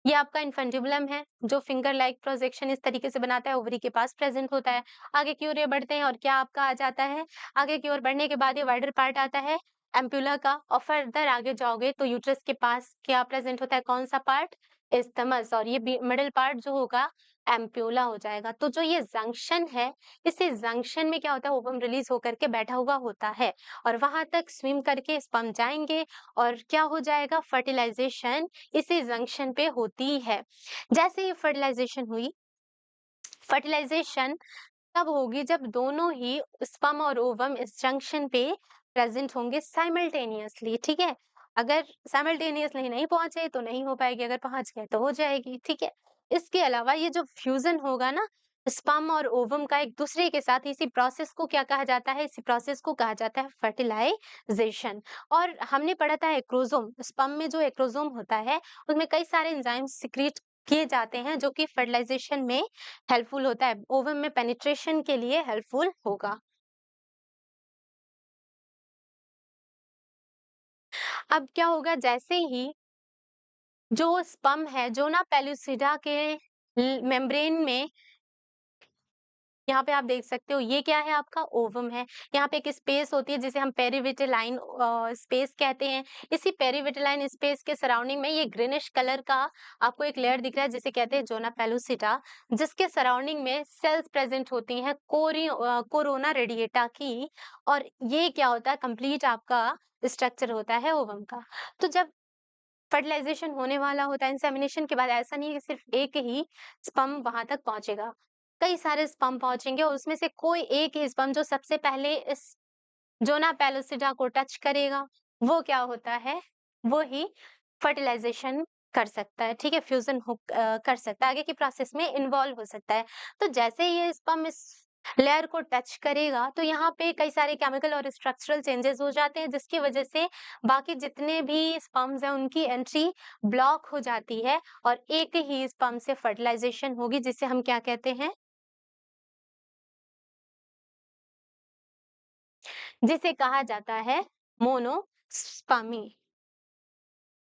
ये आपका इन्फेंटिबुलम है, जो फिंगर लाइक प्रोजेक्शन इस तरीके से बनाता है, ओवरी के पास प्रेजेंट होता है। आगे की ओर ये बढ़ते हैं और क्या आपका आ जाता है, आगे की ओर बढ़ने के बाद ये वाइडर पार्ट आता है एम्प्यूला का, और फर्दर आगे जाओगे तो यूट्रस के पास क्या प्रेजेंट होता है, कौन सा पार्ट, इस्थमस, और ये मिडिल पार्ट जो होगा एम्प्यूला हो जाएगा। तो जो ये जंक्शन है, इसी जंक्शन में क्या होता है, ओवम रिलीज होकर के बैठा हुआ होता है और वहां तक स्विम करके स्पर्म जाएंगे और क्या हो जाएगा, फर्टिलाइजेशन इसी जंक्शन पे होती है। जैसे ही फर्टिलाइजेशन हुई, फर्टिलाइजेशन तब होगी जब दोनों ही स्पर्म और ओवम इस जंक्शन पे प्रेजेंट होंगे साइमल्टेनियसली, ठीक है। अगर साइमल्टेनियसली नहीं पहुंचे तो नहीं हो पाएगी, अगर पहुंच गए तो हो जाएगी, ठीक है। इसके अलावा ये जो फ्यूजन होगा ना स्पर्म और ओवम का एक दूसरे के साथ, इसी प्रोसेस को क्या कहा जाता है, इसी प्रोसेस को कहा जाता है फर्टिलाइजेशन। और हमने पढ़ा था एक्रोसोम, स्पर्म में जो एक्रोसोम होता है उसमें कई सारे एंजाइम सिक्रीट किए जाते हैं जो कि फर्टिलाइजेशन में हेल्पफुल होता है, ओवम में पेनिट्रेशन के लिए हेल्पफुल होगा। अब क्या होगा, जैसे ही जो स्पर्म है, जो ना पेलुसिडा के मेम्ब्रेन में, यहाँ पे आप देख सकते हो ये क्या है, आपका ओवम है। यहाँ पे एक स्पेस होती है जिसे हम पेरिविटेलाइन स्पेस कहते हैं। इसी पेरिविटेलाइन स्पेस के सराउंडिंग में ये ग्रीनिश कलर का आपको एक लेयर दिख रहा है जिसे कहते हैं जोना पेलुसिटा, जिसके सराउंडिंग में सेल्स प्रेजेंट होती हैं कोरोना रेडिएटा की। और ये क्या होता है, कंप्लीट आपका स्ट्रक्चर होता है ओवम का। तो जब फर्टिलाइजेशन होने वाला होता है इंसेमिनेशन के बाद, ऐसा नहीं है कि सिर्फ एक ही स्पर्म वहां तक पहुंचेगा, कई सारे स्पर्म पहुंचेंगे और उसमें से कोई एक ही स्पर्म जो सबसे पहले इस जोना पेलोसिडा को टच करेगा, वो क्या होता है, वो ही फर्टिलाइजेशन कर सकता है, ठीक है, फ्यूजन कर सकता है, आगे की प्रोसेस में इन्वॉल्व हो सकता है। तो जैसे ही ये स्पर्म इस लेयर को टच करेगा तो यहाँ पे कई सारे केमिकल और स्ट्रक्चरल चेंजेस हो जाते हैं, जिसकी वजह से बाकी जितने भी स्पर्म्स हैं उनकी एंट्री ब्लॉक हो जाती है और एक ही स्पर्म से फर्टिलाइजेशन होगी, जिसे हम क्या कहते हैं, जिसे कहा जाता है मोनोस्पर्मी,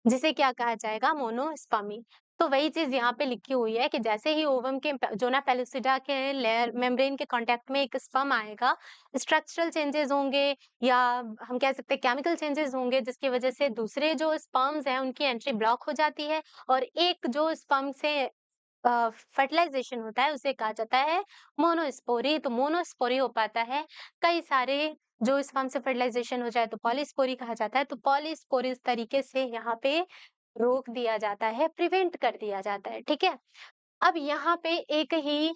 जिसे क्या कहा जाएगा, मोनोस्पर्मी। तो वही चीज यहाँ पे लिखी हुई है कि जैसे ही ओवम के जोना पेलुसिडा के लेयर मेम्ब्रेन के कांटेक्ट में एक स्पर्म आएगा, स्ट्रक्चरल चेंजेस होंगे या हम कह सकते हैं केमिकल चेंजेस होंगे, जिसकी वजह से दूसरे जो स्पर्म्स हैं उनकी एंट्री ब्लॉक हो जाती है और एक जो स्पर्म से फर्टिलाइजेशन होता है उसे कहा जाता है मोनोस्पोरी। तो मोनोस्पोरी हो पाता है, कई सारे जो स्पर्म से फर्टिलाइजेशन हो जाए तो पॉलीस्पोरी कहा जाता है। तो पॉलीस्पोरी इस तरीके से यहाँ पे रोक दिया जाता है, प्रिवेंट कर दिया जाता है, ठीक है। अब यहाँ पे एक ही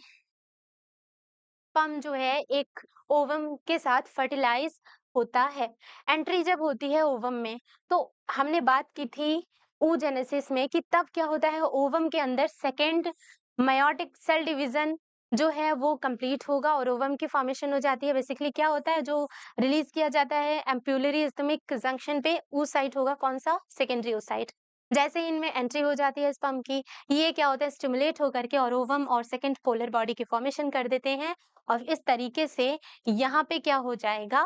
स्पर्म जो है एक ओवम के साथ फर्टिलाइज होता है। एंट्री जब होती है ओवम में, तो हमने बात की थी oogenesis में कि तब क्या होता है, ओवम के अंदर सेकेंड मेयोटिक सेल डिवीजन जो है वो कंप्लीट होगा और ओवम की फॉर्मेशन हो जाती है। बेसिकली क्या होता है, जो रिलीज किया जाता है एम्प्यूलरी इस्टमिक जंक्शन पे, oocyte होगा कौन सा, सेकेंडरी oocyte। जैसे ही इनमें एंट्री हो जाती है स्पर्म की, ये क्या होता है, स्टिमुलेट होकर के और ओवम और सेकंड पोलर बॉडी की फॉर्मेशन कर देते हैं और इस तरीके से यहाँ पे क्या हो जाएगा,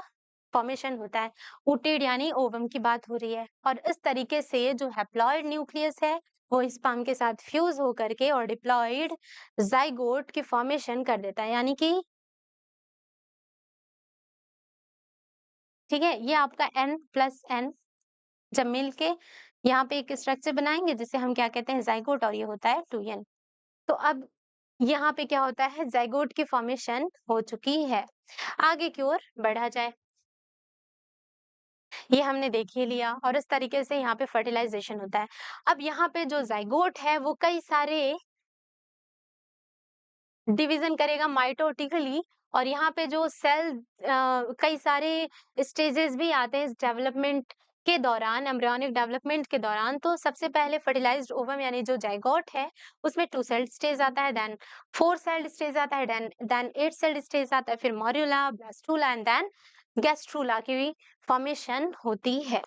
फॉर्मेशन होता है। ऊटेड यानी ओवम की बात हो रही है और इस तरीके से जो हैप्लॉइड न्यूक्लियस है वो स्पर्म के साथ फ्यूज होकर के और डिप्लॉइड ज़ाइगोट की फॉर्मेशन कर देता है, यानी कि ठीक है, ये आपका N+N जब मिलके यहाँ पे एक स्ट्रक्चर बनाएंगे जिसे हम क्या कहते हैं, ज़ाइगोट, और ये होता है 2N। तो अब यहाँ पे क्या होता है, ज़ाइगोट की फॉर्मेशन हो चुकी है। आगे की ओर बढ़ा जाए, ये हमने देख ही लिया और इस तरीके से यहाँ पे फर्टिलाइजेशन होता है। अब यहाँ पे जो ज़ाइगोट है वो कई सारे डिवीजन करेगा माइटोटिकली और यहाँ पे जो सेल कई सारे स्टेजेस भी आते हैं इस डेवलपमेंट के दौरान, एम्ब्रियोनिक डेवलपमेंट के दौरान। तो सबसे पहले फर्टिलाइज्ड ओवम यानी जो जाइगोट है उसमें 2 सेल्ड स्टेज आता है, देन 4 सेल्ड स्टेज आता है, देन 8 सेल्ड स्टेज आता है, फिर मॉड्यूला, ब्लास्टूला एंड देन गैस्ट्रूला की फॉर्मेशन होती है।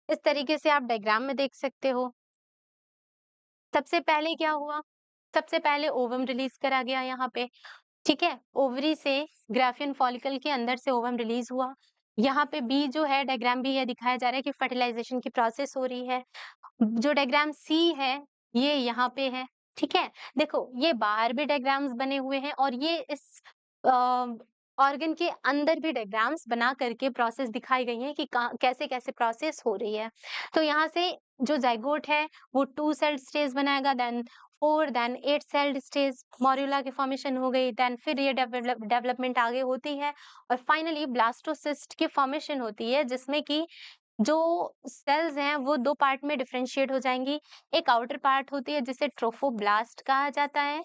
इस तरीके से आप डायग्राम में देख सकते हो। सबसे पहले क्या हुआ, सबसे पहले ओवम रिलीज करा गया यहाँ पे, ठीक है, ओवरी से ग्राफियन फॉलिकल के अंदर से ओवम रिलीज हुआ। यहाँ पे बी जो है, डायग्राम भी ये दिखाया जा रहा है कि फर्टिलाइजेशन की प्रोसेस हो रही है। जो डायग्राम सी है ये यहाँ पे है, ठीक है। देखो ये बाहर भी डायग्राम्स बने हुए हैं और ये इस ऑर्गन के अंदर भी डायग्राम्स बना करके प्रोसेस दिखाई गई है कि कैसे कैसे प्रोसेस हो रही है। तो यहाँ से जो जाइगोट है वो 2 सेल्ड स्टेज बनाएगा, देन 4, देन 8 सेल्ड स्टेज, मॉड्यूला की फॉर्मेशन हो गई, देन फिर ये डेवलपमेंट आगे होती है और फाइनली ब्लास्टोसिस्ट की फॉर्मेशन होती है जिसमें कि जो सेल्स हैं वो 2 पार्ट में डिफरेंशिएट हो जाएंगी। एक आउटर पार्ट होती है जिसे ट्रोफोब्लास्ट कहा जाता है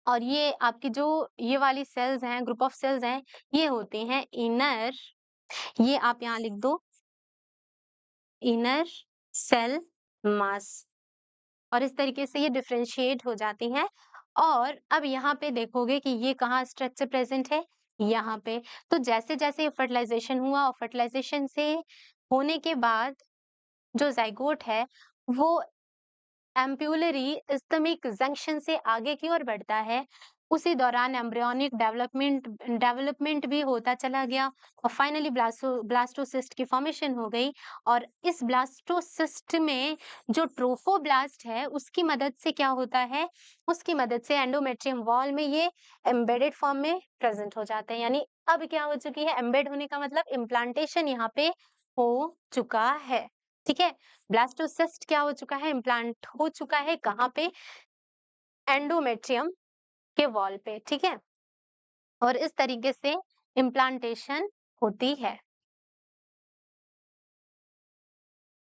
और ये आपकी जो ये वाली सेल्स हैं, ग्रुप ऑफ सेल्स हैं, ये होती हैं इनर, ये आप यहाँ लिख दो, इनर सेल मास, और इस तरीके से ये डिफरेंशिएट हो जाती हैं। और अब यहाँ पे देखोगे कि ये कहाँ स्ट्रक्चर प्रेजेंट है, यहाँ पे। तो जैसे जैसे फर्टिलाइजेशन हुआ और फर्टिलाइजेशन से होने के बाद जो ज़ाइगोट है वो एम्प्यूलरी इस्टमिक जंक्शन से आगे की ओर बढ़ता है। उसी दौरान एम्ब्रियोनिक डेवलपमेंट भी होता चला गया और फाइनली ब्लास्टोसिस्ट की फॉर्मेशन हो गई और इस ब्लास्टोसिस्ट में जो ट्रोफोब्लास्ट है उसकी मदद से क्या होता है, उसकी मदद से एंडोमेट्रियम वॉल में ये एम्बेडेड फॉर्म में प्रेजेंट हो जाते हैं। यानी अब क्या हो चुकी है, एम्बेड होने का मतलब इम्प्लांटेशन यहाँ पे हो चुका है, ठीक है। ब्लास्टोसिस्ट क्या हो चुका है, इम्प्लांट हो चुका है कहाँ पे, एंडोमेट्रियम के वॉल पे, ठीक है। और इस तरीके से इम्प्लांटेशन होती है।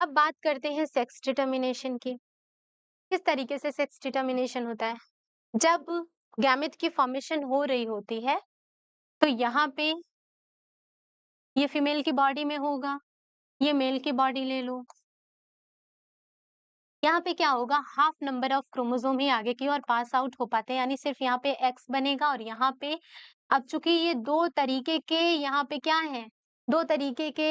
अब बात करते हैं सेक्स डिटर्मिनेशन की। किस तरीके से सेक्स डिटर्मिनेशन होता है, जब गैमेट की फॉर्मेशन हो रही होती है तो यहाँ पे ये फीमेल की बॉडी में होगा, ये मेल की बॉडी ले लो, यहाँ पे क्या होगा, हाफ नंबर ऑफ क्रोमोसोम ही आगे की ओर पास आउट हो पाते हैं, यानी सिर्फ यहाँ पे एक्स बनेगा और यहाँ पे अब चूंकि ये 2 तरीके के यहाँ पे क्या है, 2 तरीके के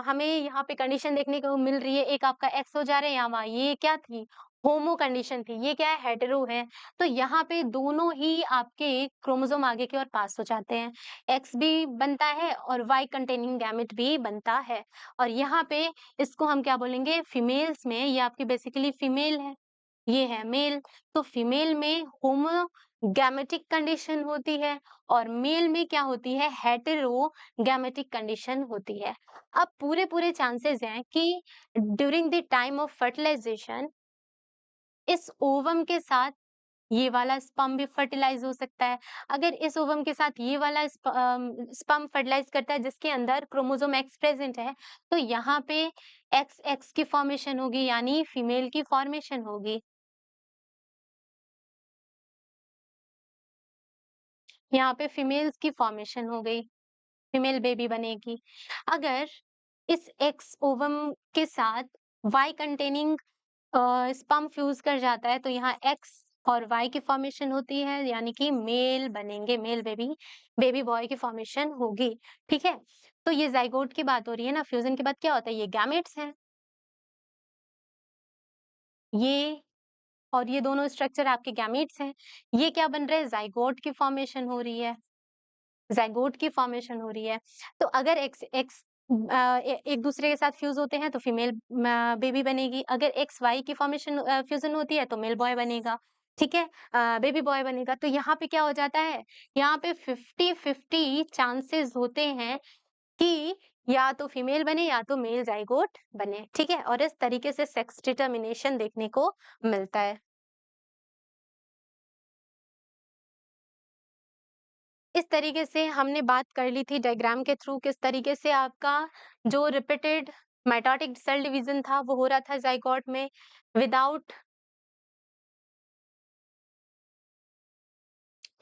हमें यहाँ पे कंडीशन देखने को मिल रही है, एक आपका एक्स हो जा रहा है यहाँ, ये क्या थी, होमो कंडीशन थी, ये क्या है, हेटेरो है। तो यहाँ पे दोनों ही आपके क्रोमोसोम आगे की ओर पास हो जाते हैं, एक्स भी बनता है और वाई कंटेनिंग गैमेट भी बनता है। और यहाँ पे इसको हम क्या बोलेंगे, फीमेल्स में ये आपकी बेसिकली फीमेल है, ये है मेल। तो फीमेल में होमोगैमेटिक कंडीशन होती है और मेल में क्या होती है, हेटेरोगैमेटिक कंडीशन होती है। अब पूरे पूरे चांसेस हैं कि during the time of fertilisation इस ओवम के साथ ये वाला स्पर्म भी फर्टिलाइज हो सकता है। अगर इस ओवम के साथ ये वाला स्पर्म फर्टिलाइज करता है जिसके अंदर क्रोमोसोम एक्स प्रेजेंट है, तो यहाँ पे एक्स एक्स की फॉर्मेशन होगी यानी फीमेल की फॉर्मेशन होगी। यहाँ पे फीमेल्स की फॉर्मेशन हो गई, फीमेल बेबी बनेगी। अगर इस एक्स ओवम के साथ वाई कंटेनिंग स्पर्म फ्यूज कर जाता है, तो यहाँ एक्स और वाई की फॉर्मेशन होती है, यानी कि मेल बनेंगे, मेल बेबी, बेबी बॉय की फॉर्मेशन होगी। ठीक है, तो ये जाइगोट की बात हो रही है ना। फ्यूजन के बाद क्या होता है, ये गैमेट्स हैं, ये और ये दोनों स्ट्रक्चर आपके गैमेट्स हैं। ये क्या बन रहे हैं, जाइगोट की फॉर्मेशन हो रही है, जाइगोट की फॉर्मेशन हो रही है। तो अगर एक्स एक्स एक दूसरे के साथ फ्यूज होते हैं तो फीमेल बेबी बनेगी। अगर एक्स वाई की फॉर्मेशन फ्यूजन होती है तो मेल बॉय बनेगा। ठीक है, बेबी बॉय बनेगा। तो यहाँ पे क्या हो जाता है, यहाँ पे 50-50 चांसेस होते हैं कि या तो फीमेल बने या तो मेल जाइगोट बने। ठीक है, और इस तरीके से सेक्स डिटर्मिनेशन देखने को मिलता है। इस तरीके से हमने बात कर ली थी डायग्राम के थ्रू, किस तरीके से आपका जो रिपीटेड माइटोटिक सेल डिवीजन था वो हो रहा था जाइगोट में विदाउट,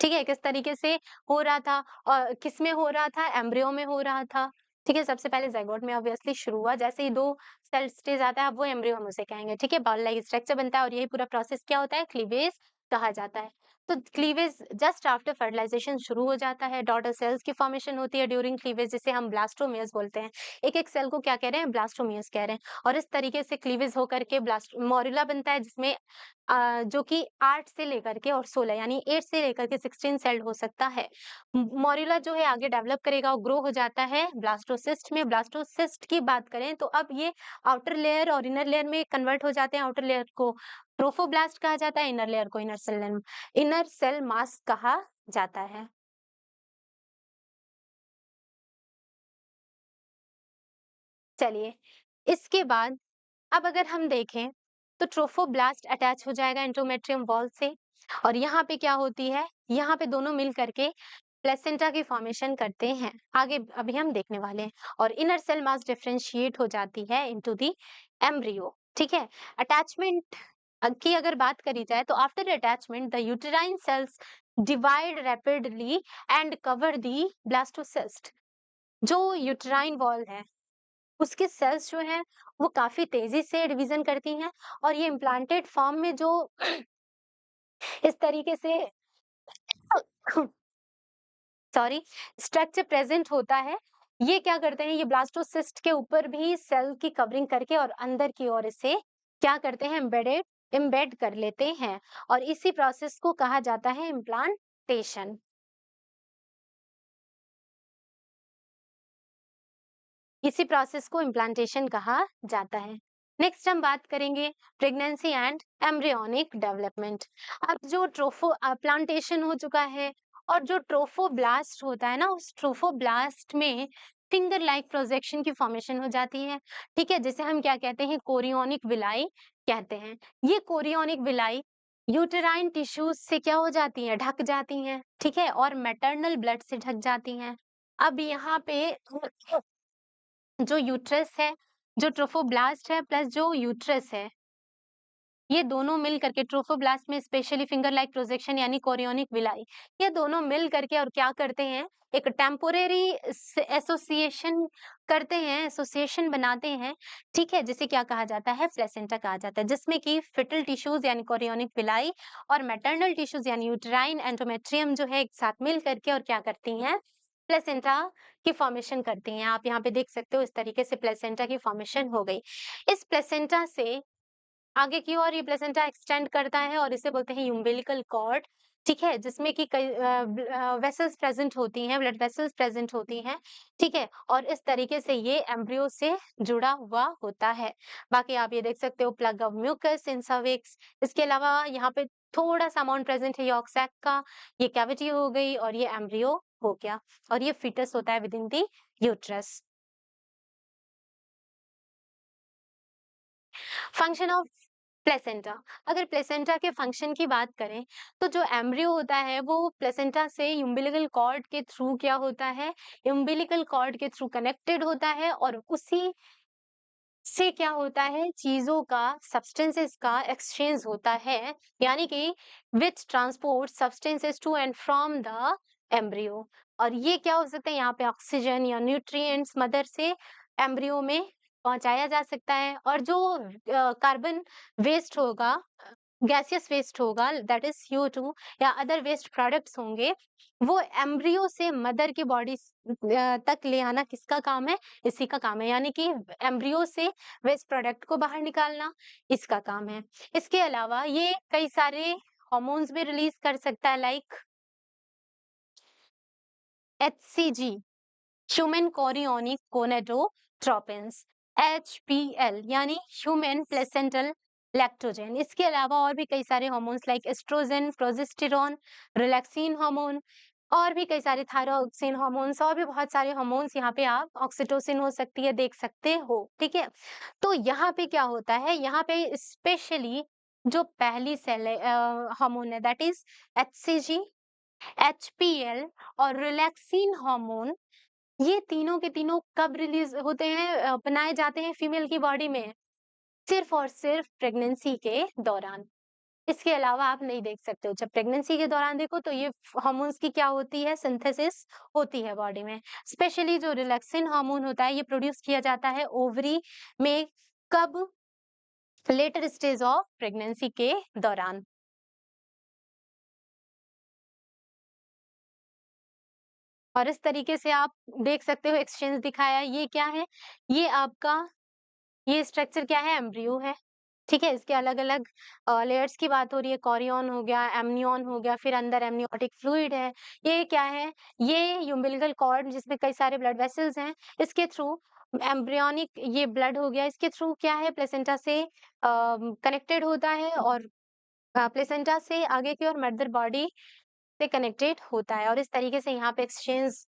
ठीक है, किस तरीके से हो रहा था और किस में हो रहा था, एम्ब्रियो में हो रहा था। ठीक है, सबसे पहले जाइगोट में ऑब्वियसली शुरू हुआ, जैसे ही 2 सेल स्टेज आता है अब वो एम्ब्रियो हम उसे कहेंगे। ठीक है, बॉल लाइक स्ट्रक्चर बनता है और यही पूरा प्रोसेस क्या होता है, क्लीवेज कहा जाता है। तो क्लीवेज जस्ट आफ्टर फर्टिलाइजेशन शुरू हो जाता है, डॉटर सेल्स की फॉर्मेशन होती है ड्यूरिंग क्लीवेज, जिसे हम ब्लास्टोमियस बोलते हैं। एक-एक सेल को क्या कह रहे हैं, ब्लास्टोमियस कह रहे हैं। और इस तरीके से क्लीवेज होकर के ब्लास्ट मोरुला बनता है, जिसमें जो कि 8 से लेकर के और 16 यानी 8 से लेकर के 16 सेल्ड हो सकता है। मोरुला जो है आगे डेवलप करेगा और ग्रो हो जाता है ब्लास्टोसिस्ट में। ब्लास्टोसिस्ट की बात करें तो अब ये आउटर लेयर और इनर लेयर में कन्वर्ट हो जाते हैं। आउटर लेयर को ट्रोफोब्लास्ट कहा जाता है, इनर लेयर को इनर सेल मास कहा जाता है। चलिए, इसके बाद अब अगर हम देखें तो ट्रोफोब्लास्ट अटैच हो जाएगा एंडोमेट्रियम वॉल से और यहाँ पे क्या होती है, यहाँ पे दोनों मिल करके प्लेसेंटा की फॉर्मेशन करते हैं। आगे अभी हम देखने वाले हैं। और इनर सेल मास डिफरेंशिएट हो जाती है इनटू द एम्ब्रियो। ठीक है, अटैचमेंट की अगर बात करी जाए तो after attachment the uterine cells divide rapidly and cover the blastocyst. जो यूटेराइन वॉल है उसके सेल्स जो हैं वो काफी तेजी से डिवीजन करती हैं और ये इम्प्लांटेड फॉर्म में जो इस तरीके से सॉरी स्ट्रक्चर प्रेजेंट होता है, ये क्या करते हैं, ये ब्लास्टोसिस्ट के ऊपर भी सेल की कवरिंग करके और अंदर की ओर इसे क्या करते हैं, एम्बेड कर लेते हैं और इसी प्रोसेस को कहा जाता है इम्प्लांटेशन। इसी प्रोसेस को इम्प्लांटेशन कहा जाता है। नेक्स्ट हम बात करेंगे प्रेगनेंसी एंड एम्ब्रियोनिक डेवलपमेंट। अब जो प्लांटेशन हो चुका है और जो ट्रोफोब्लास्ट होता है ना, उस ट्रोफोब्लास्ट में फिंगर लाइक प्रोजेक्शन की फॉर्मेशन हो जाती है। ठीक है, जिसे हम क्या कहते हैं, कोरियोनिक विलाई कहते हैं। ये कोरियोनिक विलाई यूटेराइन टिश्यूज से क्या हो जाती हैं, ढक जाती हैं। ठीक है, और मैटरनल ब्लड से ढक जाती हैं। अब यहाँ पे जो यूट्रस है, जो ट्रोफोब्लास्ट है प्लस जो यूट्रस है, ये दोनों मिल करके ट्रोफोब्लास्ट में स्पेशली फिंगर लाइक प्रोजेक्शन यानी कोरियोनिक विलाई, ये दोनों मिल करके और क्या करते हैं, एक टेम्पोरेरी एसोसिएशन करते हैं, एसोसिएशन बनाते हैं। ठीक है, जिसे क्या कहा जाता है, प्लेसेंटा कहा जाता है, जिसमें कि फिटल टिश्यूज यानी कोरियोनिक विलाई और मैटरनल टिश्यूज यानी यूट्राइन एंडोमेट्रियम जो है एक साथ मिल करके और क्या करती हैं, प्लेसेंटा की फॉर्मेशन करती हैं। आप यहाँ पे देख सकते हो इस तरीके से प्लेसेंटा की फॉर्मेशन हो गई। इस प्लेसेंटा से आगे की ओर ये प्लेसेंटा एक्सटेंड करता है और इसे बोलते हैं umbilical कॉर्ड। ठीक है, जिसमें कि कई वेसल्स प्रेजेंट होती हैं, ब्लड वेसल्स प्रेजेंट होती हैं। ठीक है, और इस तरीके से ये एम्ब्रियो से जुड़ा हुआ होता है। बाकी आप ये देख सकते हो plug of mucus in cervix. इसके अलावा यहाँ पे थोड़ा सा अमाउंट प्रेजेंट है यॉर्क सैक का, ये कैविटी हो गई और ये एम्ब्रियो हो गया और ये फीटस होता है with in the uterus. Function of placenta, अगर प्लेसेंटा के फंक्शन की बात करें तो जो एम्ब्रियो होता है वो प्लेसेंटा से umbilical कॉर्ड के थ्रू क्या होता है, umbilical कॉर्ड के थ्रू कनेक्टेड होता है और उसी से क्या होता है, चीजों का, सब्सटेंसेस का एक्सचेंज होता है, यानी कि which transport substances to and from the embryo. और ये क्या हो सकता है, यहाँ पे ऑक्सीजन या न्यूट्रिएंट्स मदर से एम्ब्रियो में पहुंचाया जा सकता है। और जो कार्बन वेस्ट होगा, गैसियस वेस्ट होगा, दैट इज CO2 या अदर वेस्ट प्रोडक्ट्स होंगे, वो एम्ब्रियो से मदर की बॉडी तक ले आना किसका काम है? इसी का काम है। यानी कि एम्ब्रियो से वेस्ट प्रोडक्ट को बाहर निकालना इसका काम है। इसके अलावा ये कई सारे हॉर्मोन्स भी रिलीज कर सकता है, like HCG, human chorionic gonadotropins, HPL यानी ह्यूमन प्लेसेंटल लैक्टोजेन। इसके अलावा और भी कई सारे hormones like oestrogen, progesterone, relaxin hormone, और भी कई सारे थायरोक्सिन हार्मोन्स, और भी बहुत सारे हार्मोन्स यहाँ पे आप ऑक्सीटोसिन हो सकती है, देख सकते हो। ठीक है, तो यहाँ पे क्या होता है, यहाँ पे स्पेशली जो पहली सेल हार्मोन है दैट इज HCG, HPL और रिलैक्सिन हार्मोन, ये तीनों के तीनों कब रिलीज होते हैं, बनाए जाते हैं फीमेल की बॉडी में? सिर्फ और सिर्फ प्रेगनेंसी के दौरान। इसके अलावा आप नहीं देख सकते हो। जब प्रेगनेंसी के दौरान देखो तो ये हार्मोन्स की क्या होती है, सिंथेसिस होती है बॉडी में। स्पेशली जो रिलैक्सिन हार्मोन होता है ये प्रोड्यूस किया जाता है ओवरी में, कब? लेटर स्टेज ऑफ प्रेगनेंसी के दौरान। और इस तरीके से आप देख सकते हो एक्सचेंज दिखाया। ये क्या है? ये आपका, ये स्ट्रक्चर क्या है? एम्ब्रियो है। ठीक है, इसके अलग-अलग लेयर्स की बात हो रही है। कोरियन हो गया, एमनियन हो गया, फिर अंदर एमनियोटिक फ्लूइड है। ये क्या है? ये यूम्बिलिकल कॉर्ड जिसमें कई सारे ब्लड वेसल्स हैं। इसके थ्रू एम्ब्रियोनिक ये ब्लड हो गया, इसके थ्रू क्या है, प्लेसेंटा से कनेक्टेड होता है, और प्लेसेंटा से आगे की ओर मदर बॉडी से कनेक्टेड होता है। और इस तरीके से यहाँ पे एक्सचेंज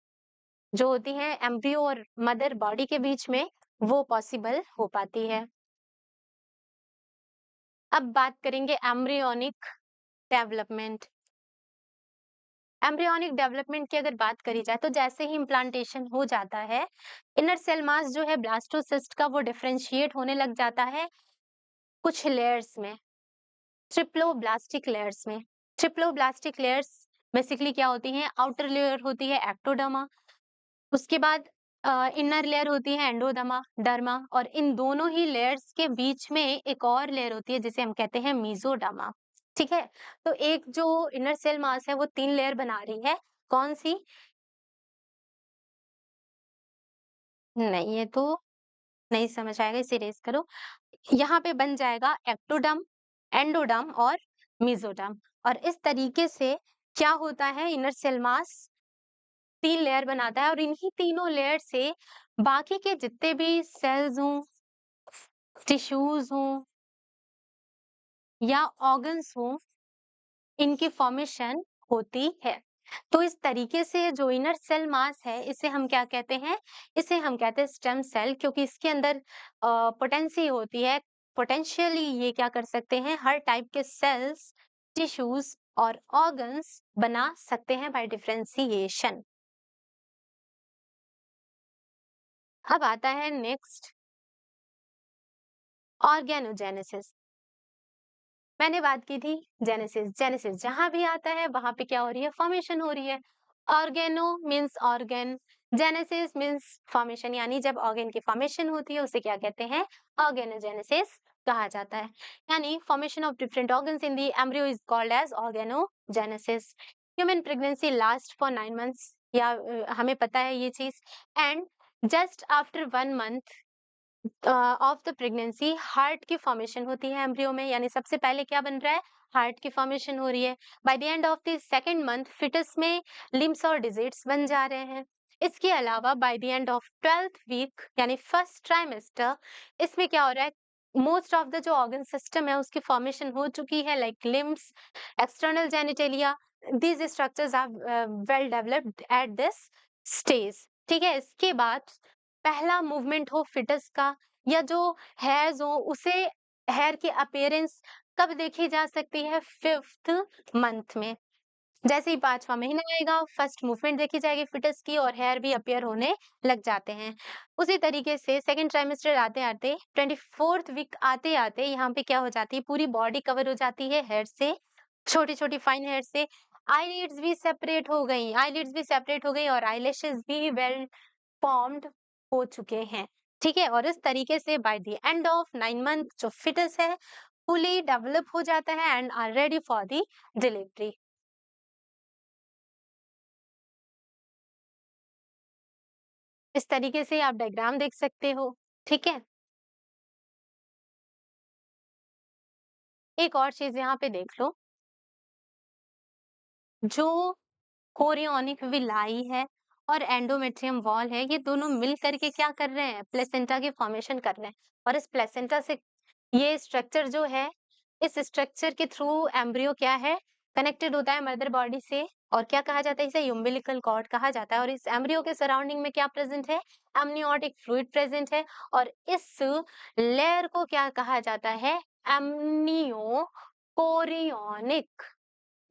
जो होती है एम्ब्रियो और मदर बॉडी के बीच में, वो पॉसिबल हो पाती है। अब बात करेंगे एम्ब्रियोनिक डेवलपमेंट। एम्ब्रियोनिक डेवलपमेंट की अगर बात करी जाए तो जैसे ही इम्प्लांटेशन हो जाता है, इनर सेल मास जो है ब्लास्टोसिस्ट का वो डिफरेंशिएट होने लग जाता है कुछ लेयर्स में, ट्रिप्लोब्लास्टिक लेयर्स में। ट्रिप्लोब्लास्टिक लेयर्स बेसिकली क्या होती हैं? आउटर लेयर होती है एक्टोडर्मा, उसके बाद इनर लेयर होती है एंडोडर्मा डर्मा, और इन दोनों ही लेयर्स के बीच में एक और लेयर होती है जिसे हम कहते हैं मेसोडर्मा। ठीक है, तो एक जो इनर सेल मास है वो 3 लेयर बना रही है। कौन सी? नहीं, ये तो नहीं समझ आएगा, इसे इरेज करो। यहाँ पे बन जाएगा एक्टोडर्म, एंडोडर्म और मेसोडर्म। और इस तरीके से क्या होता है, इनर सेल मास 3 लेयर बनाता है, और इन्हीं तीनों लेयर से बाकी के जितने भी सेल्स हों, टिश्यूज हों या ऑर्गन्स हों, इनकी फॉर्मेशन होती है। तो इस तरीके से जो इनर सेल मास है इसे हम क्या कहते हैं? इसे हम कहते हैं स्टेम सेल, क्योंकि इसके अंदर पोटेंसी होती है। पोटेंशियली ये क्या कर सकते हैं? हर टाइप के सेल्स, टिश्यूज और ऑर्गन्स बना सकते हैं बाय डिफरेंशिएशन। अब आता है नेक्स्ट, ऑर्गेनोजेनेसिस। मैंने बात की थी जेनेसिस। जेनेसिस जहां भी आता है वहां पे क्या हो रही है? फॉर्मेशन हो रही है। Organo means organ, genesis means formation, यानी जब ऑर्गन की फॉर्मेशन होती है उसे क्या कहते हैं? ऑर्गेनोजेनेसिस कहा जाता है। यानी formation of different organs in the embryo is called as organogenesis. Human pregnancy last for 9 months, या हमें पता है ये चीज। And just after 1 month of the pregnancy heart की फॉर्मेशन होती है एम्ब्रियो में। यानी सबसे पहले क्या बन रहा है? हार्ट की फॉर्मेशन हो रही है। By the end of the second month foetus में लिम्स और डिजिट्स बन जा रहे हैं। इसके अलावा by the end of 12th week यानी फर्स्ट ट्राइमेस्टर, इसमें क्या हो रहा है? मोस्ट ऑफ द जो ऑर्गन सिस्टम है उसकी फॉर्मेशन हो चुकी है, like limbs, external genitalia. These structures are well developed at this stage. ठीक है, इसके बाद पहला मूवमेंट हो फिटस का, या जो हेयर्स हो उसे, हेयर की अपीयरेंस कब देखी जा सकती है? 5th मंथ में। जैसे ही 5वां महीना आएगा फर्स्ट मूवमेंट देखी जाएगी फिटस की, और हेयर भी अपीयर होने लग जाते हैं। उसी तरीके से सेकंड ट्राइमेस्टर आते आते 24th वीक आते आते यहाँ पे क्या हो जाती है? पूरी बॉडी कवर हो जाती है हेयर से, छोटी छोटी फाइन हेयर से। आईलिड्स भी सेपरेट हो गई, आईलिड्स भी सेपरेट हो गई, और आईलैशेस भी वेल फॉर्म्ड हो चुके हैं। ठीक है। और इस तरीके से by the end of 9 month जो फिटस है फुली डेवलप हो जाता है and are ready for the delivery. इस तरीके से आप डायग्राम देख सकते हो। ठीक है। एक और चीज यहाँ पे देख लो, जो कोरियोनिक विलाई है और एंडोमेट्रियम वॉल है, ये दोनों मिल करके क्या कर रहे हैं, प्लेसेंटा की फॉर्मेशन कर रहे हैं। और इस प्लेसेंटा से ये स्ट्रक्चर जो है, इस स्ट्रक्चर के थ्रू एम्ब्रियो क्या है, कनेक्टेड होता है मदर बॉडी से। और क्या कहा जाता है, इसे umbilical कॉर्ड कहा जाता है। और इस एम्ब्रियो के सराउंडिंग में क्या प्रेजेंट है, amniotic फ्लूइड प्रेजेंट है। और इस लेयर को क्या कहा जाता है, एमनियो कोरियोनिक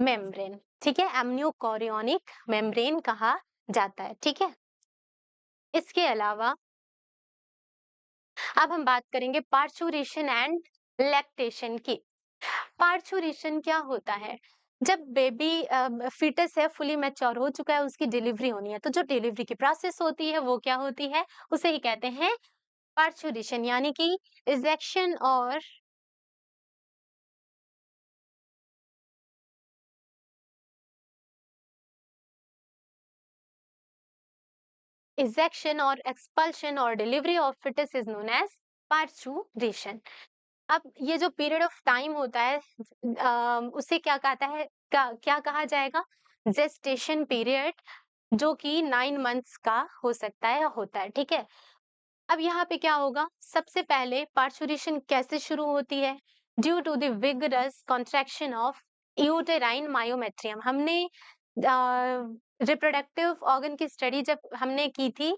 मेम्ब्रेन। ठीक है, एमनियोकोरियोनिक मेम्ब्रेन कहा जाता है। ठीक है। इसके अलावा अब हम बात करेंगे पार्चुरेशन एंड लैक्टेशन की। पार्चुरेशन क्या होता है, जब बेबी फीटस है फुली मैच्योर हो चुका है, उसकी डिलीवरी होनी है, तो जो डिलीवरी की प्रोसेस होती है वो क्या होती है, उसे ही कहते हैं पार्चुरेशन, यानी कि इजेक्शन और एक्सपल्शन और delivery of foetus is known as parturition. अब ये जो पीरियड ऑफ टाइम होता है उसे क्या कहता है, क्या कहा जाएगा, जेस्टेशन पीरियड, जो कि 9 मंथ्स का हो सकता है या होता है। ठीक है। अब यहाँ पे क्या होगा, सबसे पहले पार्चुरेशन कैसे शुरू होती है, due to the vigorous contraction of uterine myometrium. हमने रिप्रोडक्टिव ऑर्गन की स्टडी जब हमने की थी,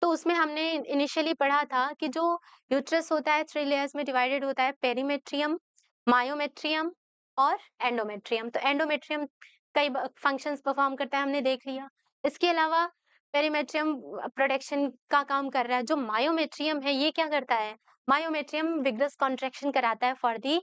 तो उसमें हमने इनिशियली पढ़ा था कि जो यूट्रस होता है 3 लेयर्स में डिवाइडेड होता है, पेरीमेट्रियम, मायोमेट्रियम और एंडोमेट्रियम। तो एंडोमेट्रियम कई फंक्शंस परफॉर्म करता है, हमने देख लिया। इसके अलावा पेरीमेट्रियम प्रोटेक्शन का काम कर रहा है। जो मायोमेट्रियम है ये क्या करता है, मायोमेट्रियम विग्रस कॉन्ट्रैक्शन कराता है फॉर दी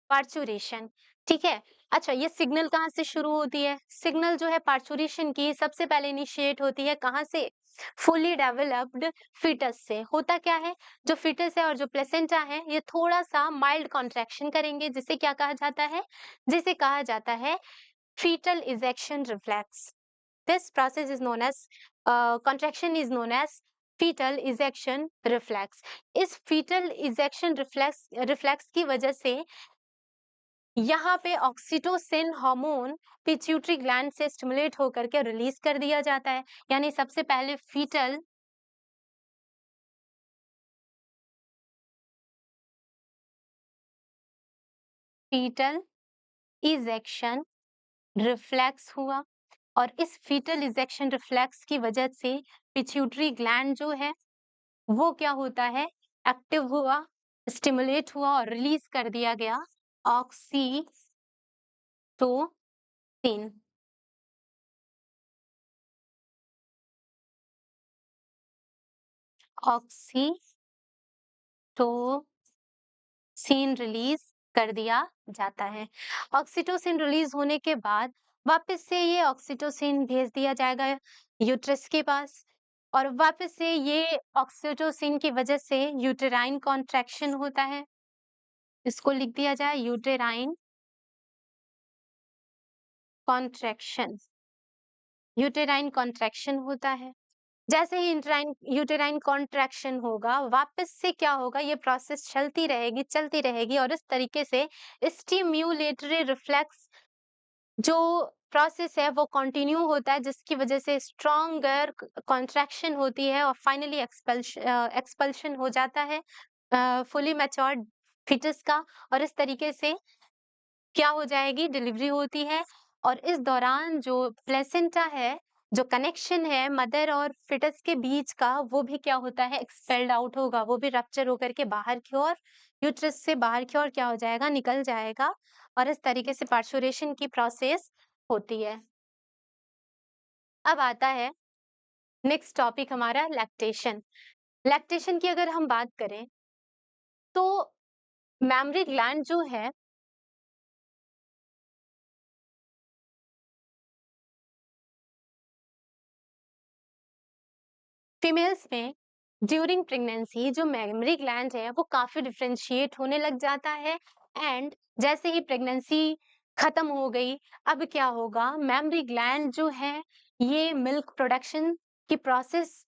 पार्चुरेशन। ठीक है। अच्छा, ये सिग्नल कहाँ से शुरू होती है, सिग्नल जो है पार्चुरेशन की सबसे पहले इनिशिएट होती है कहाँ से, फुली डेवलप्ड फीटस से। होता क्या है, जो फीटस है और जो प्लेसेंटा है ये थोड़ा सा माइल्ड कॉन्ट्रैक्शन करेंगे, जिसे क्या कहा जाता है, जिसे कहा जाता है fetal ejection reflex. This process is known as contraction is known as fetal ejection reflex. इस fetal ejection reflex की वजह से यहाँ पे ऑक्सीटोसिन हार्मोन पिट्यूटरी ग्लैंड से स्टिमुलेट होकर के रिलीज कर दिया जाता है। यानी सबसे पहले फीटल इजेक्शन रिफ्लेक्स हुआ। और इस फीटल इजेक्शन रिफ्लेक्स की वजह से पिट्यूटरी ग्लैंड जो है वो क्या होता है, एक्टिव हुआ, स्टिमुलेट हुआ और रिलीज कर दिया गया ऑक्सीटोसिन। ऑक्सीटोसिन रिलीज कर दिया जाता है। ऑक्सीटोसिन रिलीज होने के बाद वापस से ये ऑक्सीटोसिन भेज दिया जाएगा यूट्रस के पास। और वापस से ये ऑक्सीटोसिन की वजह से यूटेराइन कॉन्ट्रैक्शन होता है। इसको लिख दिया जाए यूटेराइन कॉन्ट्रैक्शन। यूटेराइन कॉन्ट्रैक्शन होता है। जैसे ही यूटेराइन कॉन्ट्रैक्शन होगा, वापस से क्या होगा, ये प्रोसेस चलती रहेगी और इस तरीके से स्टिम्युलेटरी रिफ्लेक्स जो प्रोसेस है वो कंटिन्यू होता है, जिसकी वजह से स्ट्रॉन्गर कॉन्ट्रैक्शन होती है और फाइनली एक्सपल्शन हो जाता है फुली मैच्योर्ड फिटस का। और इस तरीके से क्या हो जाएगी, डिलीवरी होती है। और इस दौरान जो प्लेसेंटा है, जो कनेक्शन है मदर और फिटस के बीच का, वो भी क्या होता है, एक्सपेल्ड आउट होगा, वो भी रप्चर होकर के बाहर की ओर, यूट्रस से बाहर की ओर क्या हो जाएगा, निकल जाएगा। और इस तरीके से पार्चुरेशन की प्रोसेस होती है। अब आता है नेक्स्ट टॉपिक हमारा लैक्टेशन। लैक्टेशन की अगर हम बात करें तो मैमरी ग्लैंड जो है फीमेल्स में ड्यूरिंग प्रेगनेंसी जो मेमोरी ग्लैंड है वो काफी डिफरेंशिएट होने लग जाता है, एंड जैसे ही प्रेगनेंसी खत्म हो गई, अब क्या होगा, मेमोरी ग्लैंड जो है ये मिल्क प्रोडक्शन की प्रोसेस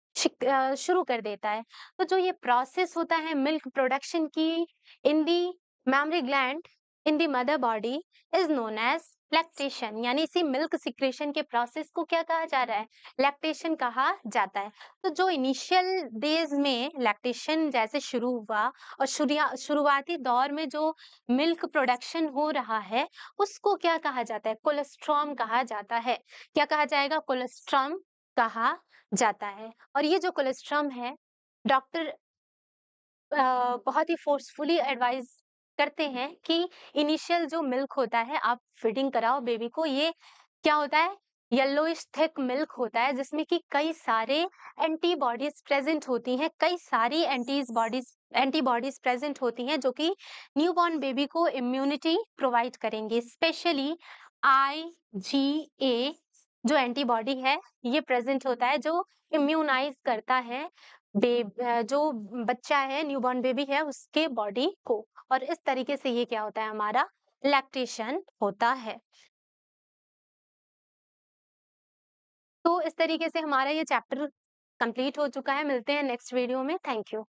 शुरू कर देता है। तो जो ये प्रोसेस होता है मिल्क प्रोडक्शन की in the mammary gland in the mother body is known as lactation, यानी इसी मिल्क सिक्रेशन के प्रोसेस को क्या कहा जा रहा है, लैक्टेशन कहा जाता है। तो जो इनिशियल डेज में लैक्टेशन जैसे शुरू हुआ और शुरुआती दौर में जो मिल्क प्रोडक्शन हो रहा है उसको क्या कहा जाता है, कोलेस्ट्रॉम कहा जाता है। क्या कहा जाएगा, कोलेस्ट्रॉम कहा जाता है। और ये जो कोलेस्ट्रॉम है, डॉक्टर बहुत ही फोर्सफुली एडवाइस करते हैं कि इनिशियल जो मिल्क होता है आप फीडिंग कराओ बेबी को। ये क्या होता है, येलोइश थिक मिल्क होता है जिसमें कि कई सारे एंटीबॉडीज प्रेजेंट होती हैं, कई सारी एंटीबॉडीज प्रेजेंट होती हैं जो कि न्यूबॉर्न बेबी को इम्यूनिटी प्रोवाइड करेंगे। स्पेशली IgA जो एंटीबॉडी है ये प्रेजेंट होता है जो इम्यूनाइज करता है जो बच्चा है, न्यूबॉर्न बेबी है उसके बॉडी को। और इस तरीके से ये क्या होता है, हमारा लैक्टेशन होता है। तो इस तरीके से हमारा ये चैप्टर कंप्लीट हो चुका है। मिलते हैं नेक्स्ट वीडियो में। Thank you.